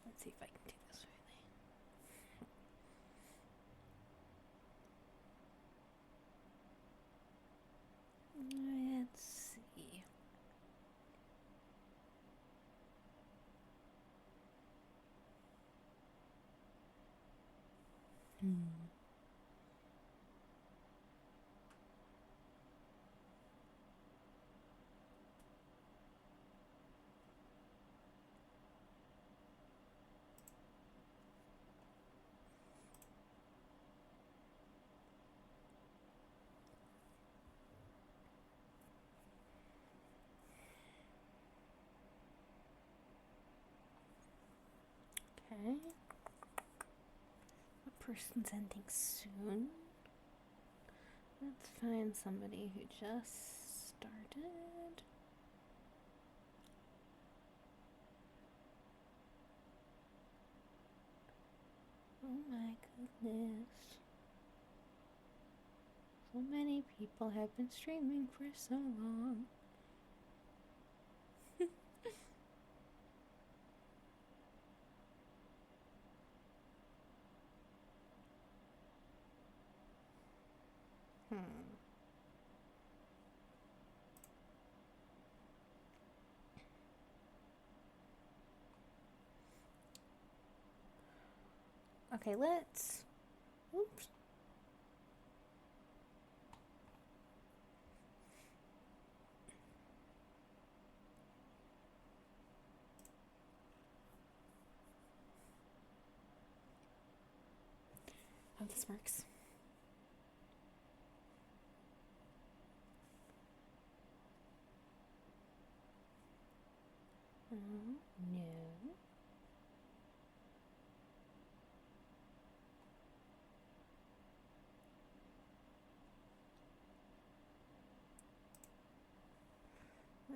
Let's see if I can do this really. Let's see. Okay. A person's ending soon. Let's find somebody who just started. Oh my goodness. So many people have been streaming for so long. Okay, let's... Oops. Oh, this works. Oh, no.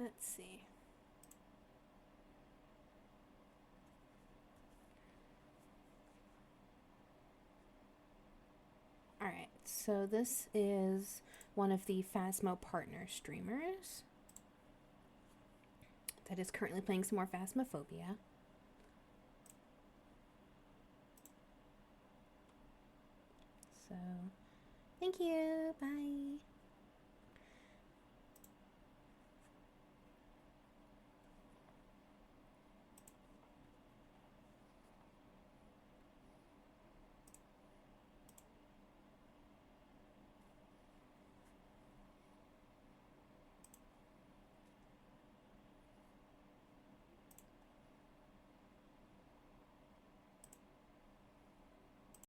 Let's see. Alright, so this is one of the Phasmo partner streamers that is currently playing some more Phasmophobia. So, thank you. Bye.